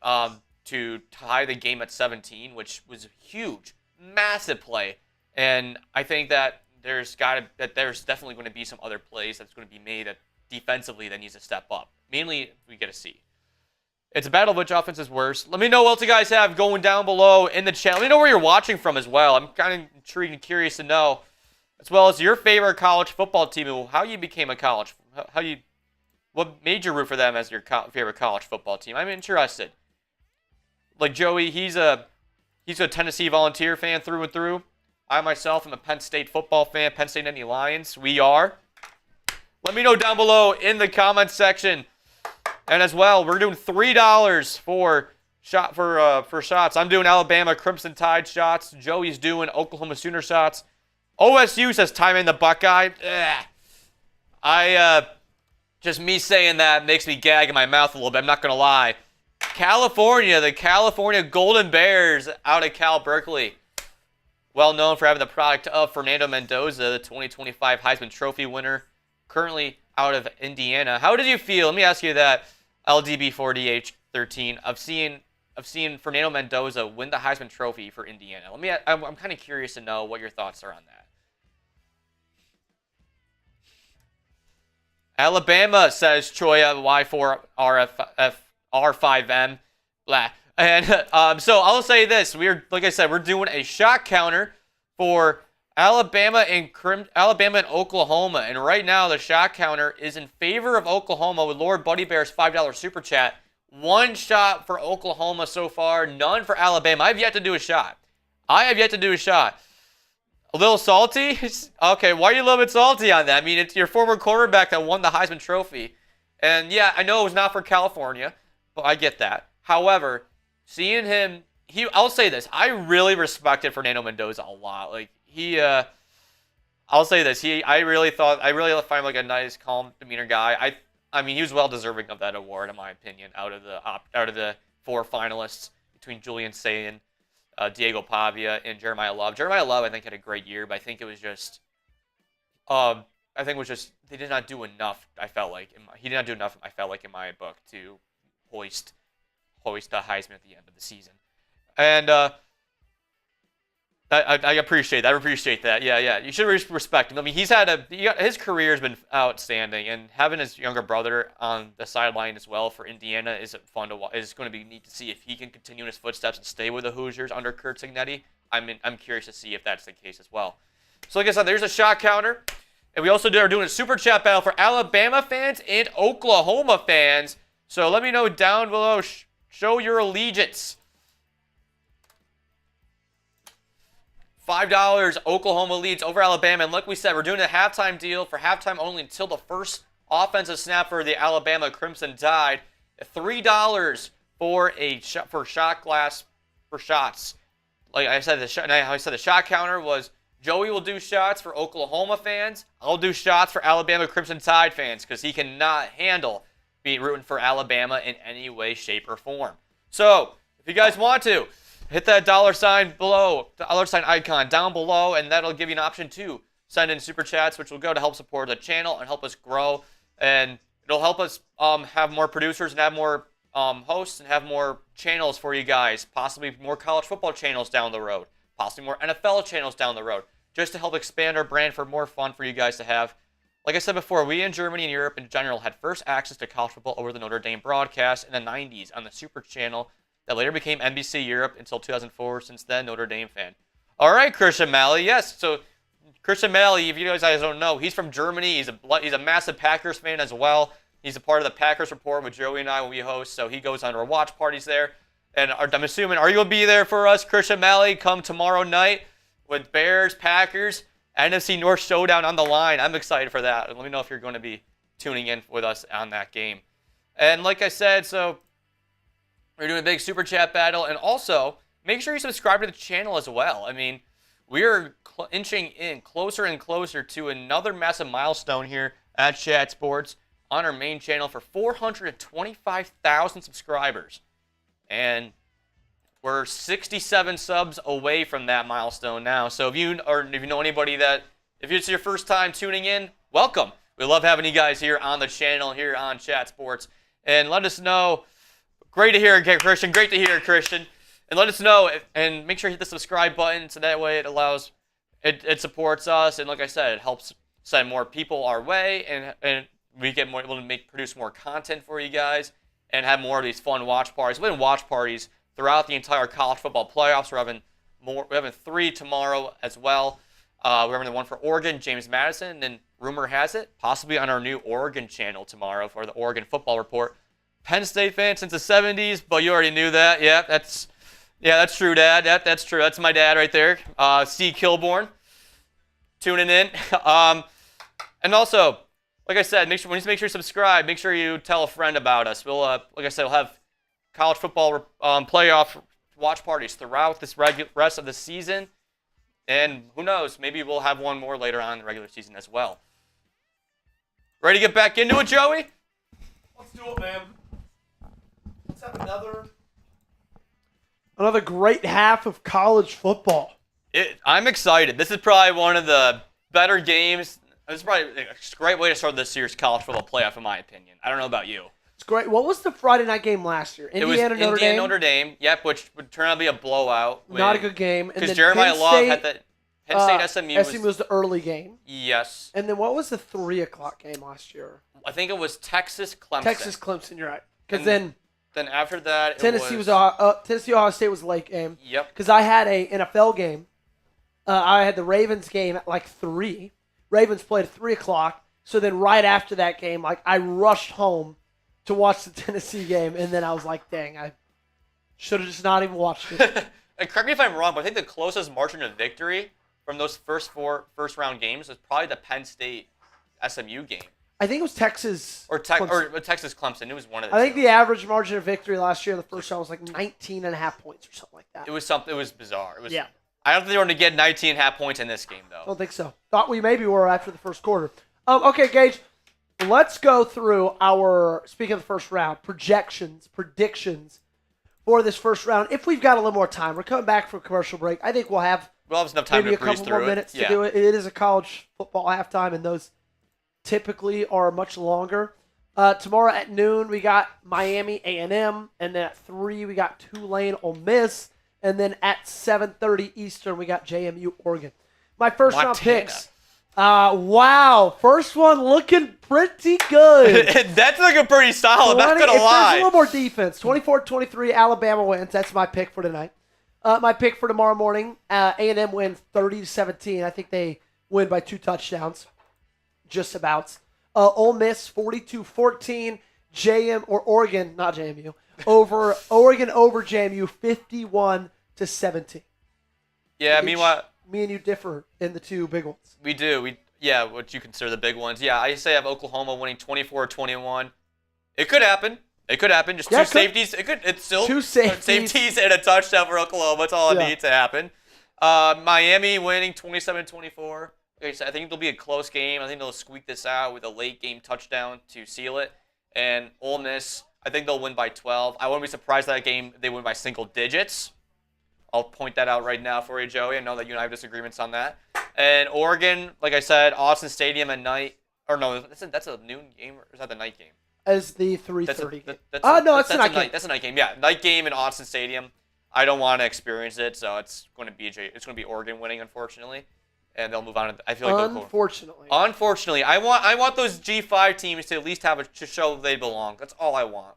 to tie the game at 17, which was huge, massive play. And I think that there's definitely going to be some other plays that's going to be made defensively that needs to step up. Mainly, we get to see. It's a battle of which offense is worse. Let me know what else you guys have going down below in the chat. Let me know where you're watching from as well. I'm kind of intrigued and curious to know, as well as your favorite college football team, how you became what made you root for them as your favorite college football team. I'm interested. Like Joey, he's a Tennessee Volunteer fan through and through. I myself am a Penn State football fan, Penn State Nittany Lions. We are. Let me know down below in the comments section. And as well, we're doing $3 for shots. I'm doing Alabama Crimson Tide shots. Joey's doing Oklahoma Sooner shots. OSU says time in the Buckeye. Just me saying that makes me gag in my mouth a little bit. I'm not going to lie. The California Golden Bears out of Cal Berkeley. Well known for having the product of Fernando Mendoza, the 2025 Heisman Trophy winner, currently out of Indiana. How did you feel? Let me ask you that, LDB4DH13, of seeing Fernando Mendoza win the Heisman Trophy for Indiana. I'm kind of curious to know what your thoughts are on that. Alabama, says Choya Y4RF5M. Blah. And so I'll say this: like I said, we're doing a shot counter for Alabama and Oklahoma, and right now the shot counter is in favor of Oklahoma with Lord Buddy Bear's $5 super chat. One shot for Oklahoma so far, none for Alabama. I have yet to do a shot. A little salty? Okay, why are you a little bit salty on that? I mean, it's your former quarterback that won the Heisman Trophy. And yeah, I know it was not for California, but I get that. However, seeing him, I'll say this, I really respected Fernando Mendoza a lot. Like, I'll say this, I really find him like a nice, calm demeanor guy. I mean, he was well deserving of that award, in my opinion, out of the four finalists between Julian Sayin, Diego Pavia, and Jeremiah Love. Jeremiah Love, I think, had a great year, but I think it was just, they did not do enough. He did not do enough, I felt like, in my book, to hoist the Heisman at the end of the season. And I appreciate that. Yeah. You should respect him. I mean, his career has been outstanding, and having his younger brother on the sideline as well for Indiana is fun to watch. It's going to be neat to see if he can continue in his footsteps and stay with the Hoosiers under Curt Cignetti. I'm curious to see if that's the case as well. So like I said, there's a shot counter, and we also are doing a super chat battle for Alabama fans and Oklahoma fans. So let me know down below. Show your allegiance. $5, Oklahoma leads over Alabama. And like we said, we're doing a halftime deal for halftime only until the first offensive snap for the Alabama Crimson Tide. $3 for shot glass for shots. Like I said, the shot counter was Joey will do shots for Oklahoma fans. I'll do shots for Alabama Crimson Tide fans because he cannot handle being rooting for Alabama in any way, shape, or form. So if you guys want to, hit that $sign below, $sign icon down below, and that'll give you an option to send in super chats, which will go to help support the channel and help us grow. And it'll help us have more producers and have more hosts and have more channels for you guys, possibly more college football channels down the road, possibly more NFL channels down the road, just to help expand our brand for more fun for you guys to have. Like I said before, we in Germany and Europe in general had first access to college football over the Notre Dame broadcast in the 90s on the Super Channel that later became NBC Europe until 2004. Since then, Notre Dame fan. All right, Christian Malley. Yes, so Christian Malley, if you guys don't know, he's from Germany. He's a massive Packers fan as well. He's a part of the Packers Report with Joey and I when we host, so he goes on our watch parties there. And I'm assuming, are you going to be there for us, Christian Malley, come tomorrow night with Bears, Packers, NFC North showdown on the line? I'm excited for that. Let me know if you're going to be tuning in with us on that game. And like I said, so we're doing a big super chat battle. And also, make sure you subscribe to the channel as well. I mean, we're inching in closer and closer to another massive milestone here at Chat Sports on our main channel for 425,000 subscribers. And we're 67 subs away from that milestone now. So if you know anybody if it's your first time tuning in, welcome. We love having you guys here on the channel, here on Chat Sports. And let us know. Great to hear, Christian. Great to hear, Christian. And let us know, and make sure you hit the subscribe button so that way it supports us. And like I said, it helps send more people our way, and we get more able to produce more content for you guys and have more of these fun watch parties. We're having watch parties throughout the entire college football playoffs. We're having 3 tomorrow as well. We're having the one for Oregon, James Madison, and rumor has it, possibly on our new Oregon channel tomorrow for the Oregon Football Report. Penn State fan since the 70s, but you already knew that. Yeah, that's true, Dad. That's true. That's my dad right there. C. Kilborn, tuning in. And also, like I said, make sure you subscribe. Make sure you tell a friend about us. We'll, like I said, we'll have college football playoff watch parties throughout this rest of the season. And who knows, maybe we'll have one more later on in the regular season as well. Ready to get back into it, Joey? Let's do it, man. Let's have another great half of college football. I'm excited. This is probably one of the better games. This is probably a great way to start this year's college football playoff, in my opinion. I don't know about you. It's great. What was the Friday night game last year? Notre Dame. Yep, which would turn out to be a blowout. Not a good game. Because Jeremiah Love had the Penn State SMU. SMU was the early game. Yes. And then what was the 3 o'clock game last year? I think it was Texas-Clemson. Texas-Clemson, you're right. Because then after that, Tennessee Ohio State was a late game. Yep. Because I had a NFL game. I had the Ravens game at like 3. Ravens played at 3 o'clock. So then right after that game, I rushed home to watch the Tennessee game, and then I was like, dang, I should have just not even watched it. And correct me if I'm wrong, but I think the closest margin of victory from those first 4 first-round games was probably the Penn State SMU game. I think it was Texas. Or Texas-Clemson. It was one of the I think the average margin of victory last year in the first round was like 19.5 points or something like that. It was bizarre. Yeah. I don't think they were going to get 19.5 points in this game, though. I don't think so. Thought we maybe were after the first quarter. Okay, Gage, let's go through our, speaking of the first round, predictions for this first round. If we've got a little more time, we're coming back from a commercial break. I think we'll have enough time maybe to a breeze couple more through minutes to do it. It is a college football halftime, and those typically are much longer. Tomorrow at noon, we got Miami A&M, and then at 3, we got Tulane Ole Miss. And then at 7:30 Eastern, we got JMU Oregon. My first round picks. Wow. First one looking pretty good. That's looking pretty solid. Not going to lie. There's a little more defense. 24-23, Alabama wins. That's my pick for tonight. My pick for tomorrow morning, A&M wins 30-17. I think they win by 2 touchdowns. Just about. Ole Miss 42-14. Oregon, not JMU. Oregon over JMU 51-17. Yeah, meanwhile, me and you differ in the two big ones. We do. Yeah, what you consider the big ones. Yeah, I say I have Oklahoma winning 24-21. It could happen. Just two safeties. It's still two safeties and a touchdown for Oklahoma. That's all it needs to happen. Miami winning 27-24. Okay, so I think it'll be a close game. I think they'll squeak this out with a late game touchdown to seal it. And Ole Miss, I think they'll win by 12. I wouldn't be surprised that game they win by single digits. I'll point that out right now for you, Joey. I know that you and I have disagreements on that. And Oregon, like I said, Austin Stadium at night. Or no, that's a noon game, or is that the night game? As the 3:30 game. That's a night game. That's a night game. Yeah, night game in Austin Stadium. I don't want to experience it, so it's going to be Oregon winning, unfortunately, and they'll move on. I feel like unfortunately, I want those G5 teams to at least to show they belong. That's all I want.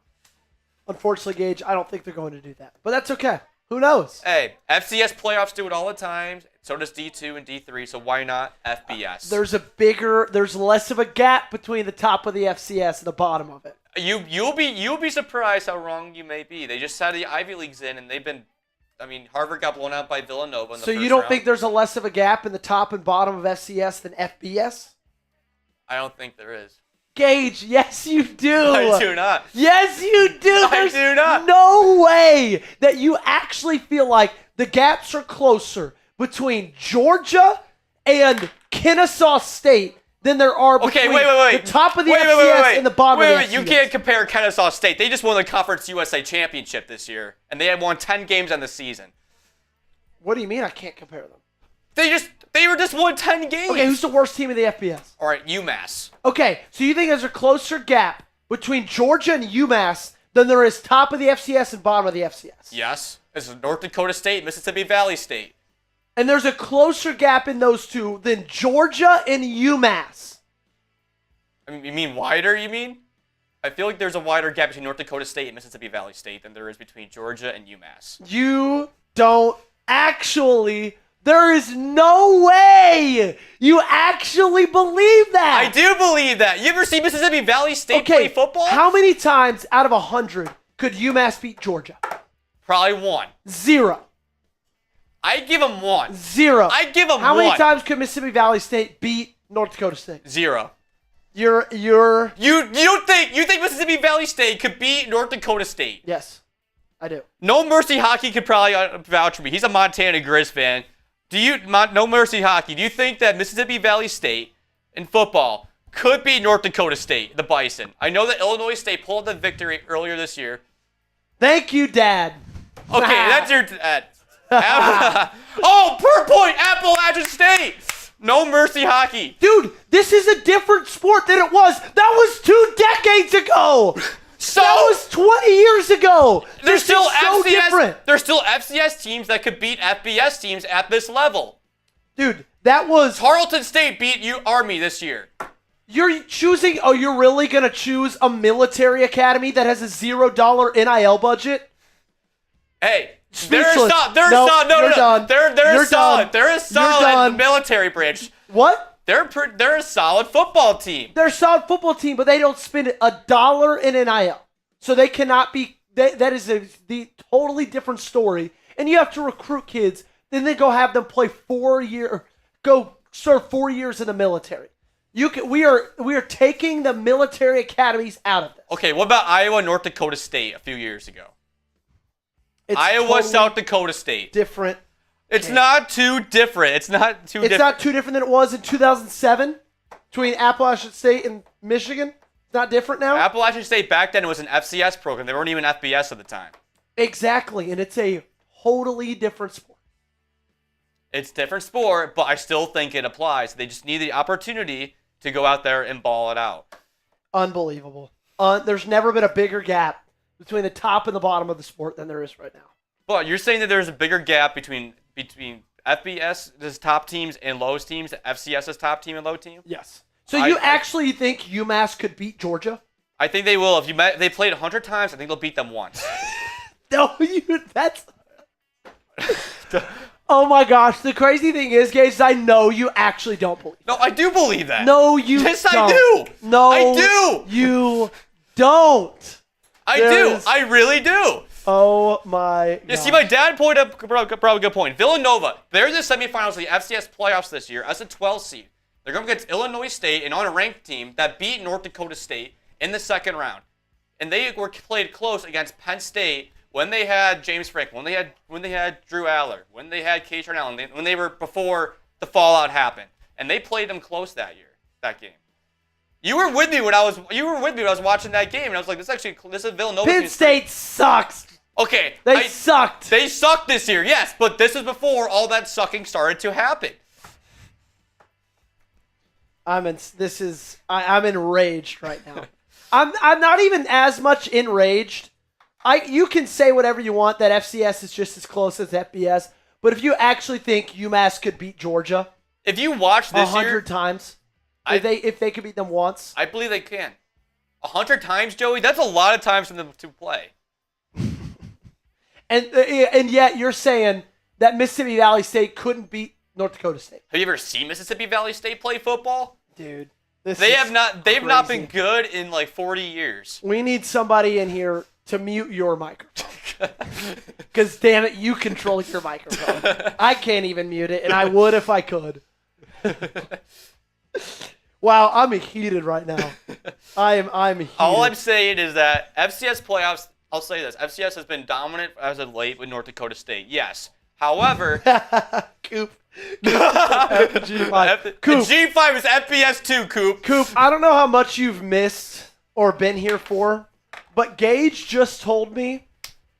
Unfortunately, Gage, I don't think they're going to do that, but that's okay. Who knows? Hey, FCS playoffs do it all the time. So does D2 and D3, so why not FBS? There's less of a gap between the top of the FCS and the bottom of it. You'll be surprised how wrong you may be. They just had the Ivy Leagues in, and Harvard got blown out by Villanova in the first round. So you don't think there's a less of a gap in the top and bottom of FCS than FBS? I don't think there is. Gage, yes you do. I do not. Yes you do. I do not. No way that you actually feel like the gaps are closer between Georgia and Kennesaw State than there are between the top of the FCS and the bottom of the FCS. You can't compare Kennesaw State. They just won the Conference USA Championship this year, and they had won 10 games on the season. What do you mean I can't compare them? They were just won 10 games. Okay, who's the worst team in the FBS? All right, UMass. Okay, so you think there's a closer gap between Georgia and UMass than there is top of the FCS and bottom of the FCS? Yes. It's North Dakota State, Mississippi Valley State. And there's a closer gap in those two than Georgia and UMass. You mean wider, you mean? I feel like there's a wider gap between North Dakota State and Mississippi Valley State than there is between Georgia and UMass. You don't actually... There is no way you actually believe that. I do believe that. You ever see Mississippi Valley State play football? How many times out of 100 could UMass beat Georgia? Probably 1. 0. I give them 1. 0. I give them 1. How many times could Mississippi Valley State beat North Dakota State? 0. You think Mississippi Valley State could beat North Dakota State? Yes, I do. No Mercy Hockey could probably vouch for me. He's a Montana Grizz fan. No Mercy Hockey, do you think that Mississippi Valley State in football could beat North Dakota State, the Bison? I know that Illinois State pulled the victory earlier this year. Thank you, Dad. Okay, that's your dad. Per point, Appalachian State. No Mercy Hockey. Dude, this is a different sport than it was. That was 2 decades ago. So that was 20 years ago. There's still so different. There's still FCS teams that could beat FBS teams at this level. Dude, that was... Tarleton State beat Army this year. You're choosing... Oh, you're really going to choose a military academy that has a $0 NIL budget? Hey, Speechless. They're a solid military branch. What? They're a solid football team. They're a solid football team, but they don't spend $1 in NIL. So they cannot be... That is the totally different story. And you have to recruit kids, then they go have them play 4 years... Go serve 4 years in the military. We are taking the military academies out of this. Okay, what about Iowa, North Dakota State a few years ago? Iowa, totally South Dakota State. Different. It's not too different. It's not too different than it was in 2007 between Appalachian State and Michigan. It's not different now. Appalachian State back then was an FCS program. They weren't even FBS at the time. Exactly, and it's a totally different sport. It's a different sport, but I still think it applies. They just need the opportunity to go out there and ball it out. Unbelievable. There's never been a bigger gap between the top and the bottom of the sport than there is right now. But you're saying that there's a bigger gap between FBS's top teams and Low's teams, FCS's top team and low team? Yes. So you actually think UMass could beat Georgia? I think they will. If they played 100 times, I think they'll beat them once. No, that's... Oh my gosh, the crazy thing is, guys, I know you actually don't believe that. No, I do believe that. No, you don't. Yes, I do. No, I do. You don't. I do. I really do. Oh, my God. You see, my dad pointed up probably a good point. Villanova, they're in the semifinals of the FCS playoffs this year as a 12 seed. They're going against Illinois State, an unranked team that beat North Dakota State in the second round. And they were played close against Penn State when they had James Franklin, when they had Drew Aller, when they had Keyshawn Allen, when they were before the fallout happened. And they played them close that game. You were with me when I was watching that game, and I was like, this is Villanova. Penn State sucks. Okay. They sucked. They sucked this year, yes, but this is before all that sucking started to happen. I'm enraged right now. I'm not even as much enraged. You can say whatever you want that FCS is just as close as FBS, but if you actually think UMass could beat Georgia, if you watch this 100 times, if they could beat them once, I believe they can. 100 times, Joey. That's a lot of times for them to play. and yet you're saying that Mississippi Valley State couldn't beat North Dakota State. Have you ever seen Mississippi Valley State play football? Dude, they've not been good in like 40 years. We need somebody in here to mute your microphone. Because, damn it, you control your microphone. I can't even mute it, and I would if I could. Wow, I'm heated right now. I'm heated. All I'm saying is that FCS playoffs, I'll say this, FCS has been dominant as of late with North Dakota State. Yes. However, Coop. G5. Coop. G5 is FBS 2, Coop. Coop, I don't know how much you've missed or been here for, but Gage just told me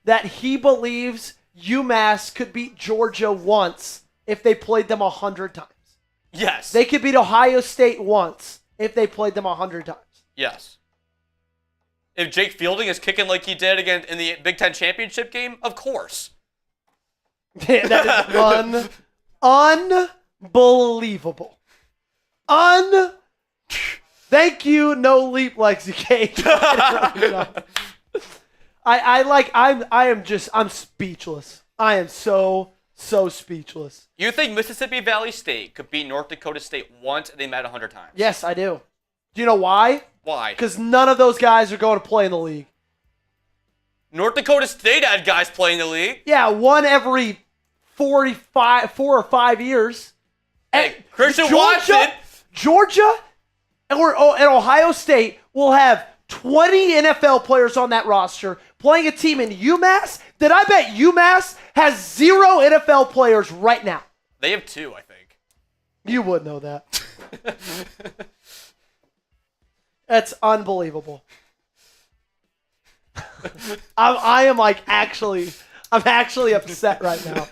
that he believes UMass could beat Georgia once if they played them 100 times. Yes. They could beat Ohio State once if they played them 100 times. Yes. If Jake Fielding is kicking like he did again in the Big Ten championship game, of course. That is unbelievable. Thank you, no leap, Lexi Cage. I'm speechless. I am so speechless. You think Mississippi Valley State could beat North Dakota State once and they met 100 times? Yes, I do. Do you know why? Why? Because none of those guys are going to play in the league. North Dakota State had guys playing the league. Yeah, one every 4 or 5 years. Hey, Christian Watson. Georgia and Ohio State will have 20 NFL players on that roster playing a team in UMass that I bet UMass has 0 NFL players right now. They have 2, I think. You would know that. That's unbelievable. I'm actually upset right now.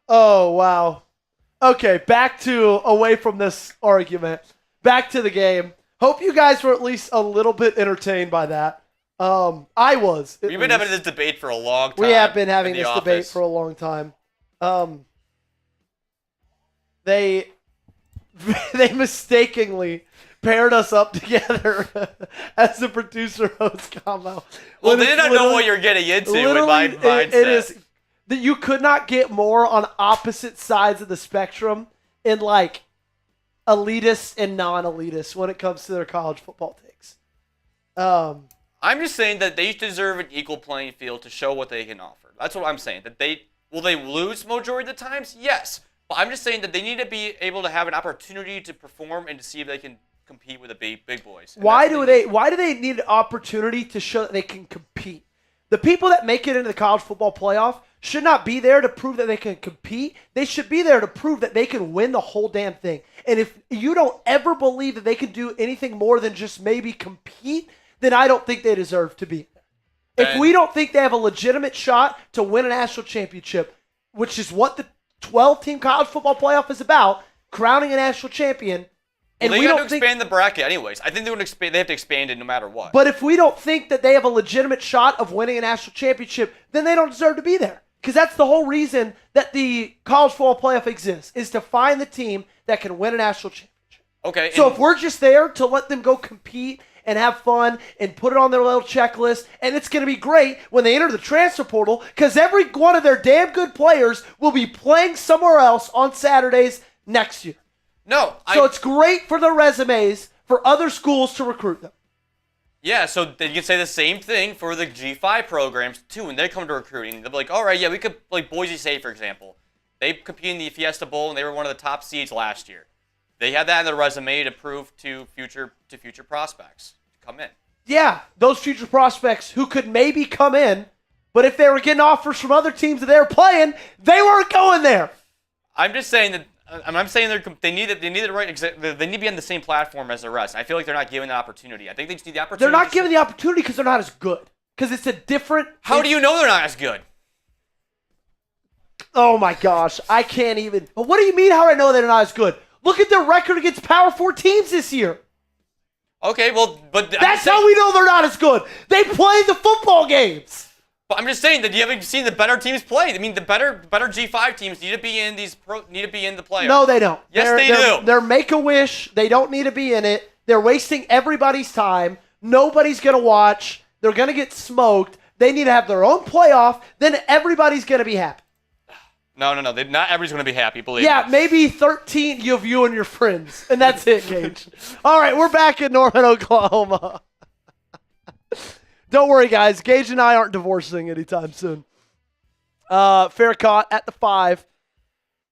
Oh, wow. Okay, away from this argument. Back to the game. Hope you guys were at least a little bit entertained by that. I was. We've been having this debate for a long time. We have been having this debate for a long time. They mistakenly paired us up together as the producer-host combo. Well, they did not know what you're getting into with my mindset. It is that you could not get more on opposite sides of the spectrum in like elitist and non-elitist when it comes to their college football takes. I'm just saying that they deserve an equal playing field to show what they can offer. That's what I'm saying. That will they lose majority of the times? Yes. But I'm just saying that they need to be able to have an opportunity to perform and to see if they can compete with the big boys. And why do they need an opportunity to show that they can compete? The people that make it into the college football playoff should not be there to prove that they can compete. They should be there to prove that they can win the whole damn thing. And if you don't ever believe that they can do anything more than just maybe compete, then I don't think they deserve to be there. If we don't think they have a legitimate shot to win a national championship, which is what the 12-team college football playoff is about, crowning a national champion. And we have to expand the bracket anyways. I think they have to expand it no matter what. But if we don't think that they have a legitimate shot of winning a national championship, then they don't deserve to be there. Because that's the whole reason that the college football playoff exists, is to find the team that can win a national championship. Okay. So if we're just there to let them go compete and have fun and put it on their little checklist, and it's going to be great when they enter the transfer portal, because every one of their damn good players will be playing somewhere else on Saturdays next year. No. So it's great for their resumes for other schools to recruit them. Yeah, so you can say the same thing for the G5 programs too. When they come to recruiting, they'll be like, all right, yeah, we could, like Boise State, for example. They competed in the Fiesta Bowl, and they were one of the top seeds last year. They have that in their resume to prove to future prospects to come in. Yeah, those future prospects who could maybe come in, but if they were getting offers from other teams that they were playing, they weren't going there. I'm just saying that. I'm saying they need the right. They need to be on the same platform as the rest. I feel like they're not given the opportunity. I think they just need the opportunity. They're not given the opportunity because they're not as good. Because it's a different. How do you know they're not as good? Oh my gosh, I can't even. But what do you mean? How do I know they're not as good? Look at their record against Power 4 teams this year. Okay, well, but that's how we know they're not as good. They play the football games. But I'm just saying that you haven't seen the better teams play. I mean, the better G5 teams need to be in the playoffs. No, they don't. Yes, they do. They're Make-A-Wish. They don't need to be in it. They're wasting everybody's time. Nobody's going to watch. They're going to get smoked. They need to have their own playoff. Then everybody's going to be happy. No. Not everybody's going to be happy, believe me. Yeah, maybe 13 of you and your friends. And that's it, Gage. All right, we're back in Norman, Oklahoma. Don't worry, guys. Gage and I aren't divorcing anytime soon. Faircott at the 5.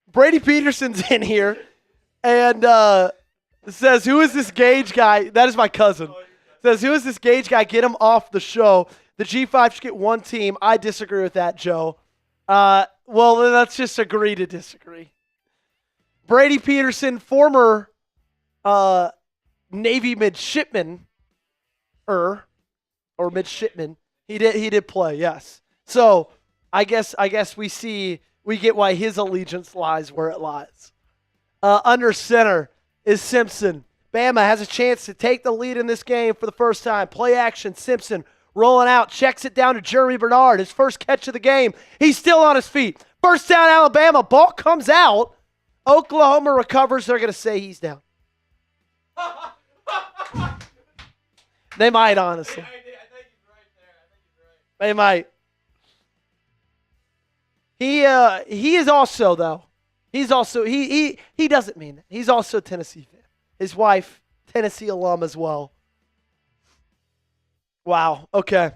Brady Peterson's in here and says, who is this Gage guy? That is my cousin. Says, who is this Gage guy? Get him off the show. The G5 should get one team. I disagree with that, Joe. Well, then let's just agree to disagree. Brady Peterson, former Navy midshipman, or midshipman. He did play, yes. So I guess we get why his allegiance lies where it lies. Under center is Simpson. Bama has a chance to take the lead in this game for the first time. Play action, Simpson rolling out, checks it down to Germie Bernard. His first catch of the game. He's still on his feet. First down, Alabama. Ball comes out. Oklahoma recovers. They're going to say he's down. They might, honestly. They might. He is also, though. He's also he doesn't mean that. He's also a Tennessee fan. His wife, Tennessee alum as well. Wow. Okay.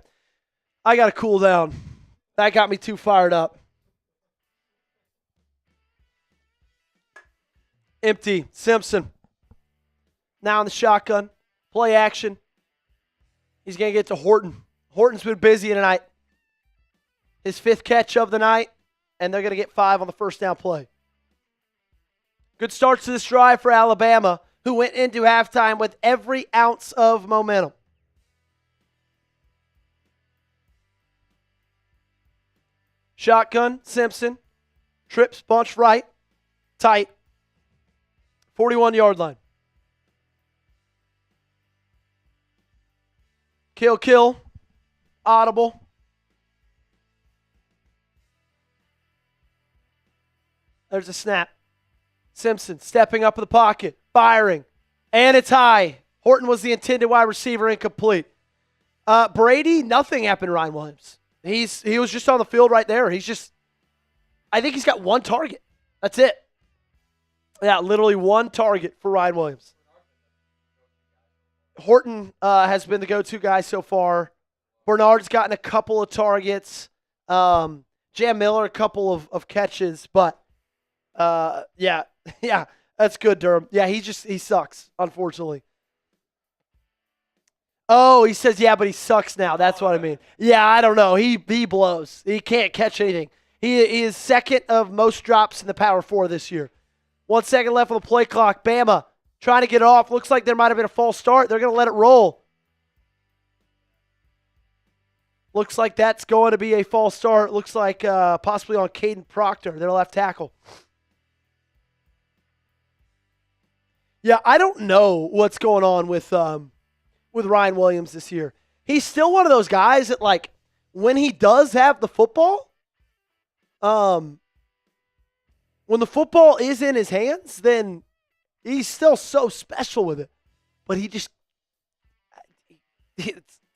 I got to cool down. That got me too fired up. Empty. Simpson. Now in the shotgun. Play action. He's going to get to Horton. Horton's been busy tonight. His 5th catch of the night, and they're going to get 5 on the first down play. Good start to this drive for Alabama, who went into halftime with every ounce of momentum. Shotgun, Simpson. Trips, bunch right. Tight. 41-yard line. Kill. Audible. There's a snap. Simpson stepping up in the pocket. Firing. And it's high. Horton was the intended wide receiver, incomplete. Brady, nothing happened to Ryan Williams. He was just on the field right there. I think he's got one target. That's it. Yeah, literally one target for Ryan Williams. Horton has been the go-to guy so far. Bernard's gotten a couple of targets. Jam Miller, a couple of catches. But, yeah, that's good, Durham. Yeah, he sucks, unfortunately. Oh, he says, yeah, but he sucks now. That's what I mean. Yeah, I don't know. He blows. He can't catch anything. He is second of most drops in the Power 4 this year. 1 second left on the play clock. Bama trying to get it off. Looks like there might have been a false start. They're going to let it roll. Looks like that's going to be a false start. Looks like possibly on Kadyn Proctor, their left tackle. Yeah, I don't know what's going on with Ryan Williams this year. He's still one of those guys that, like, when he does have the football, when the football is in his hands, then he's still so special with it. But it's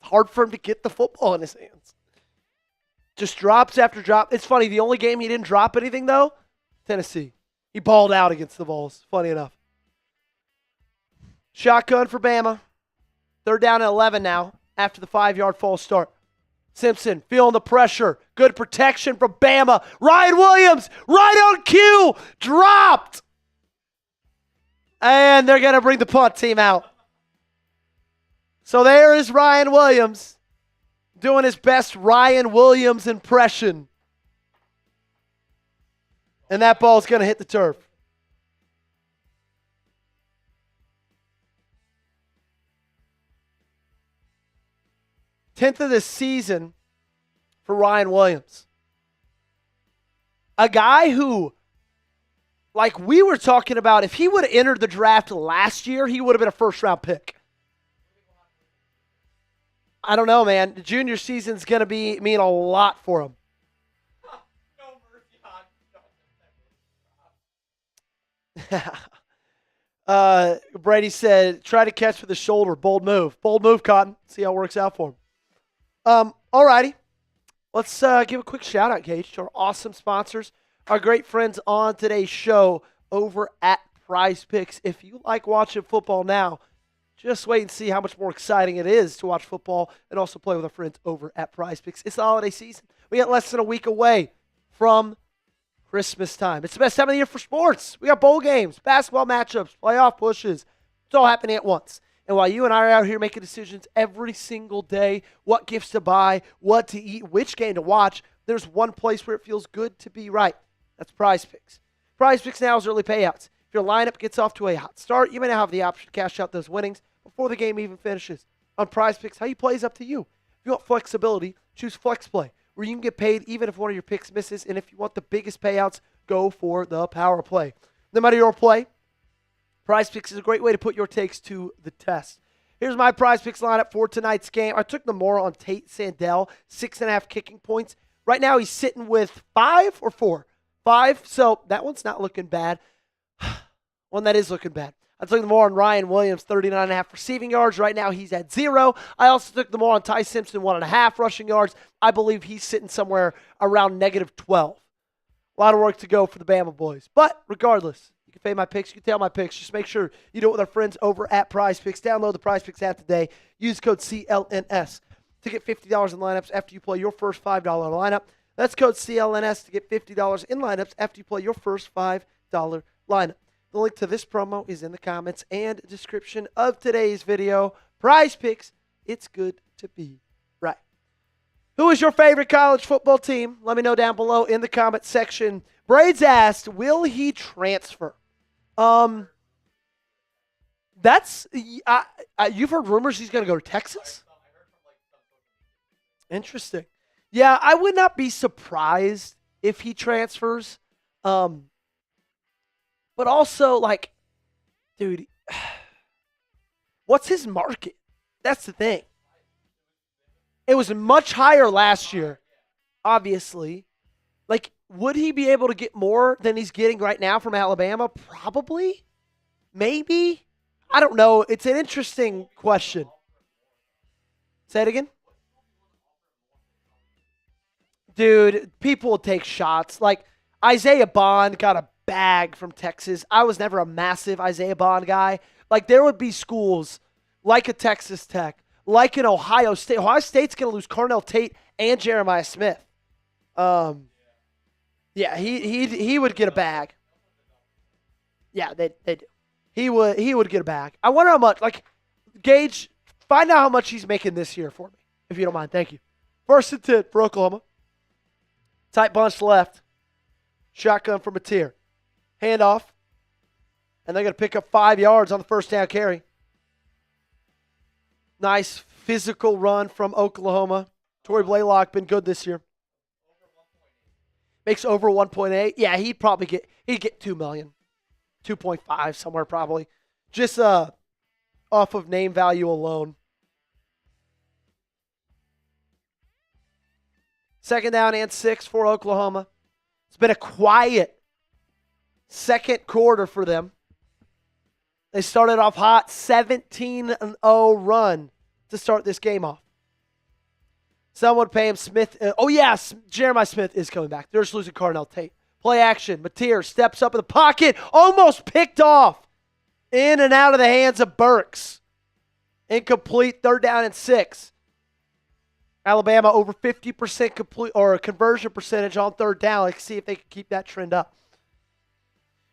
hard for him to get the football in his hands. Just drops after drop. It's funny, the only game he didn't drop anything, though, Tennessee. He balled out against the Vols, funny enough. Shotgun for Bama. 3rd down and 11 now after the 5-yard false start. Simpson feeling the pressure. Good protection from Bama. Ryan Williams, right on cue, dropped. And they're going to bring the punt team out. So there is Ryan Williams doing his best Ryan Williams impression. And that ball's going to hit the turf. 10th of the season for Ryan Williams. A guy who, like we were talking about, if he would have entered the draft last year, he would have been a first-round pick. I don't know, man. The junior season's going to mean a lot for him. Brady said, try to catch with the shoulder. Bold move. Bold move, Cotton. See how it works out for him. All righty. Let's give a quick shout-out, Gage, to our awesome sponsors, our great friends on today's show over at Prize Picks. If you like watching football now, just wait and see how much more exciting it is to watch football and also play with our friends over at Prize Picks. It's the holiday season. We got less than a week away from Christmas time. It's the best time of the year for sports. We got bowl games, basketball matchups, playoff pushes. It's all happening at once. And while you and I are out here making decisions every single day, what gifts to buy, what to eat, which game to watch, there's one place where it feels good to be right. That's Prize Picks. Prize Picks now is early payouts. If your lineup gets off to a hot start, you may now have the option to cash out those winnings before the game even finishes. On Prize Picks, how you play is up to you. If you want flexibility, choose Flex Play, where you can get paid even if one of your picks misses. And if you want the biggest payouts, go for the Power Play. No matter your play, Prize Picks is a great way to put your takes to the test. Here's my Prize Picks lineup for tonight's game. I took the more on Tate Sandell, 6.5 kicking points. Right now he's sitting with 5 or 4? 5, so that one's not looking bad. One that is looking bad. I took the more on Ryan Williams, 39.5 receiving yards. Right now he's at 0. I also took the more on Ty Simpson, 1.5 rushing yards. I believe he's sitting somewhere around -12. A lot of work to go for the Bama boys. But regardless, you can fade my picks. You can tail my picks. Just make sure you do it with our friends over at Prize Picks. Download the Prize Picks app today. Use code CLNS to get $50 in lineups after you play your first $5 lineup. That's code CLNS to get $50 in lineups after you play your first $5 lineup. The link to this promo is in the comments and description of today's video. Prize Picks, it's good to be right. Who is your favorite college football team? Let me know down below in the comment section. Braid's asked, will he transfer? You've heard rumors he's going to go to Texas? Interesting. Yeah, I would not be surprised if he transfers. But also, like, dude, what's his market? That's the thing. It was much higher last year, obviously. Like, would he be able to get more than he's getting right now from Alabama? Probably. Maybe. I don't know. It's an interesting question. Say it again. Dude, people will take shots. Like, Isaiah Bond got a bag from Texas. I was never a massive Isaiah Bond guy. Like, there would be schools like a Texas Tech, like an Ohio State. Ohio State's going to lose Tate and Jeremiah Smith. Yeah, he would get a bag. Yeah, they do. He would get a bag. I wonder how much. Like, Gage, find out how much he's making this year for me, if you don't mind. Thank you. First and 10 for Oklahoma. Tight bunch left. Shotgun from Mateer. Handoff. And they're going to pick up 5 yards on the first down carry. Nice physical run from Oklahoma. Torrey Blaylock been good this year. Makes over 1.8. Yeah, he'd get 2 million. 2.5 somewhere probably. Just off of name value alone. Second down and 6 for Oklahoma. It's been a quiet second quarter for them. They started off hot, 17-0 run to start this game off. Someone pay him Smith. Jeremiah Smith is coming back. They're just losing Tate. Play action. Mateer steps up in the pocket. Almost picked off. In and out of the hands of Burks. Incomplete. Third down and 6. Alabama over 50% complete or conversion percentage on third down. Let's see if they can keep that trend up.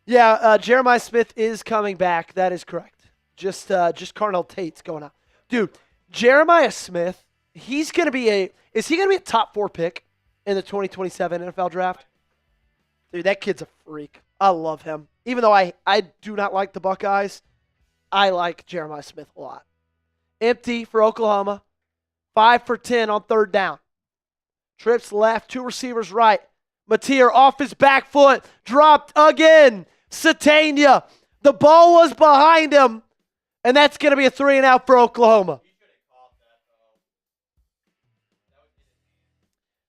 Yeah, Jeremiah Smith is coming back. That is correct. Just Carnell Tate's going out. Dude, Jeremiah Smith, is he going to be a top 4 pick in the 2027 NFL draft? Dude, that kid's a freak. I love him. Even though I do not like the Buckeyes, I like Jeremiah Smith a lot. Empty for Oklahoma. 5 for 10 on third down. Trips left, 2 receivers right. Mateer off his back foot, dropped again. Sategna, the ball was behind him, and that's going to be a 3-and-out for Oklahoma.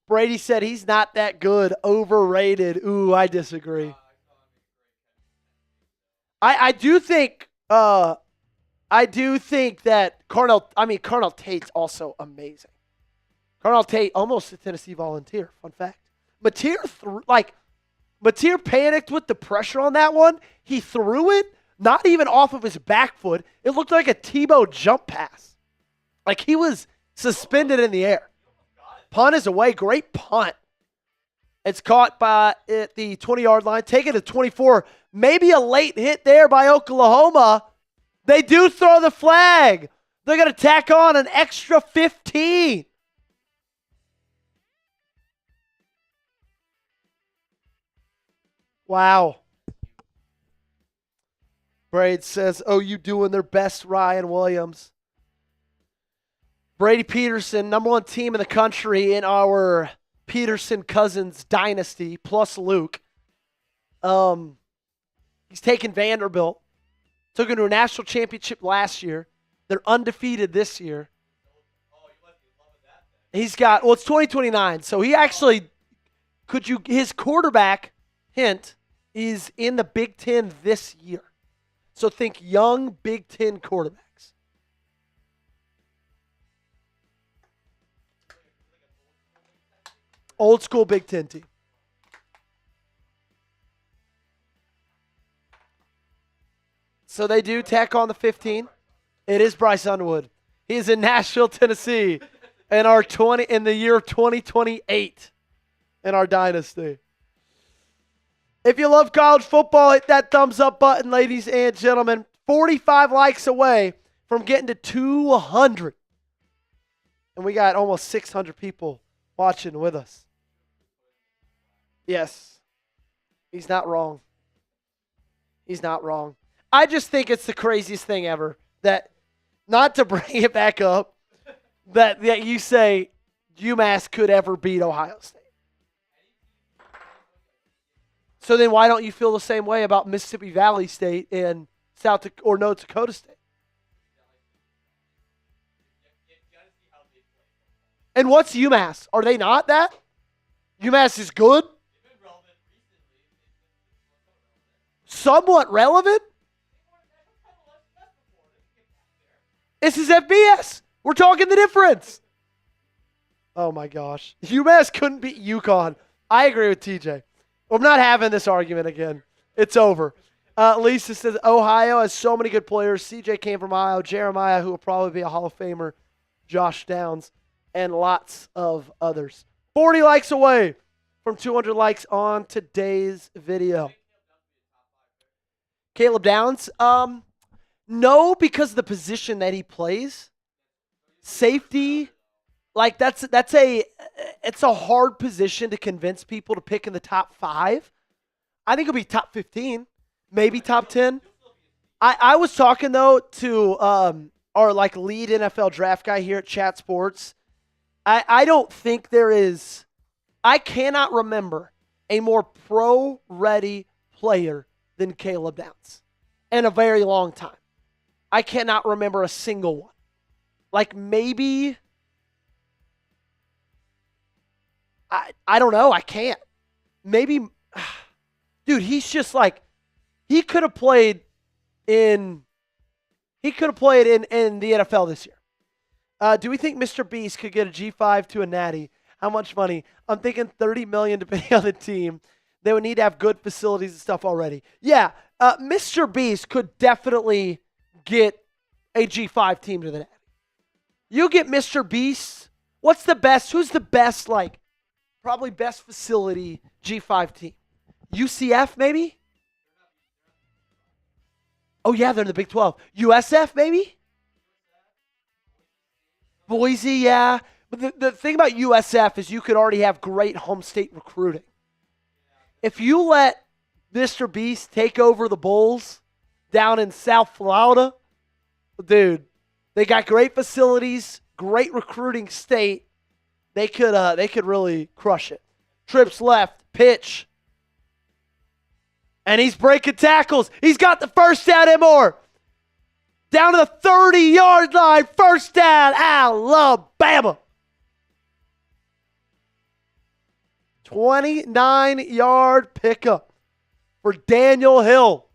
Brady said he's not that good, overrated. Ooh, I disagree. I do think that Carnell Tate's also amazing. Carnell Tate, almost a Tennessee Volunteer. Fun fact. Mateer panicked with the pressure on that one. He threw it, not even off of his back foot. It looked like a Tebow jump pass. Like he was suspended in the air. Punt is away. Great punt. It's caught at the 20-yard line. Taken to 24. Maybe a late hit there by Oklahoma. They do throw the flag. They're going to tack on an extra 15. Wow. Braid says, oh, you doing their best, Ryan Williams. Brady Peterson, number 1 team in the country in our Peterson Cousins dynasty, plus Luke. He's taken Vanderbilt. Took him to a national championship last year. They're undefeated this year. He's got, it's 2029. So he actually, his quarterback, hint, is in the Big Ten this year. So think young Big Ten quarterbacks. Old school Big Ten team. So they do tack on the 15. It is Bryce Underwood. He's in Nashville, Tennessee in the year of 2028 in our dynasty. If you love college football, hit that thumbs up button, ladies and gentlemen. 45 likes away from getting to 200. And we got almost 600 people watching with us. Yes. He's not wrong. He's not wrong. I just think it's the craziest thing ever that, not to bring it back up, that you say UMass could ever beat Ohio State. So then why don't you feel the same way about Mississippi Valley State and North Dakota State? And what's UMass? Are they not that? UMass is good? Somewhat relevant? This is FBS. We're talking the difference. Oh my gosh. UMass couldn't beat UConn. I agree with TJ. I'm not having this argument again. It's over. Lisa says Ohio has so many good players. CJ came from Ohio. Jeremiah, who will probably be a Hall of Famer. Josh Downs. And lots of others. 40 likes away from 200 likes on today's video. Caleb Downs? No, because of the position that he plays. Safety, like it's a hard position to convince people to pick in the top 5. I think it'll be top 15, maybe top 10. I was talking though to our lead NFL draft guy here at Chat Sports. I don't think I cannot remember a more pro-ready player than Caleb Downs in a very long time. I cannot remember a single one. Maybe, I don't know. I can't. Maybe, dude, he's just he could have played in the NFL this year. Do we think Mr. Beast could get a G5 to a natty? How much money? I'm thinking $30 million depending on the team. They would need to have good facilities and stuff already. Yeah, Mr. Beast could definitely get a G5 team to the natty. You get Mr. Beast What's the best? Who's the best, like, probably best facility G5 team? UCF, maybe? Oh, yeah, they're in the Big 12. USF, maybe? Boise, yeah. But the thing about USF is you could already have great home state recruiting. If you let Mr. Beast take over the Bulls down in South Florida, dude, they got great facilities, great recruiting state. They could really crush it. Trips left, pitch. And he's breaking tackles. He's got the first down and more. Down to the 30-yard line, first down, Alabama. 29-yard pickup for Daniel Hill.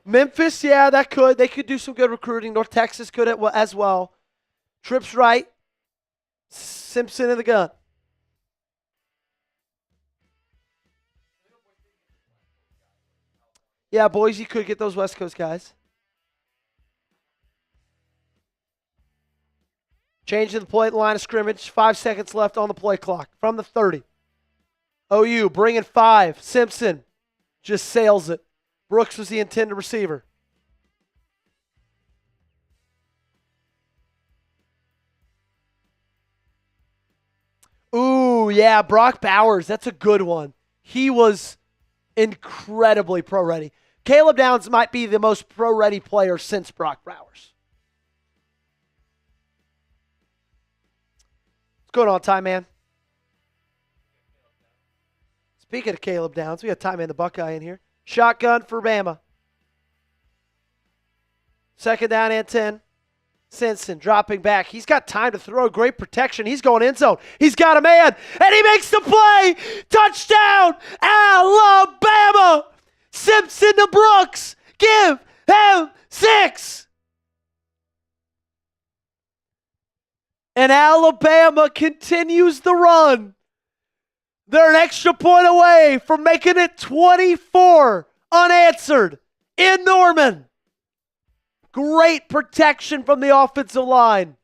Memphis, yeah, that could. They could do some good recruiting. North Texas could as well. Trips right. Simpson in the gun. Yeah, Boise could get those West Coast guys. Changing the play at the line of scrimmage. 5 seconds left on the play clock from the 30. OU bringing 5. Simpson just sails it. Brooks was the intended receiver. Ooh, yeah, Brock Bowers. That's a good one. He was incredibly pro-ready. Caleb Downs might be the most pro-ready player since Brock Bowers. What's going on, Ty Man? Speaking of Caleb Downs, we got Ty Man the Buckeye in here. Shotgun for Bama. Second down and 10. Simpson dropping back. He's got time to throw. Great protection. He's going end zone. He's got a man, and he makes the play. Touchdown, Alabama. Simpson to Brooks. Give him 6. And Alabama continues the run. They're an extra point away from making it 24 unanswered in Norman. Great protection from the offensive line.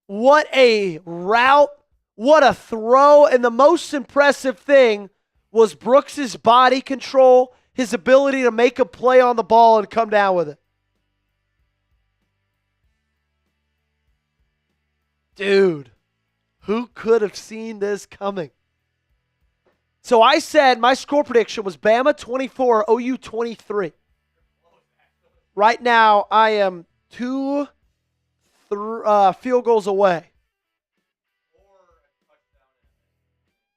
What a route. What a throw. And the most impressive thing was Brooks' body control, his ability to make a play on the ball and come down with it. Dude, who could have seen this coming? So I said my score prediction was Bama 24, OU 23. Right now, I am 2 field goals away.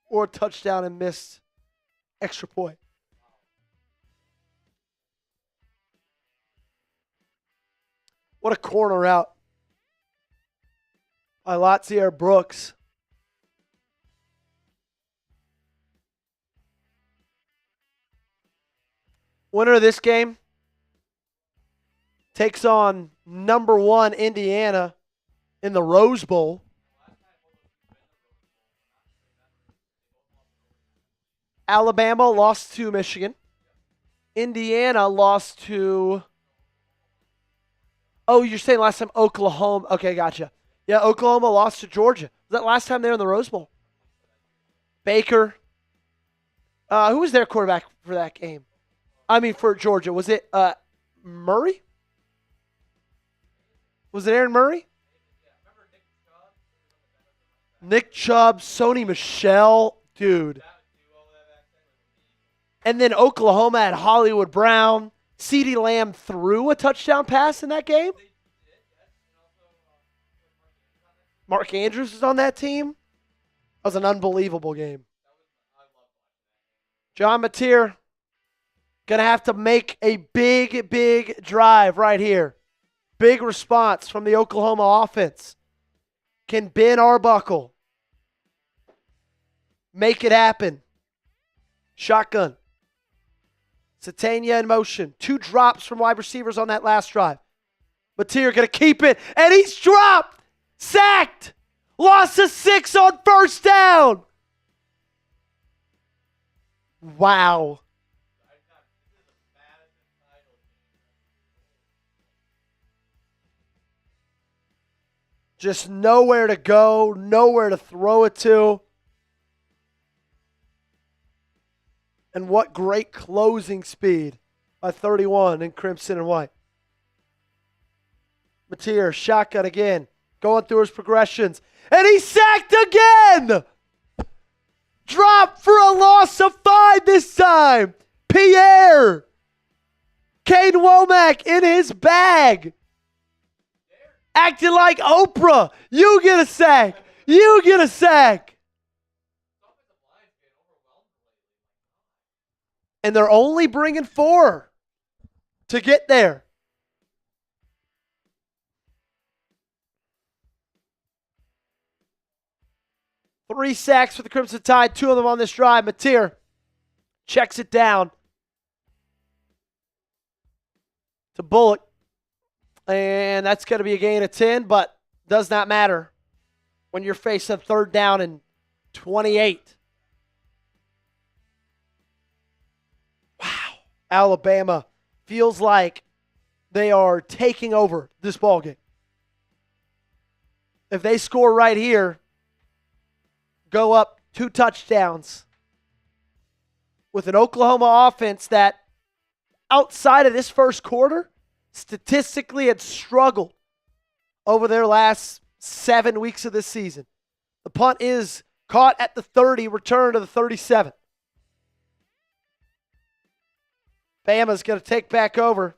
Or a touchdown and missed extra point. What a corner out. Latsier Brooks. Winner of this game takes on number 1 Indiana in the Rose Bowl. Alabama lost to Michigan. Indiana lost to... Oh, you're saying last time Oklahoma. Okay, gotcha. Yeah, Oklahoma lost to Georgia. Was that last time they were in the Rose Bowl? Baker. Who was their quarterback for that game? I mean, for Georgia. Was it Murray? Was it Aaron Murray? Nick Chubb, Sony Michel. Dude. And then Oklahoma had Hollywood Brown. CeeDee Lamb threw a touchdown pass in that game. Mark Andrews was on that team. That was an unbelievable game. John Mateer going to have to make a big drive right here. Big response from the Oklahoma offense. Can Ben Arbuckle make it happen? Shotgun. Sategna in motion. 2 drops from wide receivers on that last drive. Mateer going to keep it, and he's dropped. Sacked. Loss of 6 on first down. Wow. Just nowhere to go, nowhere to throw it to. And what great closing speed by 31 in crimson and white. Mateer, shotgun again, going through his progressions. And he's sacked again! Drop for a loss of 5 this time. Pierre. Caden Womack in his bag. Acting like Oprah. You get a sack. You get a sack. And they're only bringing 4 to get there. Three sacks for the Crimson Tide, 2 of them on this drive. Mateer checks it down to Bullock. And that's going to be a gain of 10, but does not matter when you're facing 3rd down and 28. Wow. Alabama feels like they are taking over this ballgame. If they score right here, go up 2 touchdowns with an Oklahoma offense that outside of this first quarter statistically had struggled over their last 7 weeks of this season. The punt is caught at the 30, return to the 37. Bama's going to take back over.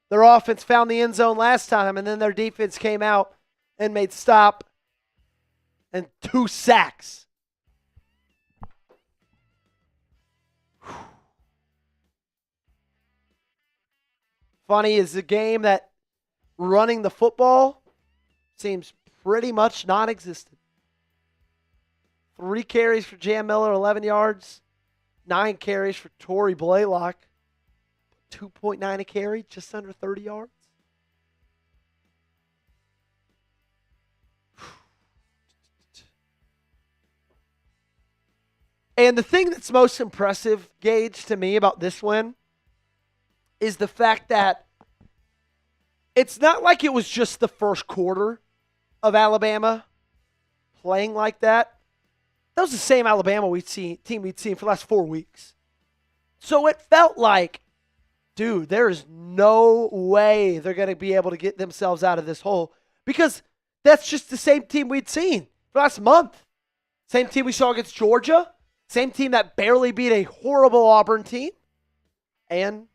Their offense found the end zone last time, and then their defense came out and made stop and 2 sacks. Funny is a game that running the football seems pretty much non-existent. 3 carries for Jam Miller, 11 yards. 9 carries for Torrey Blaylock. 2.9 a carry, just under 30 yards. And the thing that's most impressive, Gage, to me about this win is the fact that it's not like it was just the first quarter of Alabama playing like that. That was the same Alabama team we'd seen for the last 4 weeks. So it felt like, dude, there is no way they're going to be able to get themselves out of this hole because that's just the same team we'd seen for last month. Same team we saw against Georgia. Same team that barely beat a horrible Auburn team. And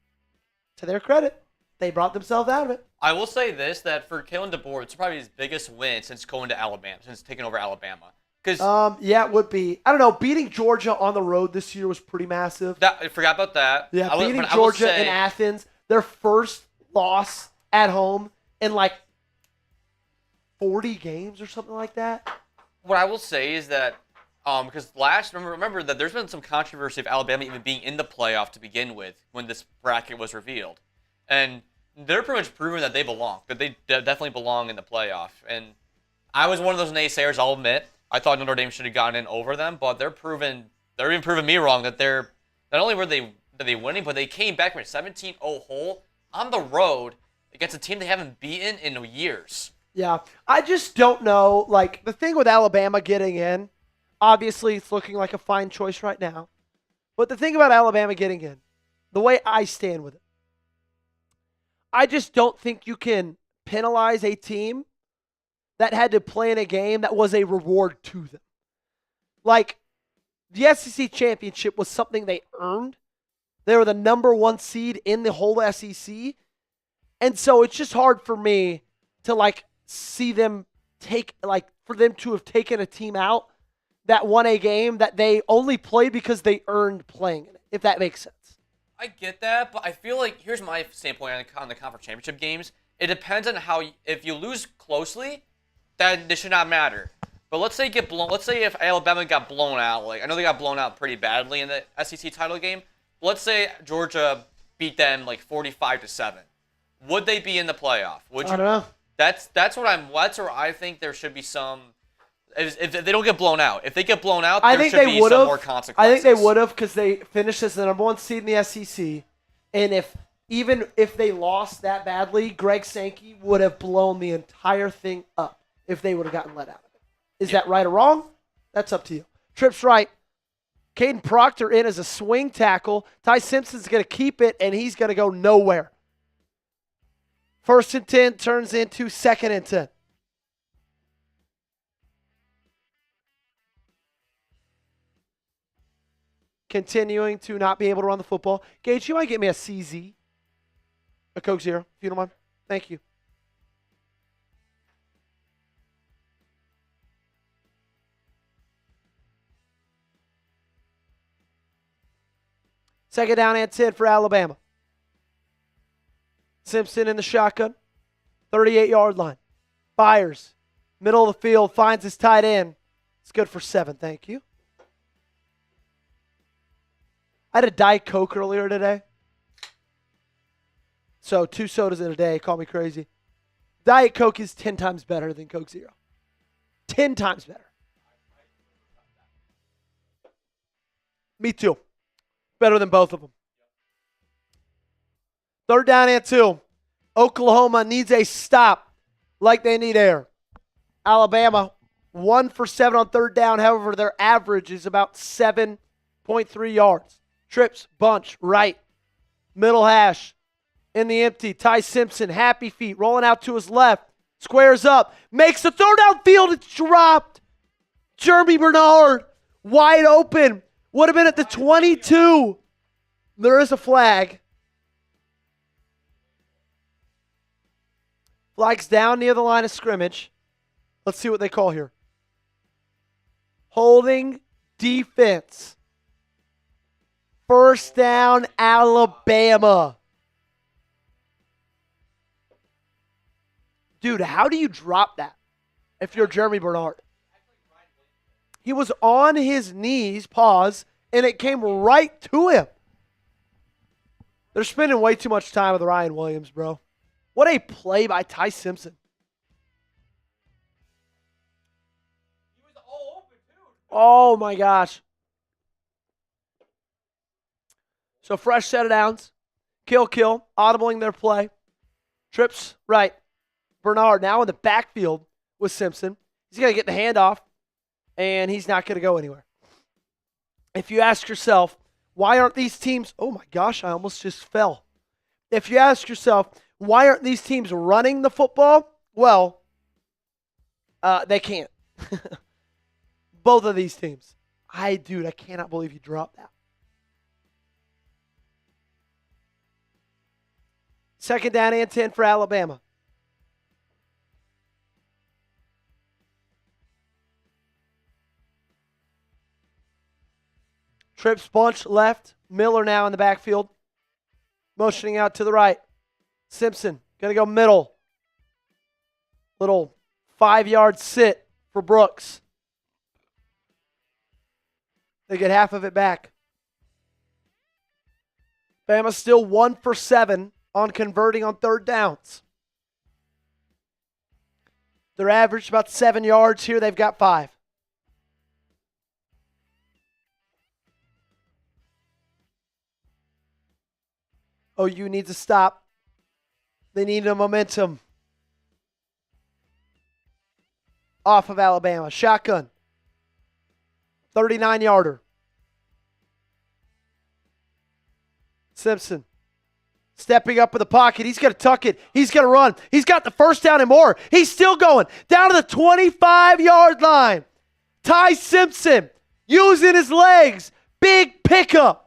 to their credit, they brought themselves out of it. I will say this, that for Kalen DeBoer, it's probably his biggest win since going to Alabama, since taking over Alabama. Yeah, it would be. I don't know. Beating Georgia on the road this year was pretty massive. I forgot about that. Yeah, beating Georgia in Athens, their first loss at home in like 40 games or something like that. What I will say is that because remember that there's been some controversy of Alabama even being in the playoff to begin with when this bracket was revealed. And they're pretty much proven that they belong, that they definitely belong in the playoff. And I was one of those naysayers, I'll admit. I thought Notre Dame should have gotten in over them, but they're even proving me wrong that they're not only were they winning, but they came back from a 17-0 hole on the road against a team they haven't beaten in years. Yeah, I just don't know. Like, the thing with Alabama getting in, obviously it's looking like a fine choice right now. But the thing about Alabama getting in, the way I stand with it, I just don't think you can penalize a team that had to play in a game that was a reward to them. Like, the SEC championship was something they earned. They were the number 1 seed in the whole SEC. And so it's just hard for me to, see them for them to have taken a team out that won a game that they only played because they earned playing in it, if that makes sense. I get that, but I feel like, here's my standpoint on the conference championship games. It depends on if you lose closely, then this should not matter. But let's say if Alabama got blown out, I know they got blown out pretty badly in the SEC title game. Let's say Georgia beat them 45-7. Would they be in the playoff? I don't know. That's where I think there should be some. If they don't get blown out, if they get blown out, there should be some more consequences. I think they would have because they finished as the number 1 seed in the SEC, and even if they lost that badly, Greg Sankey would have blown the entire thing up. if they would have gotten let out of it. Is that right or wrong? That's up to you. Trips right. Kadyn Proctor in as a swing tackle. Ty Simpson's going to keep it, and he's going to go nowhere. 1st and 10 turns into 2nd and 10. Continuing to not be able to run the football. Gage, you might get me a CZ. A Coke Zero, if you don't mind. Thank you. Second down and 10 for Alabama. Simpson in the shotgun. 38-yard line. Fires. Middle of the field. Finds his tight end. It's good for 7. Thank you. I had a Diet Coke earlier today. So 2 sodas in a day. Call me crazy. Diet Coke is 10 times better than Coke Zero. 10 times better. Me too. Better than both of them. 3rd down and 2. Oklahoma needs a stop like they need air. Alabama, 1 for 7 on 3rd down. However, their average is about 7.3 yards. Trips, bunch, right. Middle hash. In the empty. Ty Simpson, happy feet, rolling out to his left. Squares up. Makes the throw downfield. It's dropped. Germie Bernard, wide open. Would have been at the 22. There is a flag. Flag's down near the line of scrimmage. Let's see what they call here. Holding defense. 1st down, Alabama. Dude, how do you drop that if you're Germie Bernard? He was on his knees, pause, and it came right to him. They're spending way too much time with Ryan Williams, bro. What a play by Ty Simpson. He was all open, too. Oh, my gosh. So fresh set of downs. Kill, audibling their play. Trips right. Bernard now in the backfield with Simpson. He's going to get the handoff, and he's not going to go anywhere. If you ask yourself, why aren't these teams – oh, my gosh, I almost just fell. If you ask yourself, why aren't these teams running the football? Well, they can't. Both of these teams. I cannot believe you dropped that. 2nd down and 10 for Alabama. Trips bunch left. Miller now in the backfield. Motioning out to the right. Simpson going to go middle. Little 5-yard sit for Brooks. They get half of it back. Bama still 1 for 7 on converting on 3rd downs. They're averaged about 7 yards here. They've got 5. OU needs a stop. They need a momentum. Off of Alabama. Shotgun. 39-yarder. Simpson. Stepping up in the pocket. He's going to tuck it. He's going to run. He's got the 1st down and more. He's still going. Down to the 25-yard line. Ty Simpson using his legs. Big pickup.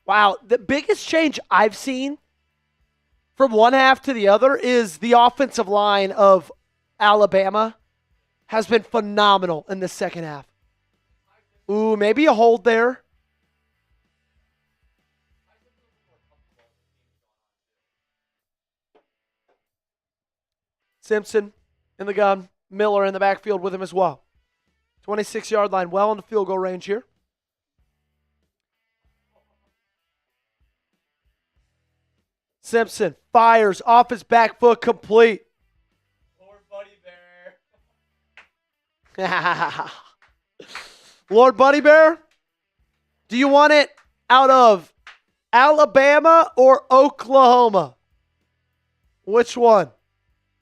Wow, the biggest change I've seen from one half to the other is the offensive line of Alabama has been phenomenal in the 2nd half. Ooh, maybe a hold there. Simpson in the gun. Miller in the backfield with him as well. 26-yard line, well in the field goal range here. Simpson fires off his back foot, complete. Lord Buddy Bear. Lord Buddy Bear, do you want it out of Alabama or Oklahoma? Which one?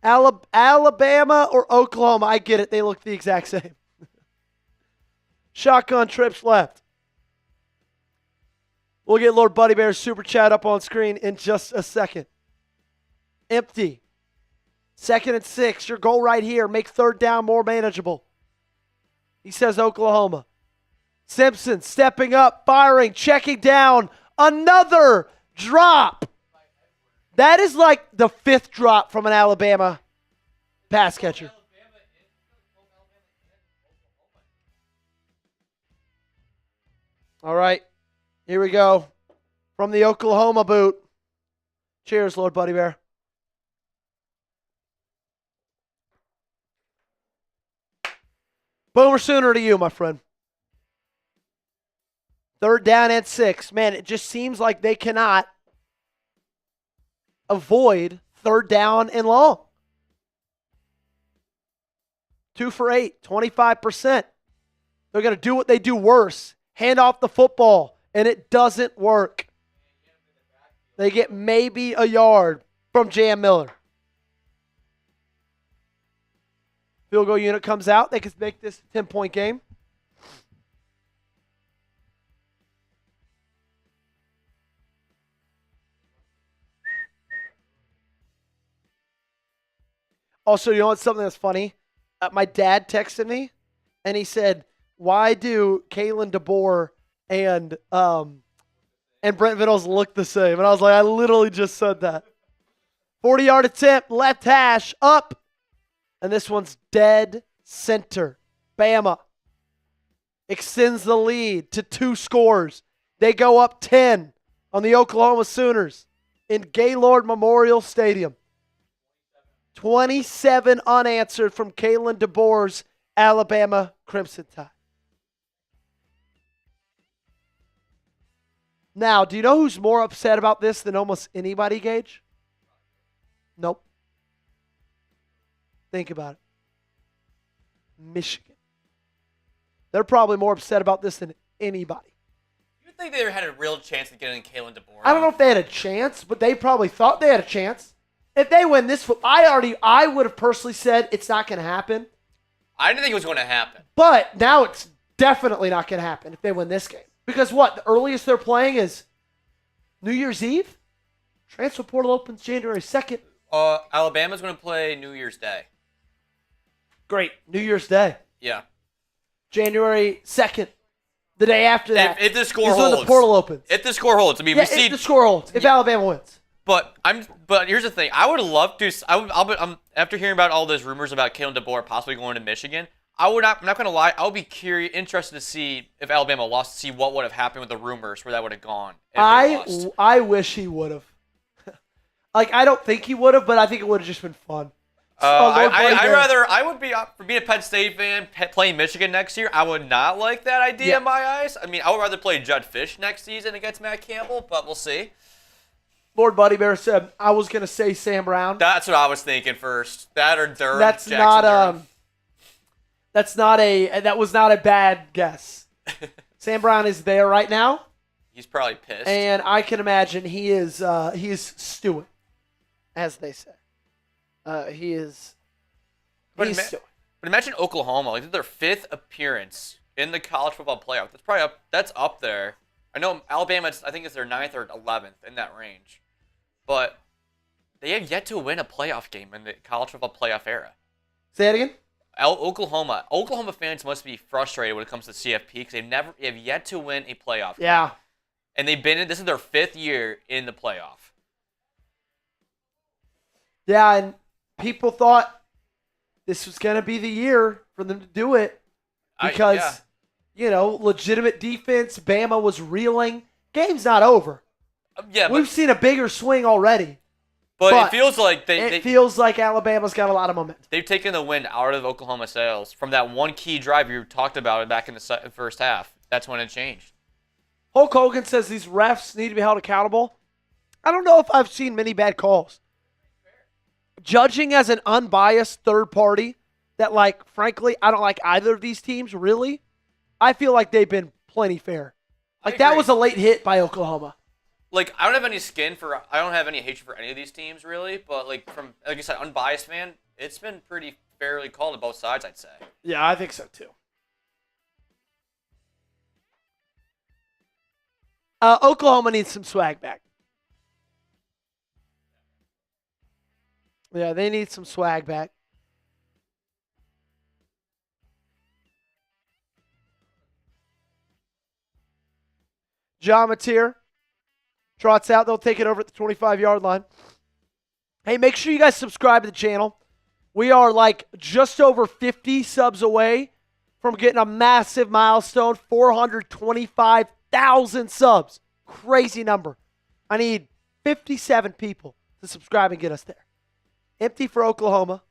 Alabama or Oklahoma. I get it. They look the exact same. Shotgun trips left. We'll get Lord Buddy Bear's super chat up on screen in just a second. Empty. 2nd and 6. Your goal right here. Make 3rd down more manageable. He says Oklahoma. Simpson stepping up, firing, checking down. Another drop. That is like the 5th drop from an Alabama pass catcher. All right. Here we go. From the Oklahoma boot. Cheers, Lord Buddy Bear. Boomer Sooner to you, my friend. 3rd down and 6. Man, it just seems like they cannot avoid 3rd down and long. 2 for 8, 25%. They're going to do what they do worse. Hand off the football, and it doesn't work. They get maybe a yard from Jam Miller. Field goal unit comes out. They can make this a 10-point game. Also, you know what's something that's funny? My dad texted me, and he said, why do Kalen DeBoer and Brent Venables look the same? And I was like, I literally just said that. 40-yard attempt, left hash, up. And this one's dead center. Bama extends the lead to 2 scores. They go up 10 on the Oklahoma Sooners in Gaylord Memorial Stadium. 27 unanswered from Kalen DeBoer's Alabama Crimson Tide. Now, do you know who's more upset about this than almost anybody, Gage? Nope. Think about it. Michigan. They're probably more upset about this than anybody. You think they had a real chance of getting Kalen DeBoer? I don't know if they had a chance, but they probably thought they had a chance. If they win this, I would have personally said it's not going to happen. I didn't think it was going to happen. But now it's definitely not going to happen if they win this game. Because what? The earliest they're playing is New Year's Eve? Transfer portal opens January 2nd. Alabama's going to play New Year's Day. Great. New Year's Day. Yeah. January 2nd. The day after that. If the score holds. Is when the portal opens. If the score holds. I mean, if the score holds. If Alabama wins. But here's the thing. I would love to. After hearing about all those rumors about Kalen DeBoer possibly going to Michigan, I'm not going to lie. I would be interested to see if Alabama lost, to see what would have happened with the rumors, where that would have gone. I wish he would have. I don't think he would have, but I think it would have just been fun. I would be for being a Penn State fan playing Michigan next year. I would not like that idea in my eyes. I mean, I would rather play Judd Fish next season against Matt Campbell, but we'll see. Lord Buddy Bear said I was gonna say Sam Brown. That's what I was thinking first. That or Durham. That was not a bad guess. Sam Brown is there right now. He's probably pissed. And I can imagine he is stewing, as they say. He's stewing. But imagine Oklahoma, like their 5th appearance in the college football playoff. That's up there. I know Alabama, I think it's their 9th or 11th in that range. But they have yet to win a playoff game in the college football playoff era. Say it again? Oklahoma fans must be frustrated when it comes to CFP because they have yet to win a playoff game. Yeah. And this is their 5th year in the playoff. Yeah, and people thought this was going to be the year for them to do it because, legitimate defense, Bama was reeling. Game's not over. We've seen a bigger swing already. But it feels like feels like Alabama's got a lot of momentum. They've taken the wind out of Oklahoma sails from that one key drive you talked about back in the first half. That's when it changed. Hulk Hogan says these refs need to be held accountable. I don't know if I've seen many bad calls. Judging as an unbiased third party that, frankly, I don't like either of these teams, really, I feel like they've been plenty fair. That was a late hit by Oklahoma. like I don't have any I don't have any hatred for any of these teams really, but like I said, unbiased fan, it's been pretty fairly called on both sides, I'd say. Yeah, I think so too. Oklahoma needs some swag back. Yeah, they need some swag back. John Mateer trots out. They'll take it over at the 25-yard line. Hey, make sure you guys subscribe to the channel. We are like just over 50 subs away from getting a massive milestone, 425,000 subs. Crazy number. I need 57 people to subscribe and get us there. Empty for Oklahoma.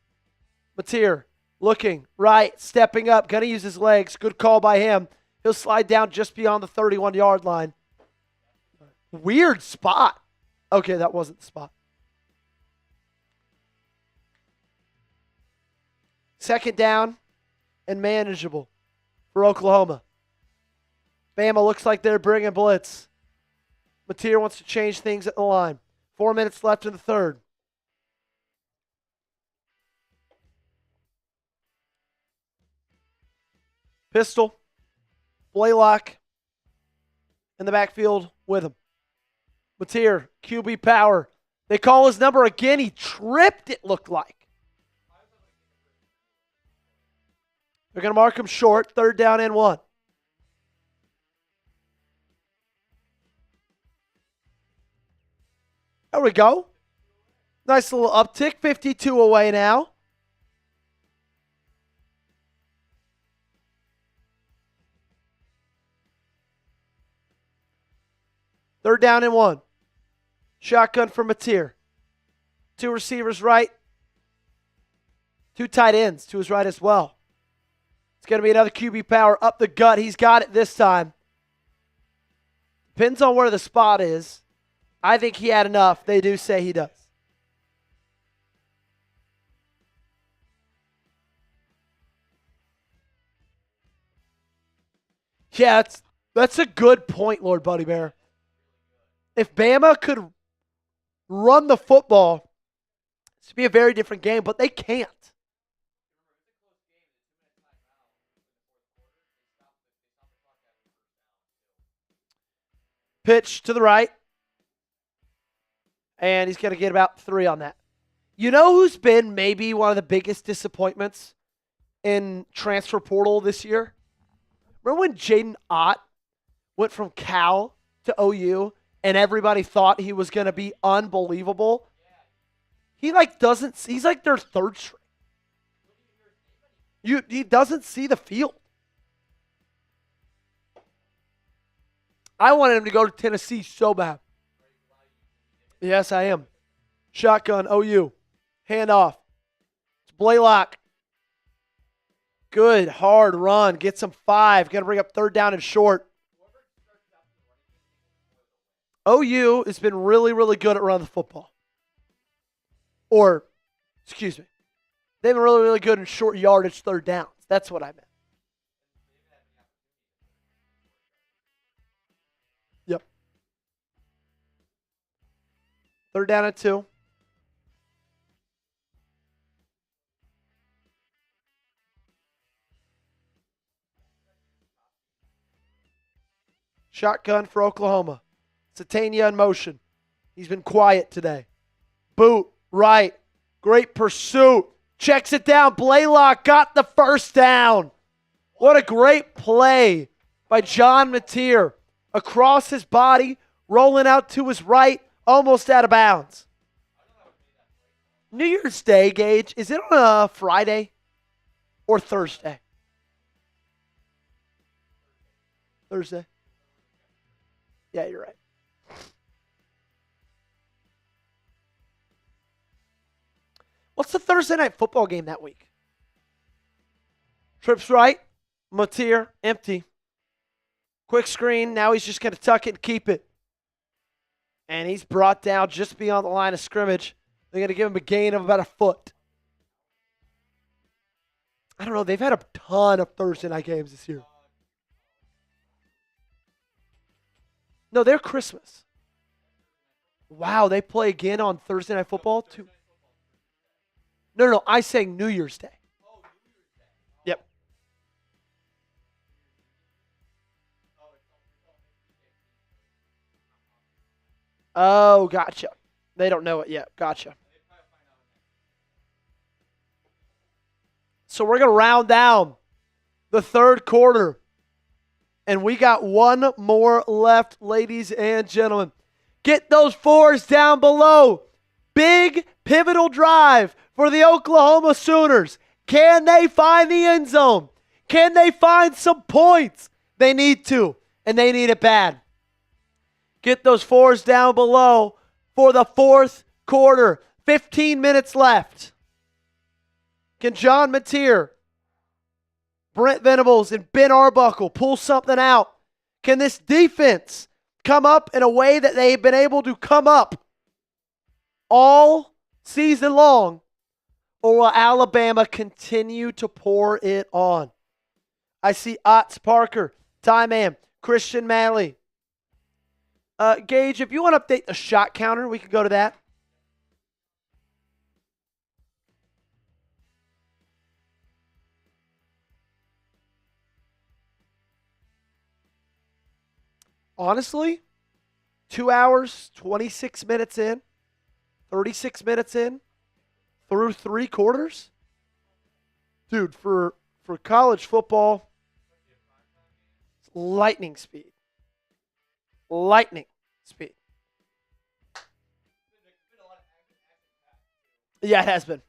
Mateer looking right, stepping up, going to use his legs. Good call by him. He'll slide down just beyond the 31-yard line. Weird spot. Okay, that wasn't the spot. Second down and manageable for Oklahoma. Bama looks like they're bringing blitz. Mateer wants to change things at the line. 4 minutes left in the third. Pistol. Blaylock in the backfield with him. Mateer, QB power. They call his number again. He tripped, it looked like. They're going to mark him short. Third down and 1. There we go. Nice little uptick. 52 away now. Third down and 1. Shotgun for Mateer. 2 receivers right. 2 tight ends to his right as well. It's going to be another QB power up the gut. He's got it this time. Depends on where the spot is. I think he had enough. They do say he does. Yeah, that's a good point, Lord Buddy Bear. If Bama could run the football, this would be a very different game, but they can't. Pitch to the right. And he's going to get about 3 on that. You know who's been maybe one of the biggest disappointments in transfer portal this year? Remember when Jadyn went from Cal to OU and everybody thought he was going to be unbelievable? He he's like their third string. He doesn't see the field. I wanted him to go to Tennessee so bad. Yes, I am. Shotgun, OU. Handoff. It's Blaylock. Good, hard run. Gets him 5. Going to bring up third down and short. OU has been really, really good at running the football. Excuse me. They've been really, really good in short yardage third downs. That's what I meant. Yep. Third down and 2. Shotgun for Oklahoma. Sategna in motion. He's been quiet today. Boot, right. Great pursuit. Checks it down. Blaylock got the first down. What a great play by John Mateer. Across his body, rolling out to his right, almost out of bounds. New Year's Day, Gage, is it on a Friday or Thursday? Thursday. Yeah, you're right. What's the Thursday night football game that week? Trips right. Mateer, empty. Quick screen. Now he's just going to tuck it and keep it. And he's brought down just beyond the line of scrimmage. They're going to give him a gain of about a foot. I don't know. They've had a ton of Thursday night games this year. No, they're Christmas. Wow, they play again on Thursday Night Football? No. I sang New Year's Day. Yep. Oh, gotcha. They don't know it yet. Gotcha. So we're going to round down the third quarter. And we got one more left, ladies and gentlemen. Get those fours down below. Big pivotal drive for the Oklahoma Sooners. Can they find the end zone? Can they find some points? They need to, and they need it bad. Get those fours down below for the fourth quarter. 15 minutes left. Can John Mateer, Brent Venables, and Ben Arbuckle pull something out? Can this defense come up in a way that they've been able to come up all season long? Or will Alabama continue to pour it on? I see Otts Parker, Ty Man, Christian Malley. Gage, if you want to update the shot counter, we can go to that. Honestly, 2 hours, 26 minutes in, 36 minutes in, through three quarters. Dude, for college football, it's lightning speed. Lightning speed. Yeah, it has been.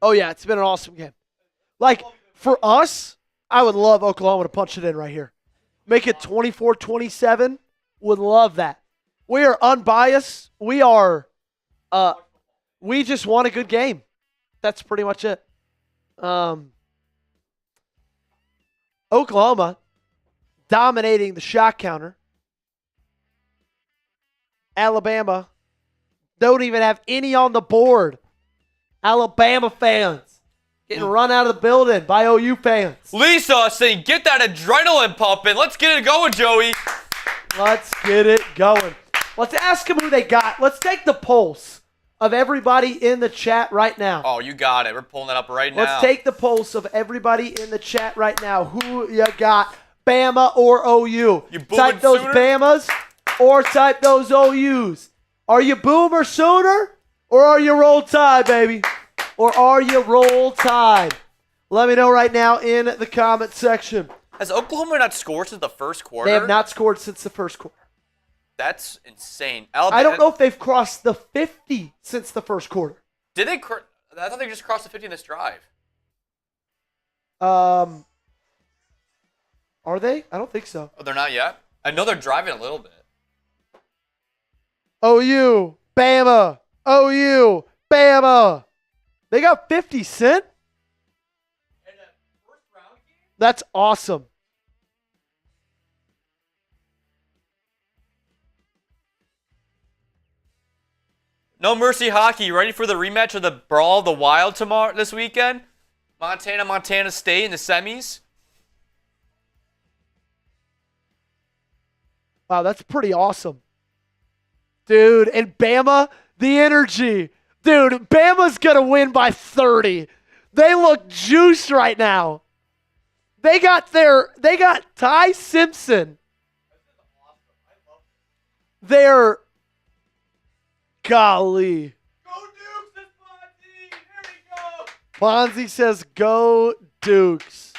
Oh, yeah, it's been an awesome game. Like, for us, I would love Oklahoma to punch it in right here. Make it 24-27. Would love that. We are unbiased. We just won a good game. That's pretty much it. Oklahoma dominating the shot counter. Alabama don't even have any on the board. Alabama fans getting run out of the building by OU fans. Lisa saying, get that adrenaline pumping. Let's get it going, Joey. Let's get it going. Let's ask them who they got. Let's take the pulse of everybody in the chat right now. Oh, you got it. We're pulling it up right now. Let's take the pulse of everybody in the chat right now. Who you got, Bama or OU? You type those Sooner? Bamas or type those OUs. Are you Boomer Sooner or are you Roll Tide, baby? Or are you Roll Tide? Let me know right now in the comment section. Has Oklahoma not scored since the first quarter? They have not scored since the first quarter. That's insane. Alabama, I don't know if they've crossed the 50 since the first quarter. Did they? I thought they just crossed the 50 in this drive. Are they? I don't think so. Oh, they're not yet? I know they're driving a little bit. OU, Bama, OU, Bama. They got 50 Cent? In that first round game? That's awesome. No Mercy Hockey, ready for the rematch of the Brawl of the Wild this weekend? Montana State in the semis. Wow, that's pretty awesome. Dude, and Bama, the energy. Dude, Bama's going to win by 30. They look juiced right now. They got Ty Simpson. They're, golly. Go Dukes, it's Ponzi. Here we go. Ponzi says, go Dukes.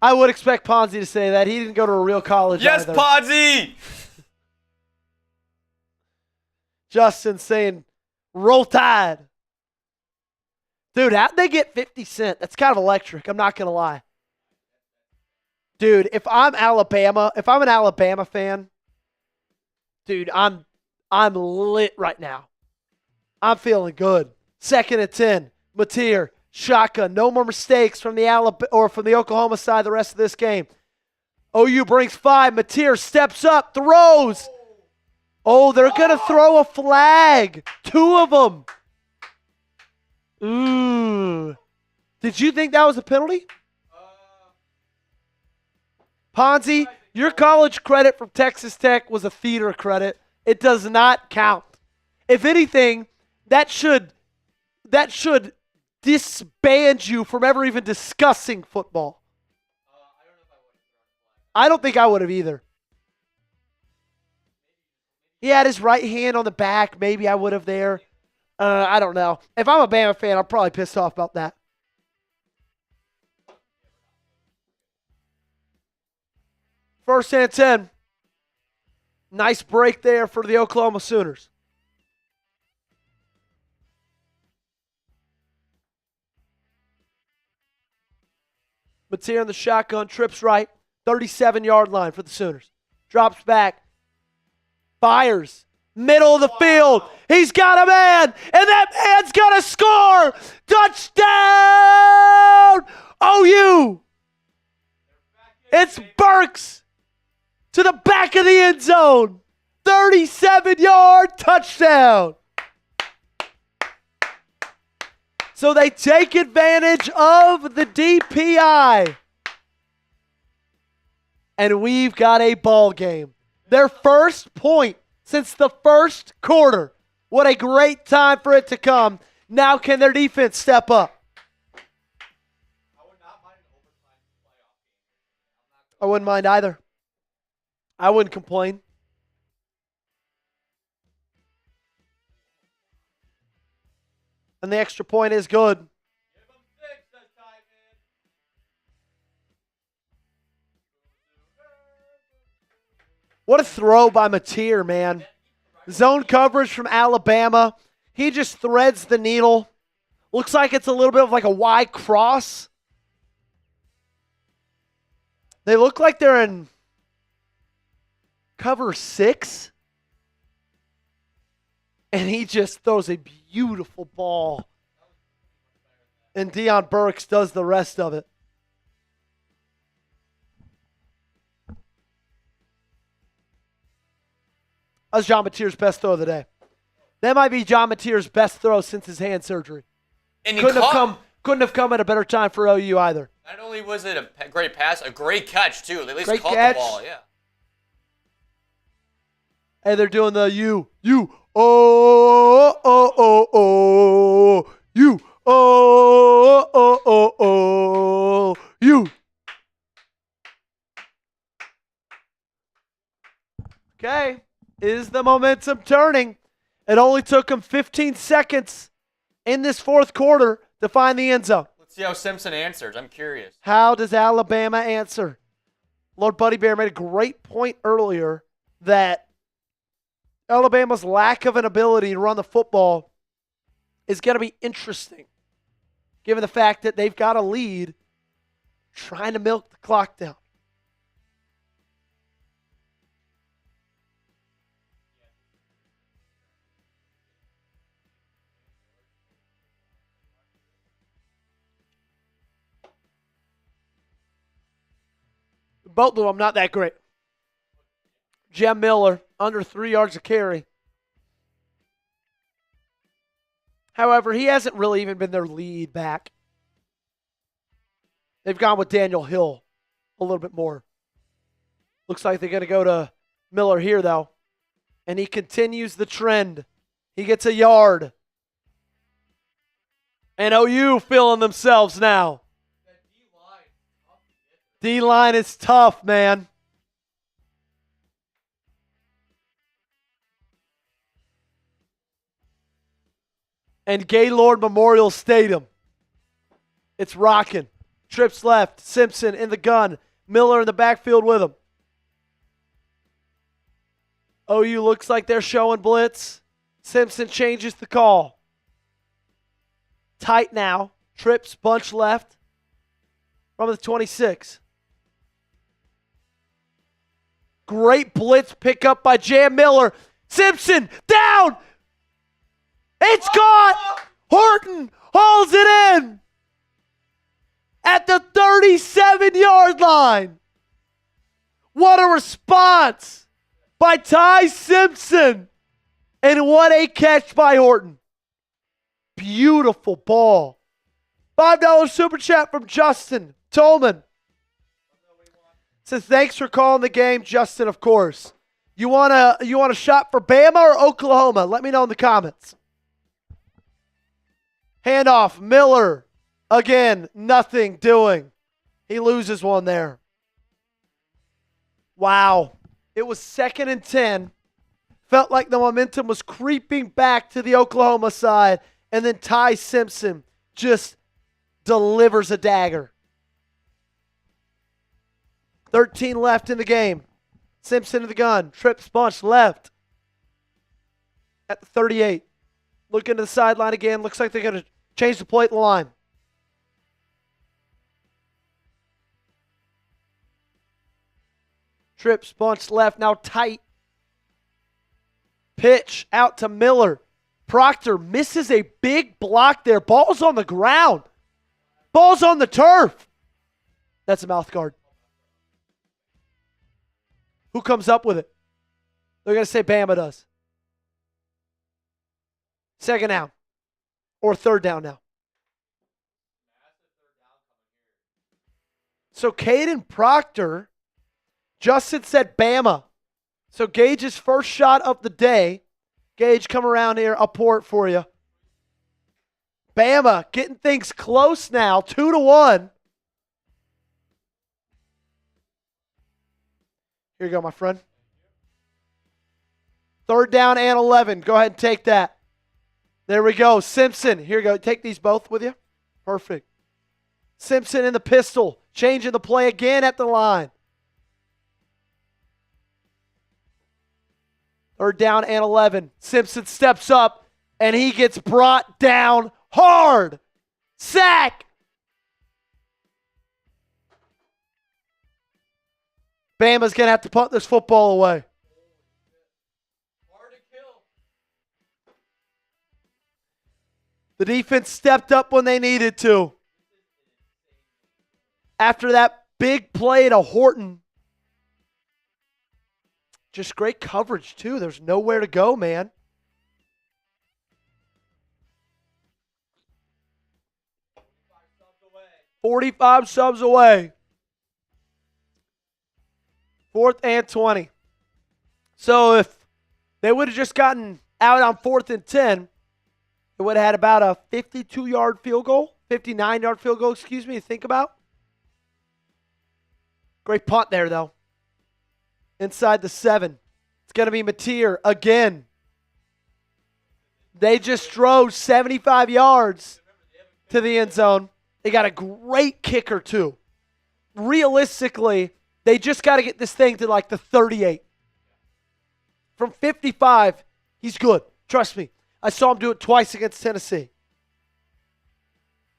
I would expect Ponzi to say that. He didn't go to a real college Yes, either. Ponzi. Justin saying, Roll Tide. Dude, how'd they get 50 Cent? That's kind of electric. I'm not going to lie. Dude, if I'm an Alabama fan, dude, I'm lit right now. I'm feeling good. 2nd and 10. Mateer, shotgun. No more mistakes from the Oklahoma side the rest of this game. OU brings 5. Mateer steps up, throws. Oh, they're going to throw a flag. 2 of them. Ooh. Did you think that was a penalty? Ponzi, your college credit from Texas Tech was a theater credit. It does not count. If anything, that should disband you from ever even discussing football. I don't think I would have either. He had his right hand on the back. Maybe I would have there. I don't know. If I'm a Bama fan, I'm probably pissed off about that. First and 10. Nice break there for the Oklahoma Sooners. Mateer in the shotgun, trips right, 37-yard line for the Sooners. Drops back, fires, middle of the field. He's got a man, and that man's going to score. Touchdown, OU. It's Burks to the back of the end zone. 37-yard touchdown. So they take advantage of the DPI. And we've got a ball game. Their first point since the first quarter. What a great time for it to come. Now can their defense step up? I wouldn't mind either. I wouldn't complain. And the extra point is good. What a throw by Mateer, man. Zone coverage from Alabama. He just threads the needle. Looks like it's a little bit of like a Y cross. They look like they're in cover 6. And he just throws a beautiful ball. And Deion Burks does the rest of it. That's John Mateer's best throw of the day. That might be John Mateer's best throw since his hand surgery. And couldn't have come at a better time for OU either. Not only was it a great pass, a great catch too. They at least Great caught catch. the ball, yeah. Hey, they're doing the you, you, you. Okay, is the momentum turning? It only took him 15 seconds in this fourth quarter to find the end zone. Let's see how Simpson answers. I'm curious. How does Alabama answer? Lord Buddy Bear made a great point earlier that Alabama's lack of an ability to run the football is going to be interesting, given the fact that they've got a lead trying to milk the clock down. Both of them not that great. Jem Miller, under 3 yards a carry. However, he hasn't really even been their lead back. They've gone with Daniel Hill a little bit more. Looks like they're going to go to Miller here, though. And he continues the trend. He gets a yard. And OU feeling themselves now. D-line is tough, man. And Gaylord Memorial Stadium. It's rocking. Trips left. Simpson in the gun. Miller in the backfield with him. OU looks like they're showing blitz. Simpson changes the call. Tight now. Trips, bunch left. From the 26. Great blitz pickup by Jem Miller. Simpson down. It's caught. Horton hauls it in at the 37-yard line. What a response by Ty Simpson. And what a catch by Horton. Beautiful ball. $5 super chat from Justin Tolman. Says, thanks for calling the game, Justin, of course. You want a shot for Bama or Oklahoma? Let me know in the comments. Handoff, Miller. Again, nothing doing. He loses one there. Wow. It was 2nd and 10. Felt like the momentum was creeping back to the Oklahoma side. And then Ty Simpson just delivers a dagger. 13 left in the game. Simpson to the gun. Trips bunch left. At the 38. Looking to the sideline again. Looks like they're going to change the play at the line. Trips bunch left. Now tight. Pitch out to Miller. Proctor misses a big block there. Ball's on the ground. Ball's on the turf. That's a mouth guard. Who comes up with it? They're going to say Bama does. 2nd down. Or 3rd down now. So Kadyn Proctor, Justin said Bama. So Gage's first shot of the day. Gage, come around here. I'll pour it for you. Bama getting things close now. 2-1. Here you go, my friend. 3rd down and 11. Go ahead and take that. There we go. Simpson. Here you go. Take these both with you. Perfect. Simpson in the pistol. Changing the play again at the line. 3rd down and 11. Simpson steps up, and he gets brought down hard. Sack. Bama's going to have to punt this football away. Hard to kill. The defense stepped up when they needed to. After that big play to Horton. Just great coverage, too. There's nowhere to go, man. $45 subs away. 4th and 20. So if they would have just gotten out on 4th and 10, it would have had about a 52-yard field goal, 59-yard field goal, excuse me, to think about. Great punt there, though. Inside the 7. It's going to be Mateer again. They just drove 75 yards to the end zone. They got a great kicker, too. Realistically, they just got to get this thing to like the 38. From 55, he's good. Trust me. I saw him do it twice against Tennessee.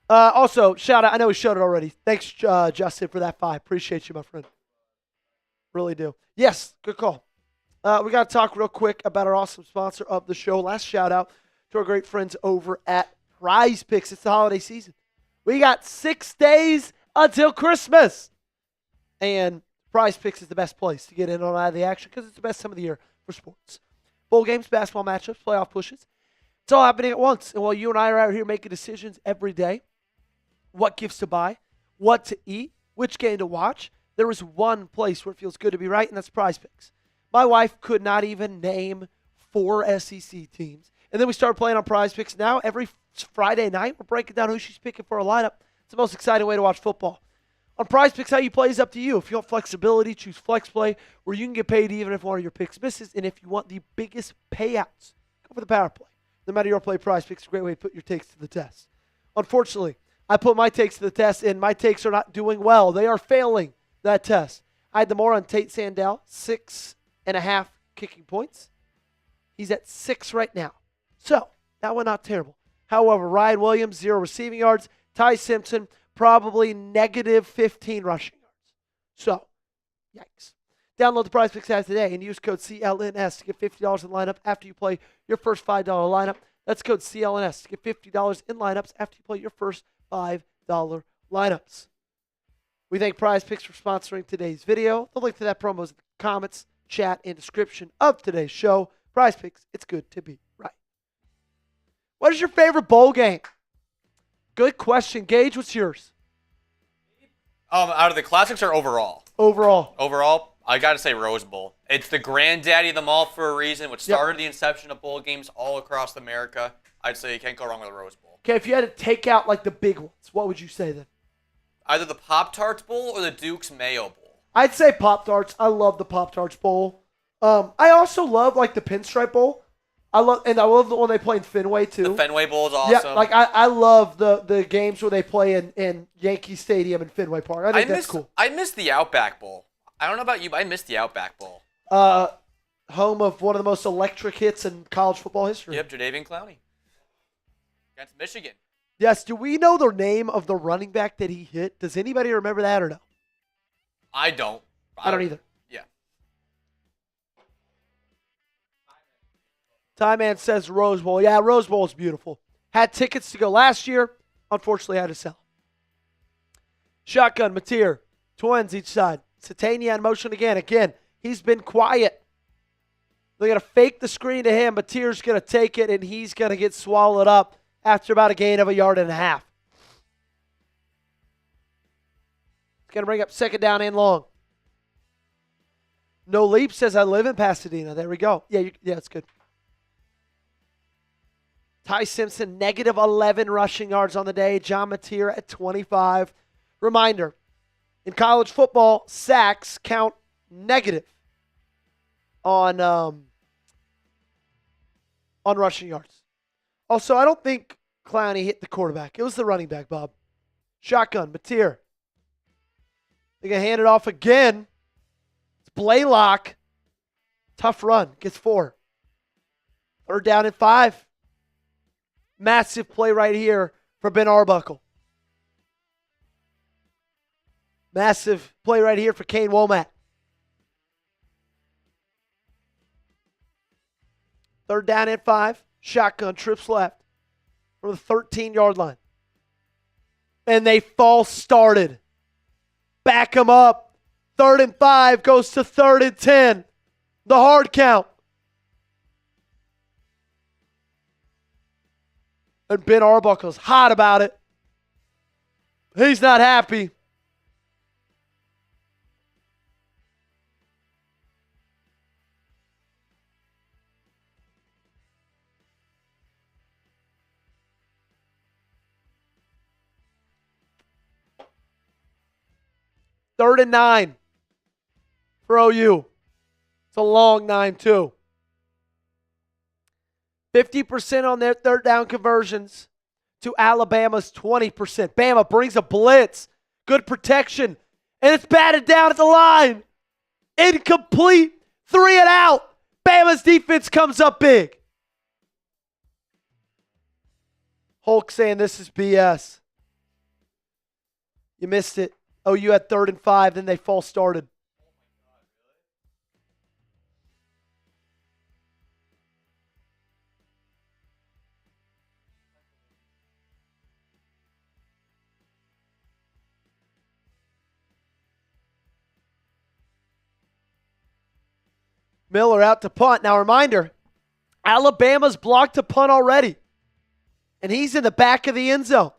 Also, shout out. I know we showed it already. Thanks, Justin, for that 5. Appreciate you, my friend. Really do. Yes, good call. We got to talk real quick about our awesome sponsor of the show. Last shout out to our great friends over at Prize Picks. It's the holiday season. We got 6 days until Christmas. And Prize Picks is the best place to get in on out of the action because it's the best time of the year for sports. Bowl games, basketball matchups, playoff pushes. It's all happening at once. And while you and I are out here making decisions every day, what gifts to buy, what to eat, which game to watch, there is one place where it feels good to be right, and that's Prize Picks. My wife could not even name 4 SEC teams. And then we started playing on Prize Picks. Now, every Friday night, we're breaking down who she's picking for a lineup. It's the most exciting way to watch football. On Prize Picks, how you play is up to you. If you want flexibility, choose Flex Play, where you can get paid even if one of your picks misses. And if you want the biggest payouts, go for the Power Play. No matter your play, Prize Picks is a great way to put your takes to the test. Unfortunately, I put my takes to the test, and my takes are not doing well. They are failing that test. I had the more on Tate Sandell, 6.5 kicking points. He's at 6 right now. So, that one not terrible. However, Ryan Williams, 0 receiving yards. Ty Simpson, probably negative 15 rushing yards. So, yikes. Download the Prize Picks app today and use code CLNS to get $50 in lineup after you play your first $5 lineup. That's code CLNS to get $50 in lineups after you play your first $5 lineups. We thank Prize Picks for sponsoring today's video. The link to that promo is in the comments, chat, and description of today's show. Prize Picks, it's good to be right. What is your favorite bowl game? Good question. Gage, what's yours? Out of the classics or overall? Overall. Overall, I got to say Rose Bowl. It's the granddaddy of them all for a reason, which started the inception of bowl games all across America. I'd say you can't go wrong with a Rose Bowl. Okay, if you had to take out like the big ones, what would you say then? Either the Pop-Tarts Bowl or the Duke's Mayo Bowl. I'd say Pop-Tarts. I love the Pop-Tarts Bowl. I also love like the Pinstripe Bowl. I love the one they play in Fenway too. The Fenway Bowl is awesome. Yeah, like I love the games where they play in Yankee Stadium and Fenway Park. I think that's cool. I miss the Outback Bowl. I don't know about you, but I miss the Outback Bowl. Home of one of the most electric hits in college football history. Yep, Jadeveon Clowney. Against Michigan. Yes, do we know the name of the running back that he hit? Does anybody remember that or no? I don't. I don't either. Yeah. Ty Man says Rose Bowl. Yeah, Rose Bowl is beautiful. Had tickets to go last year. Unfortunately, had to sell. Shotgun, Mateer. Twins each side. Sategna in motion again. Again, he's been quiet. They're going to fake the screen to him. Mateer's going to take it, and he's going to get swallowed up after about a gain of 1.5 yards. It's going to bring up second down and long. No Leap says, I live in Pasadena. There we go. Yeah, it's good. Ty Simpson, negative 11 rushing yards on the day. John Mateer at 25. Reminder, in college football, sacks count negative on rushing yards. Also, I don't think Clowney hit the quarterback. It was the running back, Bob. Shotgun, Mateer. They're going to hand it off again. It's Blaylock. Tough run. Gets 4. Third down and 5. Massive play right here for Ben Arbuckle. Massive play right here for Kane Womack. Third down and 5. Shotgun, trips left from the 13-yard line. And they false started. Back them up. 3rd and 5 goes to 3rd and 10. The hard count. And Ben Arbuckle's hot about it. He's not happy. Third and 9 for OU. It's a long 9, too. 50% on their third down conversions to Alabama's 20%. Bama brings a blitz. Good protection. And it's batted down at the line. Incomplete. 3 and out. Bama's defense comes up big. Hulk saying this is BS. You missed it. Oh, you had 3rd and 5, then they false started. Miller out to punt. Now, reminder, Alabama's blocked a punt already, and he's in the back of the end zone.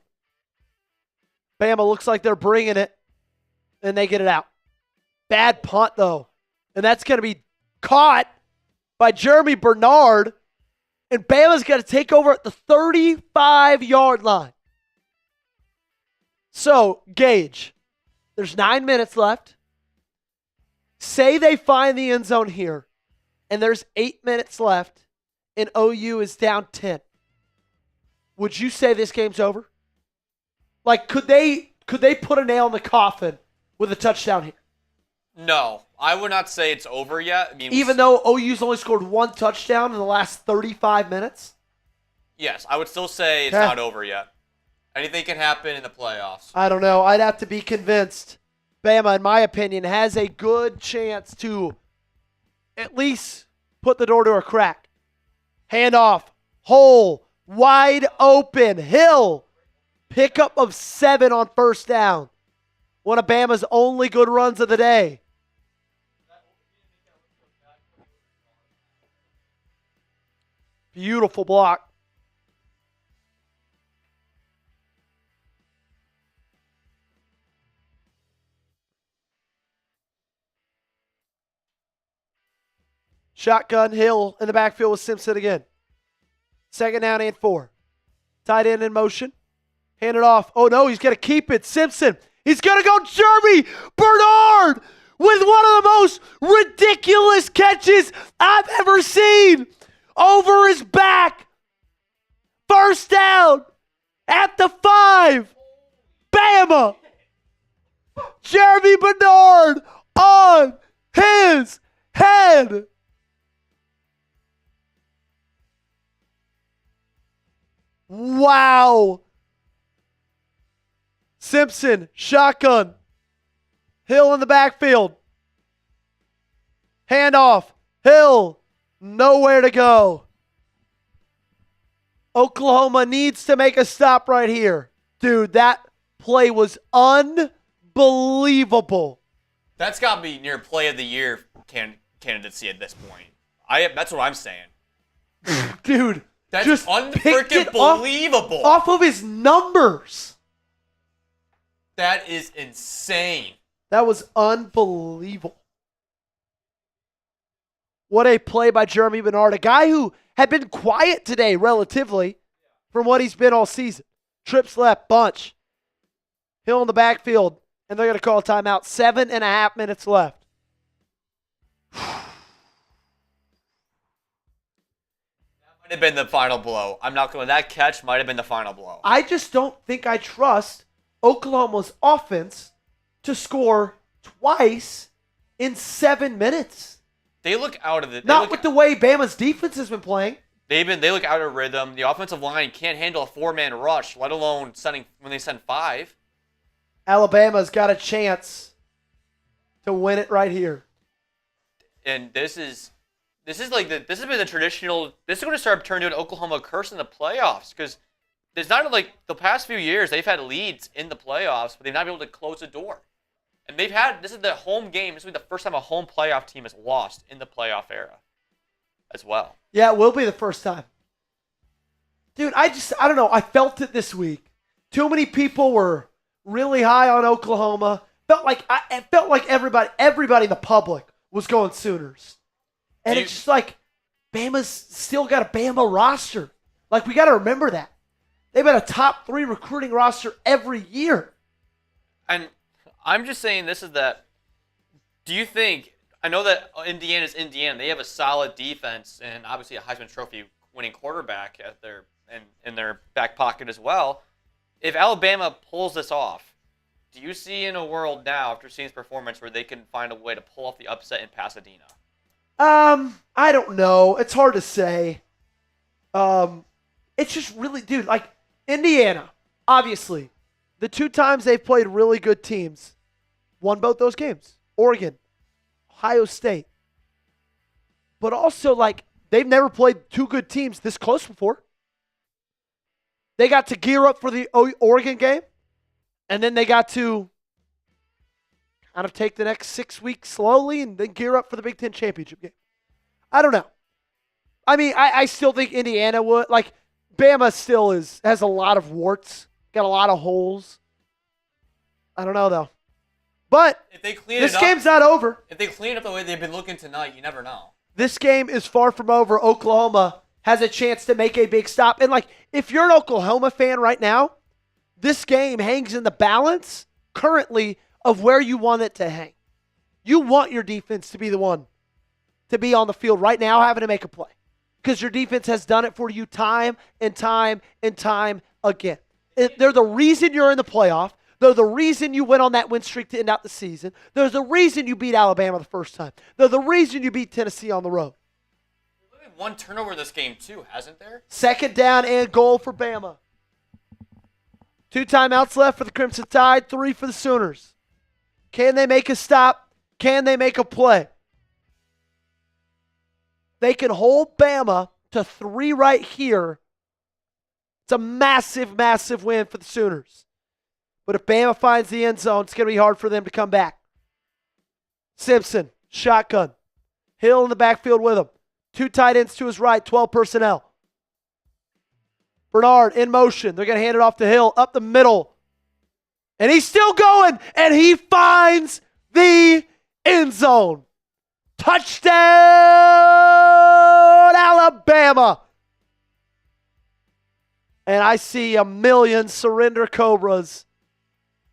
Bama looks like they're bringing it, and they get it out. Bad punt, though, and that's going to be caught by Germie Bernard, and Bama's going to take over at the 35-yard line. So, Gage, there's 9 minutes left. Say they find the end zone here, and there's 8 minutes left, and OU is down 10. Would you say this game's over? Like, could they put a nail in the coffin with a touchdown here? No, I would not say it's over yet. I mean, even though OU's only scored 1 touchdown in the last 35 minutes? Yes, I would still say it's not over yet. Anything can happen in the playoffs. I don't know. I'd have to be convinced. Bama, in my opinion, has a good chance to at least put the door to a crack. Handoff. Hole. Wide open. Hill. Pickup of 7 on first down. One of Bama's only good runs of the day. Beautiful block. Shotgun, Hill in the backfield with Simpson again. 2nd down and 4. Tight end in motion. Hand it off. Oh, no, he's going to keep it. Simpson. He's going to go Germie Bernard with one of the most ridiculous catches I've ever seen. Over his back. 1st down at the 5. Bama. Germie Bernard on his head. Wow. Simpson, shotgun. Hill in the backfield. Handoff. Hill, nowhere to go. Oklahoma needs to make a stop right here. Dude, that play was unbelievable. That's got to be near play of the year candidacy at this point. That's what I'm saying. Dude. That's just unfreaking believable. Off of his numbers. That is insane. That was unbelievable. What a play by Germie Bernard, a guy who had been quiet today relatively from what he's been all season. Trips left, bunch. Hill in the backfield, and they're going to call a timeout. 7.5 minutes left. Have been the final blow. I'm not going. That catch might have been the final blow. I just don't think I trust Oklahoma's offense to score twice in 7 minutes. They look out of it. Not with the way Bama's defense has been playing. They look out of rhythm. The offensive line can't handle a 4-man rush, let alone when they send 5. Alabama's got a chance to win it right here. And this has been the traditional. This is going to start turning into an Oklahoma curse in the playoffs because there's not like the past few years they've had leads in the playoffs, but they've not been able to close the door. And this is the home game. This will be the first time a home playoff team has lost in the playoff era as well. Yeah, it will be the first time. Dude, I don't know. I felt it this week. Too many people were really high on Oklahoma. It felt like everybody in the public was going Sooners. And it's just like, Bama's still got a Bama roster. Like, we got to remember that. They've had a top 3 recruiting roster every year. And I'm just saying this is that, do you think, I know that Indiana's Indiana. They have a solid defense and obviously a Heisman Trophy winning quarterback in their back pocket as well. If Alabama pulls this off, do you see in a world now, after seeing his performance, where they can find a way to pull off the upset in Pasadena? I don't know. It's hard to say. It's just really, dude, like Indiana, obviously, the 2 times they've played really good teams, won both those games. Oregon, Ohio State. But also, like, they've never played 2 good teams this close before. They got to gear up for the Oregon game, and then they got to kind of take the next 6 weeks slowly and then gear up for the Big Ten championship game. I don't know. I mean, I still think Indiana would. Like, Bama still has a lot of warts, got a lot of holes. I don't know, though. But if they clean this game's not over. If they clean it up the way they've been looking tonight, you never know. This game is far from over. Oklahoma has a chance to make a big stop. And, like, if you're an Oklahoma fan right now, this game hangs in the balance currently of where you want it to hang. You want your defense to be the one to be on the field right now having to make a play because your defense has done it for you time and time and time again. They're the reason you're in the playoff. They're the reason you went on that win streak to end out the season. They're the reason you beat Alabama the first time. They're the reason you beat Tennessee on the road. There's only 1 turnover this game, too, hasn't there? 2nd down and goal for Bama. 2 timeouts left for the Crimson Tide, 3 for the Sooners. Can they make a stop? Can they make a play? They can hold Bama to 3 right here. It's a massive, massive win for the Sooners. But if Bama finds the end zone, it's going to be hard for them to come back. Simpson, shotgun. Hill in the backfield with him. 2 tight ends to his right, 12 personnel. Bernard in motion. They're going to hand it off to Hill up the middle. And he's still going, and he finds the end zone. Touchdown, Alabama. And I see a million surrender Cobras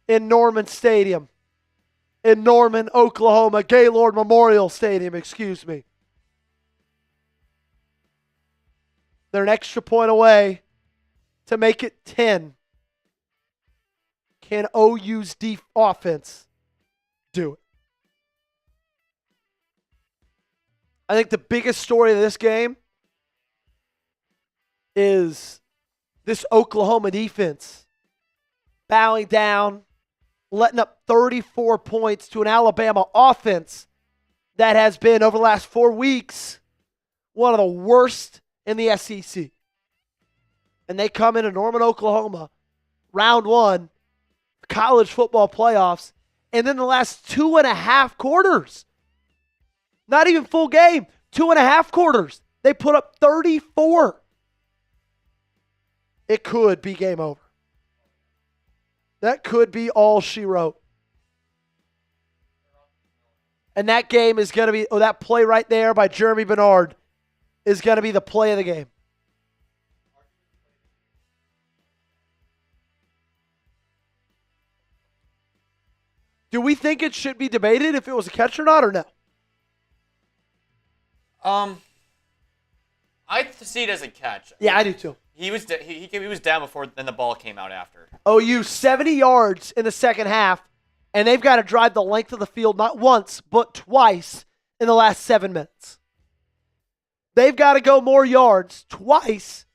in Norman Stadium. In Norman, Oklahoma. Gaylord Memorial Stadium, excuse me. They're an extra point away to make it 10. Can OU's offense do it? I think the biggest story of this game is this Oklahoma defense bowing down, letting up 34 points to an Alabama offense that has been, over the last 4 weeks, one of the worst in the SEC. And they come into Norman, Oklahoma, round 1, college football playoffs, and then the last 2.5 quarters, not even full game, 2.5 quarters, they put up 34. It could be game over. That could be all she wrote. And that game is going to be, that play right there by Germie Bernard is going to be the play of the game. Do we think it should be debated if it was a catch or not, or no? I see it as a catch. Yeah, I do too. He was down before, then the ball came out after. OU 70 yards in the second half, and they've got to drive the length of the field not once, but twice in the last 7 minutes. They've got to go more yards twice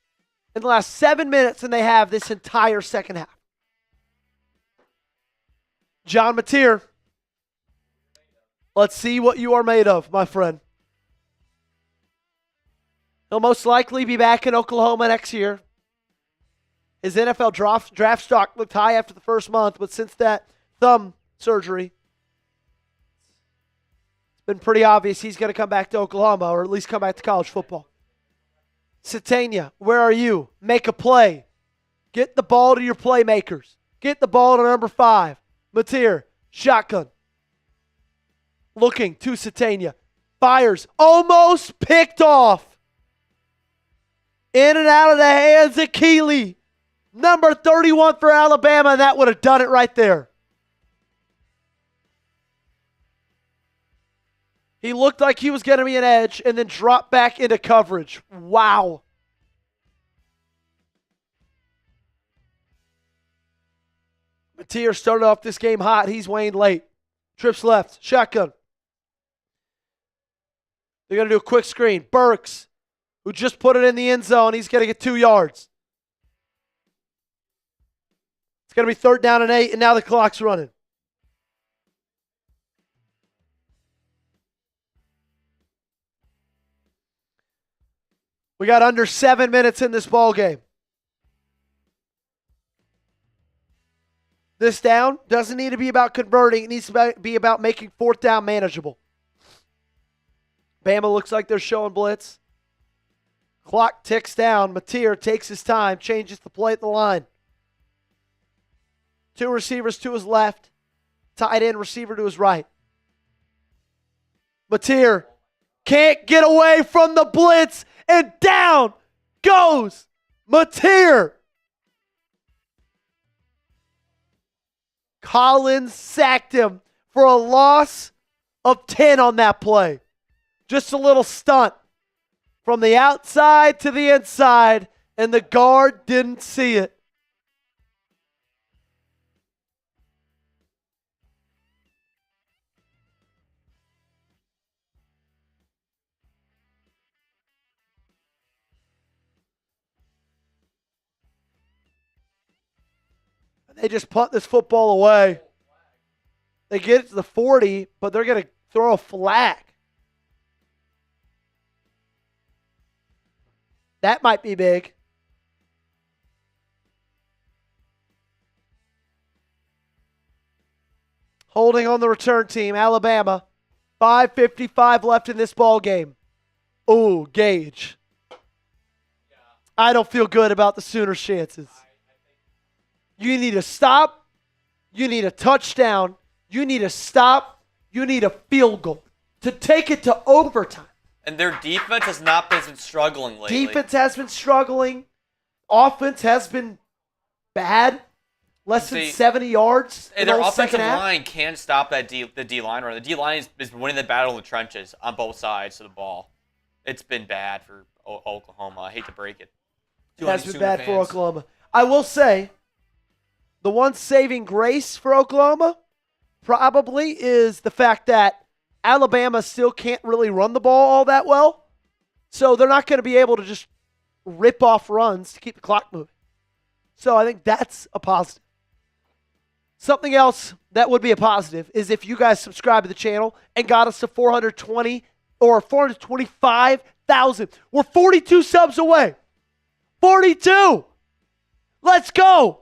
in the last 7 minutes than they have this entire second half. John Mateer, let's see what you are made of, my friend. He'll most likely be back in Oklahoma next year. His NFL draft stock looked high after the first month, but since that thumb surgery, it's been pretty obvious he's going to come back to Oklahoma, or at least come back to college football. Sategna, where are you? Make a play. Get the ball to your playmakers. Get the ball to number 5. Mateer, shotgun. Looking to Sategna. Fires. Almost picked off. In and out of the hands of Keeley. Number 31 for Alabama, and that would have done it right there. He looked like he was going to be an edge and then dropped back into coverage. Wow. Mateer started off this game hot. He's Wein late. Trips left. Shotgun. They're going to do a quick screen. Burks, who just put it in the end zone. He's going to get 2 yards. It's going to be 3rd down and 8, and now the clock's running. We got under 7 minutes in this ball game. This down doesn't need to be about converting. It needs to be about making 4th down manageable. Bama looks like they're showing blitz. Clock ticks down. Mateer takes his time, changes the play at the line. 2 receivers to his left. Tight end receiver to his right. Mateer can't get away from the blitz, and down goes Mateer. Collins sacked him for a loss of 10 on that play. Just a little stunt from the outside to the inside, and the guard didn't see it. They just punt this football away. They get it to the 40, but they're going to throw a flag. That might be big. Holding on the return team, Alabama. 5:55 left in this ball game. Ooh, Gage. I don't feel good about the Sooners' chances. You need a stop. You need a touchdown. You need a stop. You need a field goal to take it to overtime. And their defense has not been struggling lately. Defense has been struggling. Offense has been bad. Less than 70 yards. And their offensive line can stop the D-line run. The D-line is winning the battle in the trenches on both sides of the ball. It's been bad for Oklahoma. I hate to break it. It has been bad for Oklahoma. I will say, the one saving grace for Oklahoma probably is the fact that Alabama still can't really run the ball all that well. So they're not going to be able to just rip off runs to keep the clock moving. So I think that's a positive. Something else that would be a positive is if you guys subscribe to the channel and got us to 420 or 425,000. We're 42 subs away. 42. Let's go.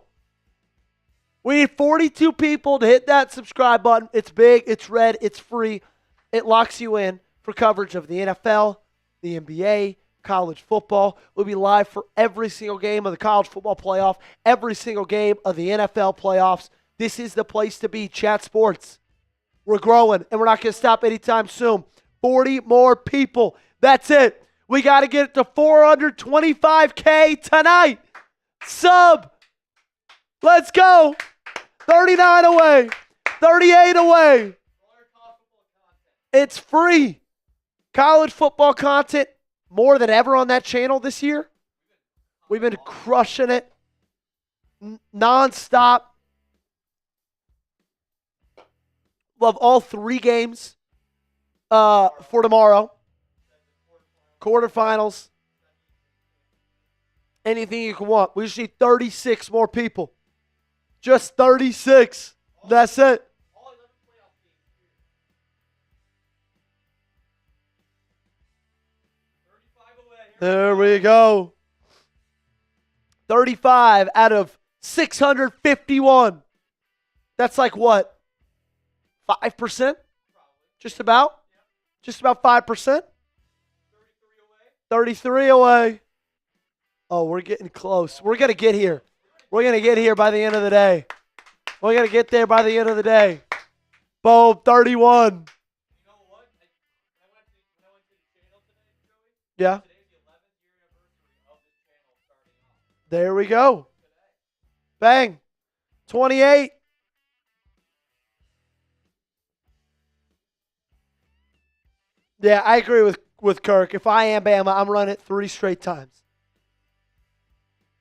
We need 42 people to hit that subscribe button. It's big, it's red, it's free. It locks you in for coverage of the NFL, the NBA, college football. We'll be live for every single game of the college football playoff, every single game of the NFL playoffs. This is the place to be, Chat Sports. We're growing, and we're not going to stop anytime soon. 40 more people. That's it. We got to get it to 425K tonight. Sub. Let's go. 39 away. 38 away. It's free. College football content more than ever on that channel this year. We've been crushing it nonstop. Love all 3 games for tomorrow. Quarterfinals. Anything you can want. We just need 36 more people. Just 36. That's it. There we go. 35 out of 651. That's like what? 5%? Just about? Just about 5%? 33 away. Oh, we're getting close. We're going to get here. We're going to get here by the end of the day. We're going to get there by the end of the day. Boom, 31. Yeah. There we go. Bang. 28. Yeah, I agree with Kirk. If I am Bama, I'm running it 3 straight times.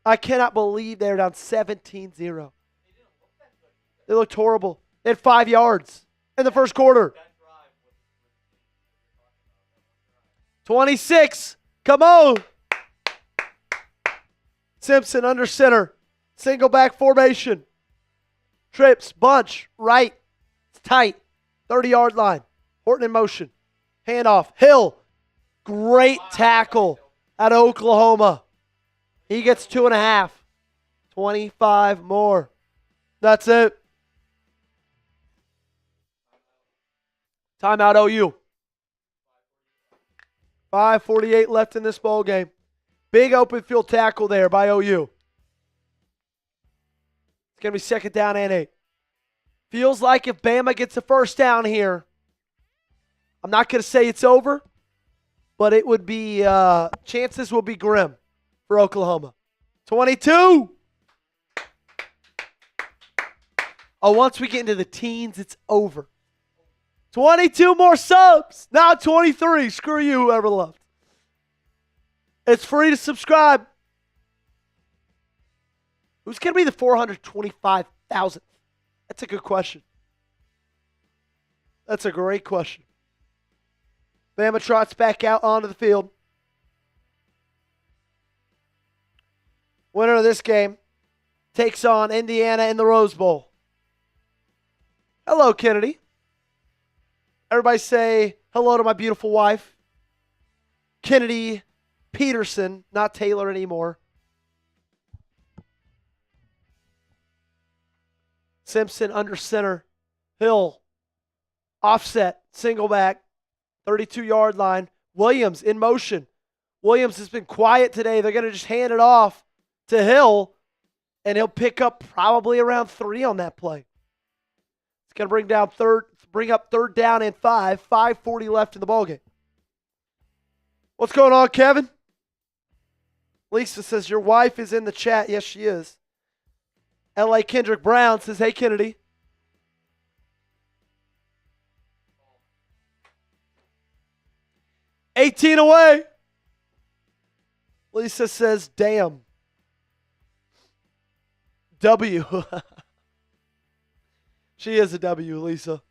I cannot believe they're down 17-0. They looked horrible. They had 5 yards in the first quarter. 26. Come on. Simpson under center. Single back formation. Trips, bunch, right. It's tight. 30-yard line. Horton in motion. Handoff. Hill. Great tackle out of Oklahoma. He gets 2.5. 25 more. That's it. Timeout OU. 5:48 left in this ball game. Big open field tackle there by OU. It's going to be 2nd down and 8. Feels like if Bama gets a first down here, I'm not going to say it's over, but it would be, chances will be grim for Oklahoma. 22. Oh, once we get into the teens, it's over. 22 more subs. Now 23. Screw you, whoever left. It's free to subscribe. Who's going to be the 425,000th? That's a good question. That's a great question. Bama trots back out onto the field. Winner of this game takes on Indiana in the Rose Bowl. Hello, Kennedy. Everybody say hello to my beautiful wife. Kennedy Peterson, not Taylor anymore. Simpson under center. Hill. Offset. Single back. 32-yard line. Williams in motion. Williams has been quiet today. They're going to just hand it off to Hill, and he'll pick up probably around 3 on that play. It's going to bring down bring up 3rd down and 5. 5:40 left in the ballgame. What's going on, Kevin? Lisa says, your wife is in the chat. Yes, she is. L.A. Kendrick Brown says, hey, Kennedy. $18 away. Lisa says, damn. W. She is a W, Lisa.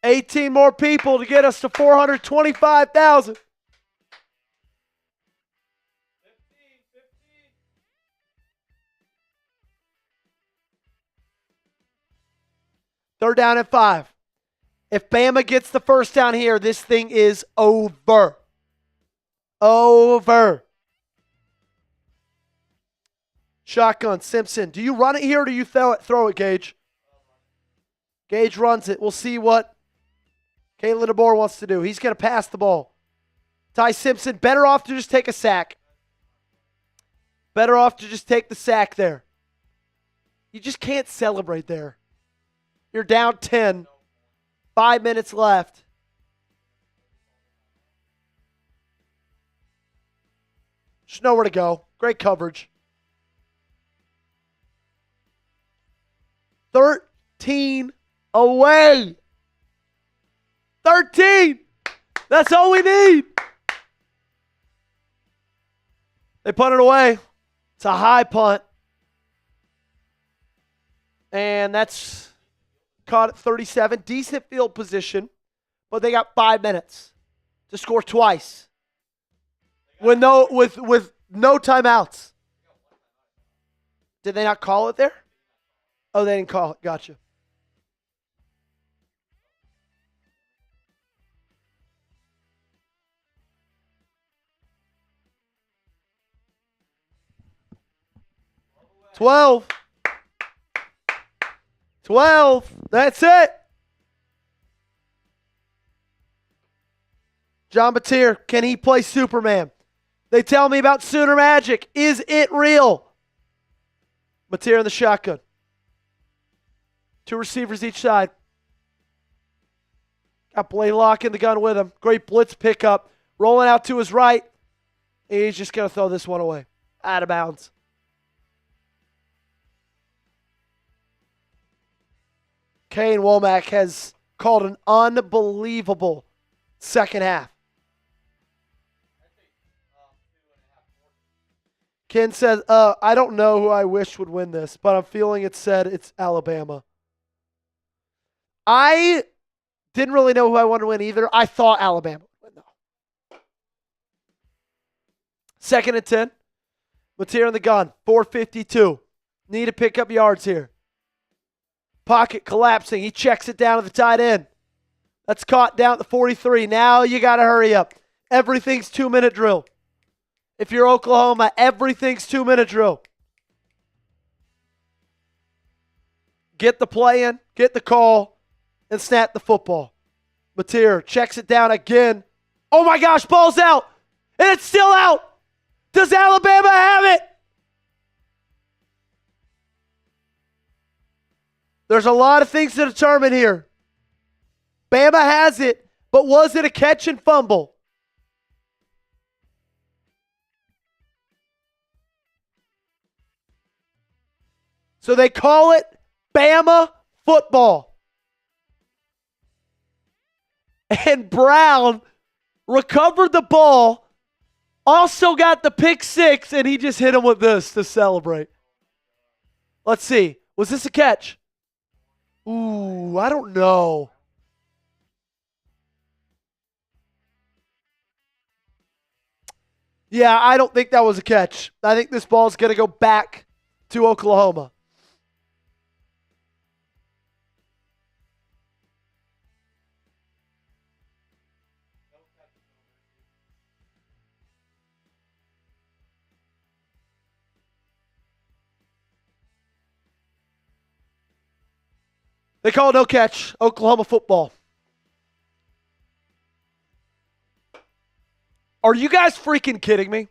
$18 more people to get us to 425,000. 3rd down and 5. If Bama gets the first down here, this thing is over. Over. Shotgun, Simpson. Do you run it here or do you throw it, Gage? Gage runs it. We'll see what Kalen DeBoer wants to do. He's going to pass the ball. Ty Simpson, better off to just take a sack. Better off to just take the sack there. You just can't celebrate there. You're down 10. 5 minutes left. Just nowhere to go. Great coverage. 13 away. 13. That's all we need. They punt it away. It's a high punt. And that's caught at 37. Decent field position. But they got 5 minutes to score twice. With no timeouts. Did they not call it there? Oh, they didn't call it. Gotcha. $12. That's it. John Batir, can he play Superman? They tell me about Sooner Magic. Is it real? Batir in the shotgun. 2 receivers each side. Got Blaylock in the gun with him. Great blitz pickup. Rolling out to his right. He's just going to throw this one away. Out of bounds. Kane Womack has called an unbelievable second half. Ken says, I don't know who I wish would win this, but I'm feeling it said it's Alabama. I didn't really know who I wanted to win either. I thought Alabama would win, though. 2nd and 10. Batir in the gun. 4:52. Need to pick up yards here. Pocket collapsing. He checks it down to the tight end. That's caught down at the 43. Now you got to hurry up. Everything's 2-minute drill. If you're Oklahoma, everything's 2-minute drill. Get the play in, get the call, and snap the football. Batir checks it down again. Oh my gosh, ball's out. And it's still out. Does Alabama have it? There's a lot of things to determine here. Bama has it, but was it a catch and fumble? So they call it Bama football. And Brown recovered the ball, also got the pick 6, and he just hit him with this to celebrate. Let's see. Was this a catch? Ooh, I don't know. Yeah, I don't think that was a catch. I think this ball is going to go back to Oklahoma. They call no catch. Oklahoma football. Are you guys freaking kidding me?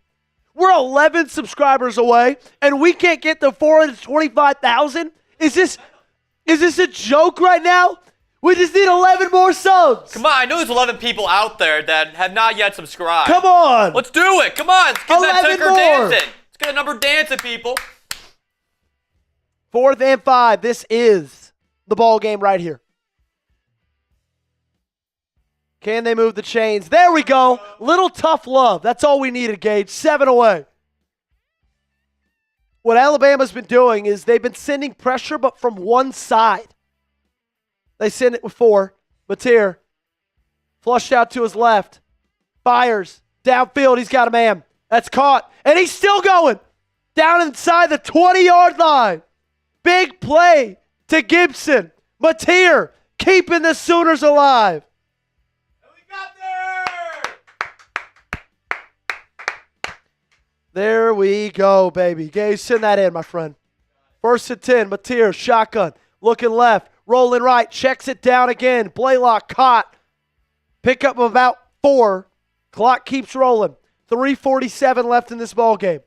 We're 11 subscribers away, and we can't get to 425,000? Is this a joke right now? We just need 11 more subs. Come on, I know there's 11 people out there that have not yet subscribed. Come on. Let's do it. Come on. Let's get that ticker more. dancing. Let's get a number dancing, people. 4th and 5. This is the ball game right here. Can they move the chains? There we go. Little tough love. That's all we needed, Gage. 7 away. What Alabama's been doing is they've been sending pressure, but from one side. They send it with 4. Mateer flushed out to his left. Fires. Downfield. He's got a man. That's caught. And he's still going. Down inside the 20-yard line. Big play to Gibson. Mateer keeping the Sooners alive. There we go, baby. Gage, send that in, my friend. 1st and 10. Mateer, shotgun. Looking left. Rolling right. Checks it down again. Blaylock caught. Pick up about 4. Clock keeps rolling. 3:47 left in this ball game.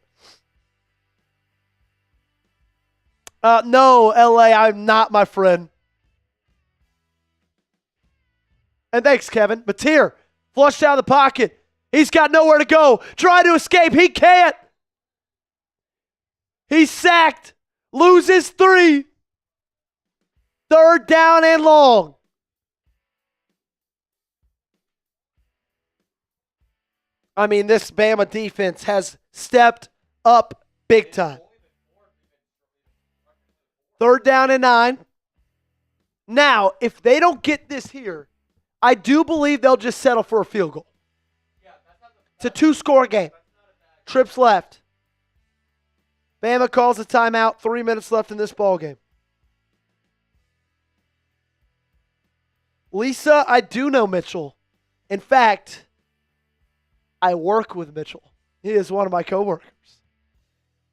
No, LA, I'm not, my friend. And thanks, Kevin. Mateer, flushed out of the pocket. He's got nowhere to go. Try to escape. He can't. He's sacked. Loses 3. 3rd down and long. I mean, this Bama defense has stepped up big time. 3rd down and 9. Now, if they don't get this here, I do believe they'll just settle for a field goal. It's a 2-score game. Trips left. Bama calls a timeout. 3 minutes left in this ball game. Lisa, I do know Mitchell. In fact, I work with Mitchell. He is one of my coworkers.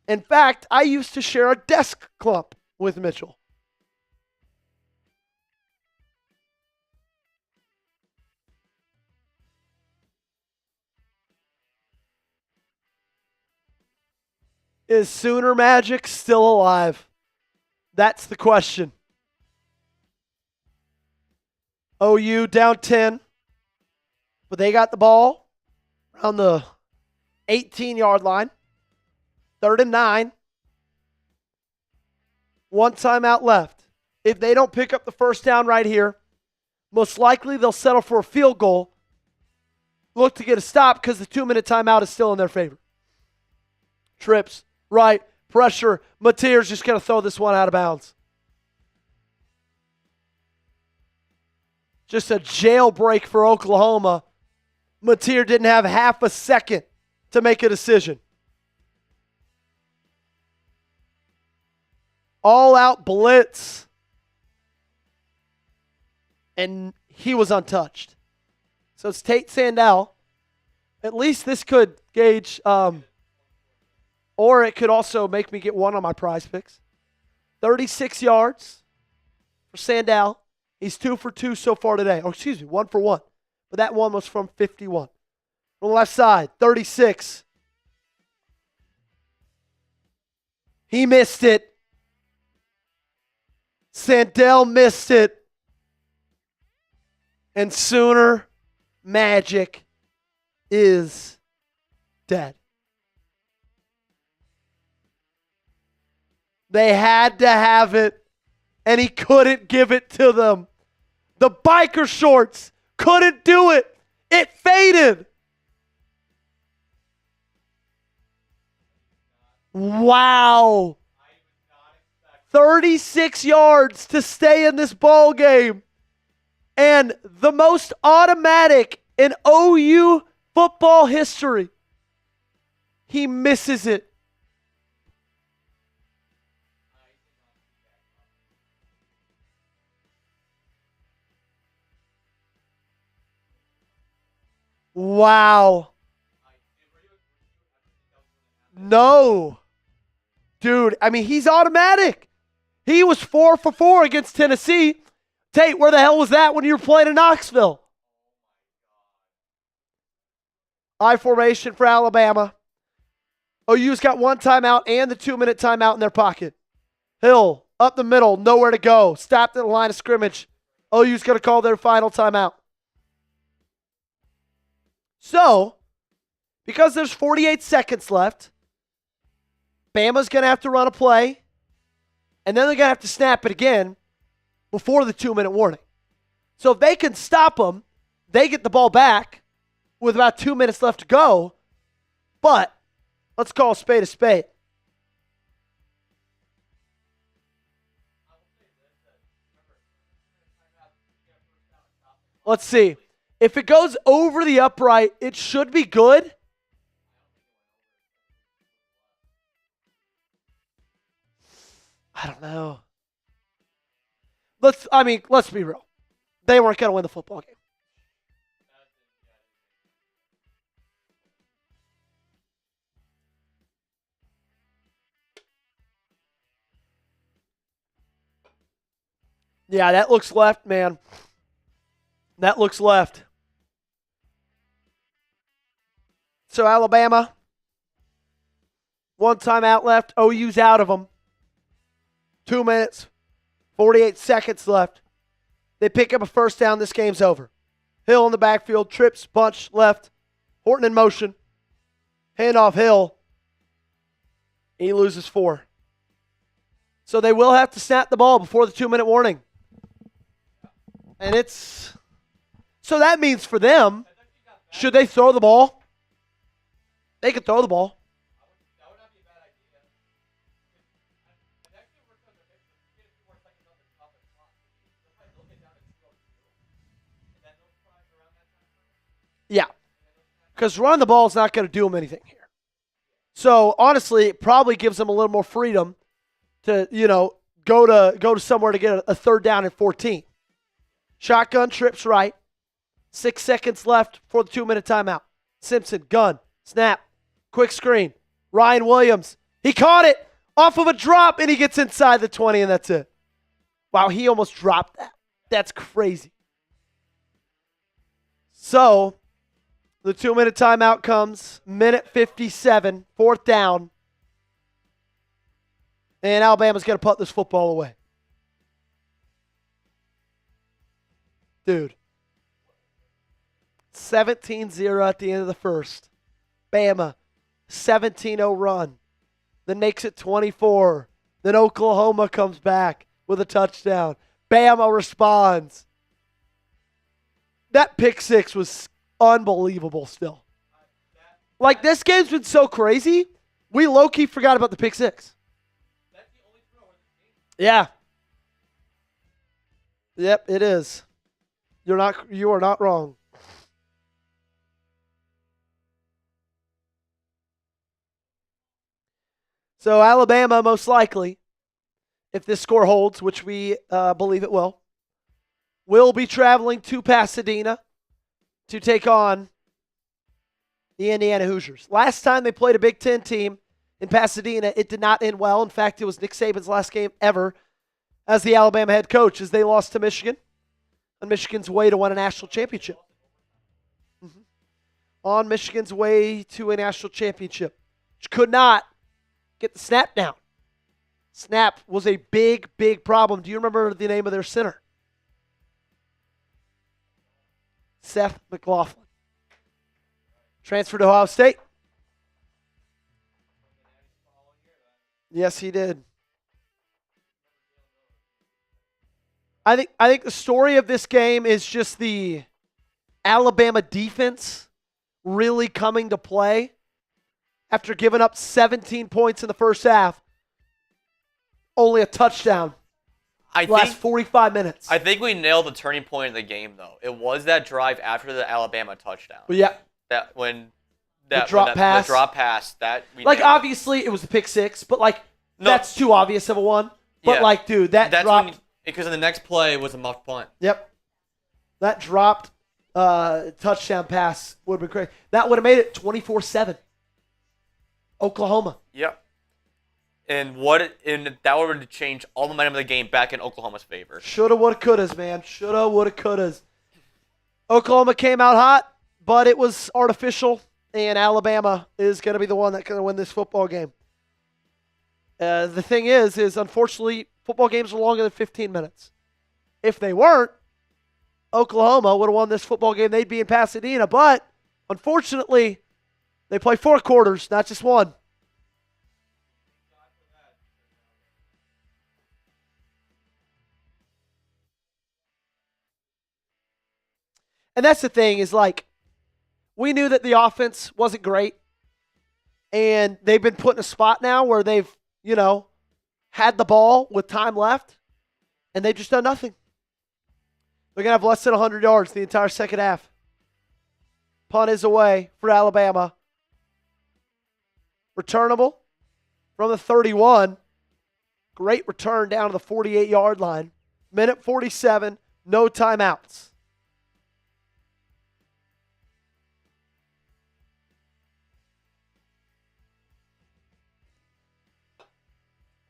In fact, I used to share a desk clump with Mitchell. Is Sooner Magic still alive? That's the question. OU down 10, but they got the ball around the 18-yard line. 3rd and 9. 1 timeout left. If they don't pick up the first down right here, most likely they'll settle for a field goal. Look to get a stop because the 2-minute timeout is still in their favor. Trips, right, pressure. Mateer's just going to throw this one out of bounds. Just a jailbreak for Oklahoma. Mateer didn't have half a second to make a decision. All-out blitz. And he was untouched. So it's Tate Sandell. At least this could gauge, or it could also make me get 1 on my prize picks. 36 yards for Sandell. He's 2 for 2 so far today. Oh, excuse me, 1 for 1. But that one was from 51. On the left side, 36. He missed it. Sandell missed it. And Sooner Magic is dead. They had to have it, and he couldn't give it to them. The biker shorts couldn't do it. It faded. Wow. 36 yards to stay in this ball game. And the most automatic in OU football history. He misses it. Wow. No. Dude, I mean, he's automatic. He was 4 for 4 against Tennessee. Tate, where the hell was that when you were playing in Knoxville? I formation for Alabama. OU's got one timeout and the 2-minute timeout in their pocket. Hill, up the middle, nowhere to go. Stopped at the line of scrimmage. OU's going to call their final timeout. So, because there's 48 seconds left, Bama's going to have to run a play, and then they're going to have to snap it again before the 2-minute warning. So if they can stop them, they get the ball back with about 2 minutes left to go. But let's call a spade a spade. Let's see. If it goes over the upright, it should be good. I don't know. Let's be real. They weren't going to win the football game. Yeah, that looks left, man. That looks left. So Alabama, one timeout left. OU's out of them. 2 minutes, 48 seconds left. They pick up a first down. This game's over. Hill in the backfield, trips, bunch, left. Horton in motion. Handoff Hill. He loses 4. So they will have to snap the ball before the 2-minute warning. And it's... So that means for them, should they throw the ball? They could throw the ball. Yeah. Because running the ball is not going to do them anything here. So, honestly, it probably gives them a little more freedom to, go to somewhere to get a third down and 14. Shotgun, trips right. 6 seconds left for the 2-minute timeout. Simpson, gun, snap, quick screen. Ryan Williams, he caught it off of a drop, and he gets inside the 20, and that's it. Wow, he almost dropped that. That's crazy. So, the 2-minute timeout comes, minute 57, 4th down, and Alabama's going to put this football away. Dude. 17-0 at the end of the first. Bama, 17-0 run. Then makes it 24. Then Oklahoma comes back with a touchdown. Bama responds. That pick six was unbelievable still. Like, this game's been so crazy, we low-key forgot about the pick six. Yeah. Yep, it is. You are not wrong. So Alabama, most likely, if this score holds, which we believe it will be traveling to Pasadena to take on the Indiana Hoosiers. Last time they played a Big Ten team in Pasadena, it did not end well. In fact, it was Nick Saban's last game ever as the Alabama head coach, as they lost to Michigan on Michigan's way to win a national championship. On Michigan's way to a national championship, which could not get the snap down. Snap was a big, big problem. Do you remember the name of their center? Seth McLaughlin. Transferred to Ohio State. Yes, he did. I think the story of this game is just the Alabama defense really coming to play after giving up 17 points in the first half. Only a touchdown. Last 45 minutes. I think we nailed the turning point of the game, though. It was that drive after the Alabama touchdown. Well, yeah. The drop pass. The drop pass. Obviously, it was the pick six, but, that's too obvious of a one. But, yeah. Dude, that's dropped. Because the next play was a muffed punt. Yep. That dropped touchdown pass would have been great. That would have made it 24-7. Oklahoma. Yep. And that would have changed all the momentum of the game back in Oklahoma's favor. Shoulda, woulda, couldas, man. Shoulda, woulda, couldas. Oklahoma came out hot, but it was artificial. and Alabama is going to be the one that's going to win this football game. The thing is unfortunately, football games are longer than 15 minutes. If they weren't, Oklahoma would have won this football game. They'd be in Pasadena. But, unfortunately, they play 4 quarters, not just one. And that's the thing is, like, we knew that the offense wasn't great. And they've been put in a spot now where they've, had the ball with time left. And they've just done nothing. They're going to have less than 100 yards the entire second half. Punt is away for Alabama. Returnable from the 31. Great return down to the 48-yard line. Minute 47, no timeouts.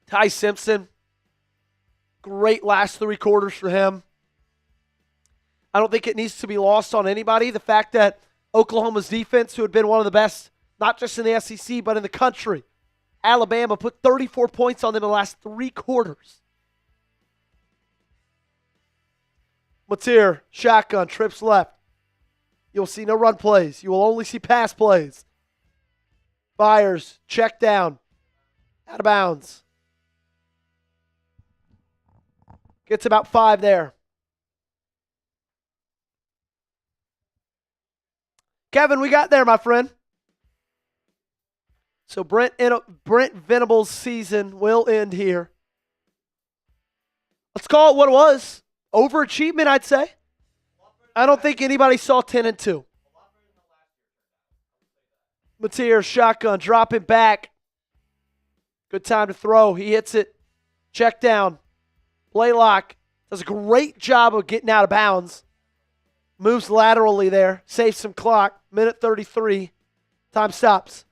Ty Simpson, great last 3 quarters for him. I don't think it needs to be lost on anybody. The fact that Oklahoma's defense, who had been one of the best, not just in the SEC, but in the country, Alabama put 34 points on them in the last 3 quarters. Mateer, shotgun, trips left. You'll see no run plays. You will only see pass plays. Fires, check down, out of bounds. Gets about 5 there. Kevin, we got there, my friend. So Brent Venables' season will end here. Let's call it what it was. Overachievement, I'd say. I don't think anybody saw 10-2. Mateer, shotgun, dropping back. Good time to throw. He hits it. Check down. Blaylock does a great job of getting out of bounds. Moves laterally there. Saves some clock. Minute 33. Time stops.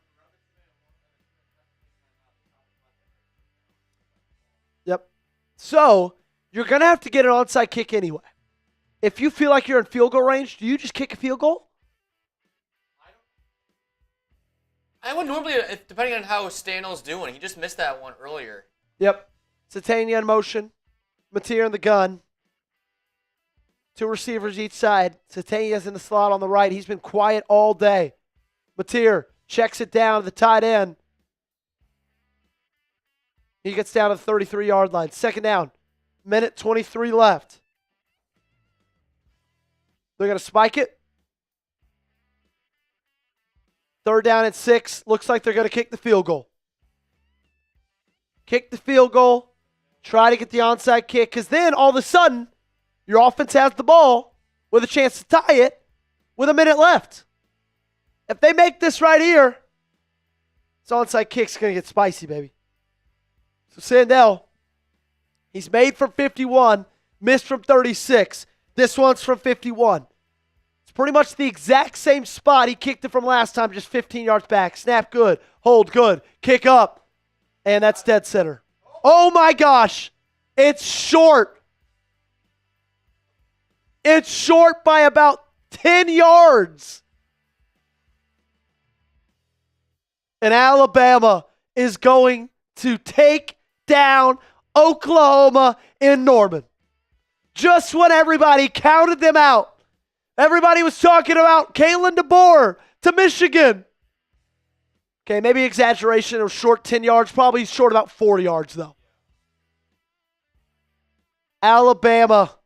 Yep. So, you're going to have to get an onside kick anyway. If you feel like you're in field goal range, do you just kick a field goal? I would normally, depending on how Sandell's doing. He just missed that one earlier. Yep. Sategna in motion. Mateer in the gun. 2 receivers each side. Sategna's in the slot on the right. He's been quiet all day. Mateer checks it down to the tight end. He gets down to the 33-yard line. Second down. Minute 23 left. They're going to spike it. Third down and 6. Looks like they're going to kick the field goal. Kick the field goal. Try to get the onside kick, because then all of a sudden, your offense has the ball with a chance to tie it with a minute left. If they make this right here, this onside kick's going to get spicy, baby. So Sandell, he's made from 51, missed from 36. This one's from 51. It's pretty much the exact same spot he kicked it from last time, just 15 yards back. Snap good, hold good, kick up, and that's dead center. Oh my gosh, it's short. It's short by about 10 yards. And Alabama is going to take down Oklahoma in Norman. Just when everybody counted them out. Everybody was talking about Kalen DeBoer to Michigan. Okay, maybe exaggeration. It was short 10 yards. Probably short about 40 yards, though. Alabama.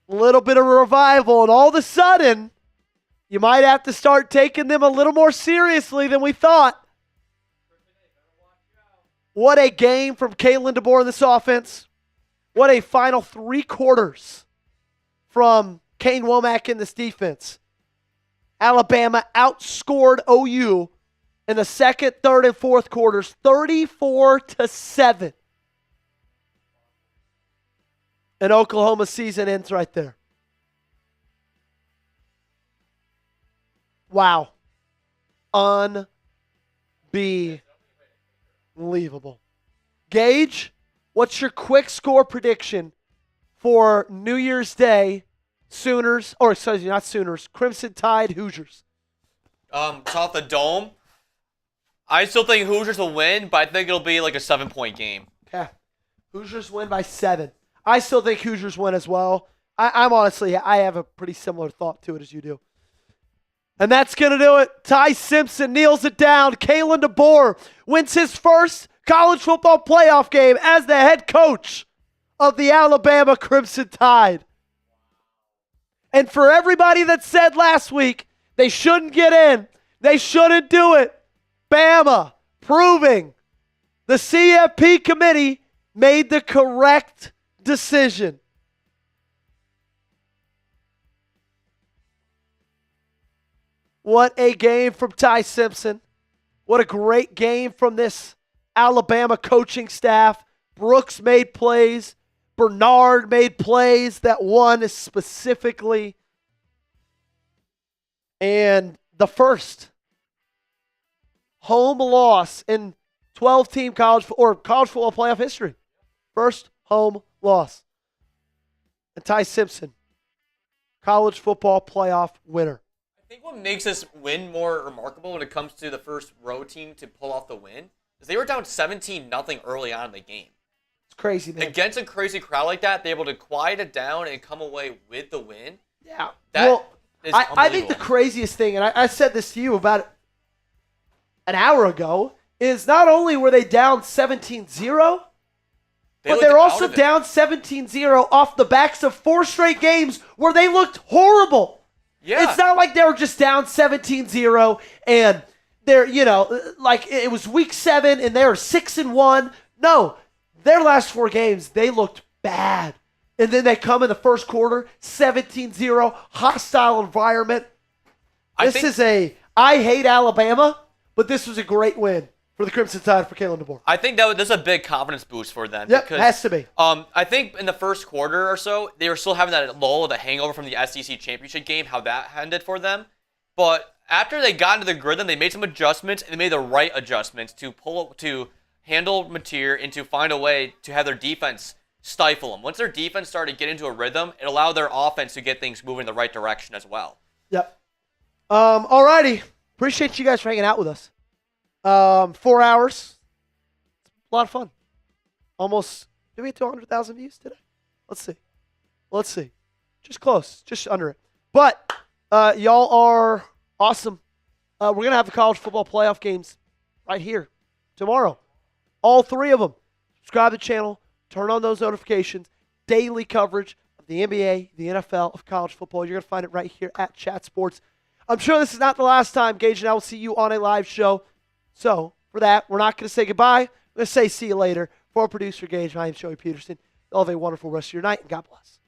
A little bit of a revival, and all of a sudden, you might have to start taking them a little more seriously than we thought. What a game from Kalen DeBoer in this offense. What a final 3 quarters from Kane Womack in this defense. Alabama outscored OU in the second, third, and fourth quarters 34-7. And Oklahoma's season ends right there. Wow. Unbelievable. Gage, what's your quick score prediction for New Year's Day, Sooners, or excuse me, not Sooners, Crimson Tide Hoosiers? It's off the dome. I still think Hoosiers will win, but I think it'll be like a 7-point game. Okay. Hoosiers win by 7. I still think Hoosiers win as well. I'm honestly, I have a pretty similar thought to it as you do. And that's going to do it. Ty Simpson kneels it down. Kalen DeBoer wins his first college football playoff game as the head coach of the Alabama Crimson Tide. And for everybody that said last week they shouldn't get in, they shouldn't do it, Bama proving the CFP committee made the correct decision. What a game from Ty Simpson. What a great game from this Alabama coaching staff. Brooks made plays. Bernard made plays. That one is specifically. And the first home loss in 12-team college football playoff history. First home loss. And Ty Simpson, college football playoff winner. I think what makes this win more remarkable when it comes to the first road team to pull off the win is they were down 17-0 early on in the game. It's crazy, man. Against a crazy crowd like that, they're able to quiet it down and come away with the win. Yeah. Is I think the craziest thing, and I said this to you about an hour ago, is not only were they down 17-0, but they're also down 17-0 off the backs of 4 straight games where they looked horrible. Yeah. It's not like they were just down 17-0 and they're, like it was week 7 and they were 6-1. No, their last 4 games, they looked bad. And then they come in the first quarter, 17-0, hostile environment. I hate Alabama, but this was a great win for the Crimson Tide for Kalen DeBoer. I think this is a big confidence boost for them. Yep, because, has to be. I think in the first quarter or so, they were still having that lull, the hangover from the SEC championship game, how that ended for them. But after they got into the rhythm, they made some adjustments, and they made the right adjustments to handle Mateer and to find a way to have their defense stifle them. Once their defense started to get into a rhythm, it allowed their offense to get things moving in the right direction as well. Yep. Alrighty. Appreciate you guys for hanging out with us. 4 hours. A lot of fun. Almost, did we get to 100,000 views today? Let's see. Just close. Just under it. But y'all are awesome. We're going to have the college football playoff games right here tomorrow. All 3 of them. Subscribe to the channel. Turn on those notifications. Daily coverage of the NBA, the NFL, of college football. You're going to find it right here at Chat Sports. I'm sure this is not the last time Gage and I will see you on a live show. So, for that, we're not going to say goodbye. We're going to say see you later. For our producer, Gage, I am Joey Peterson. Y'all have a wonderful rest of your night, and God bless.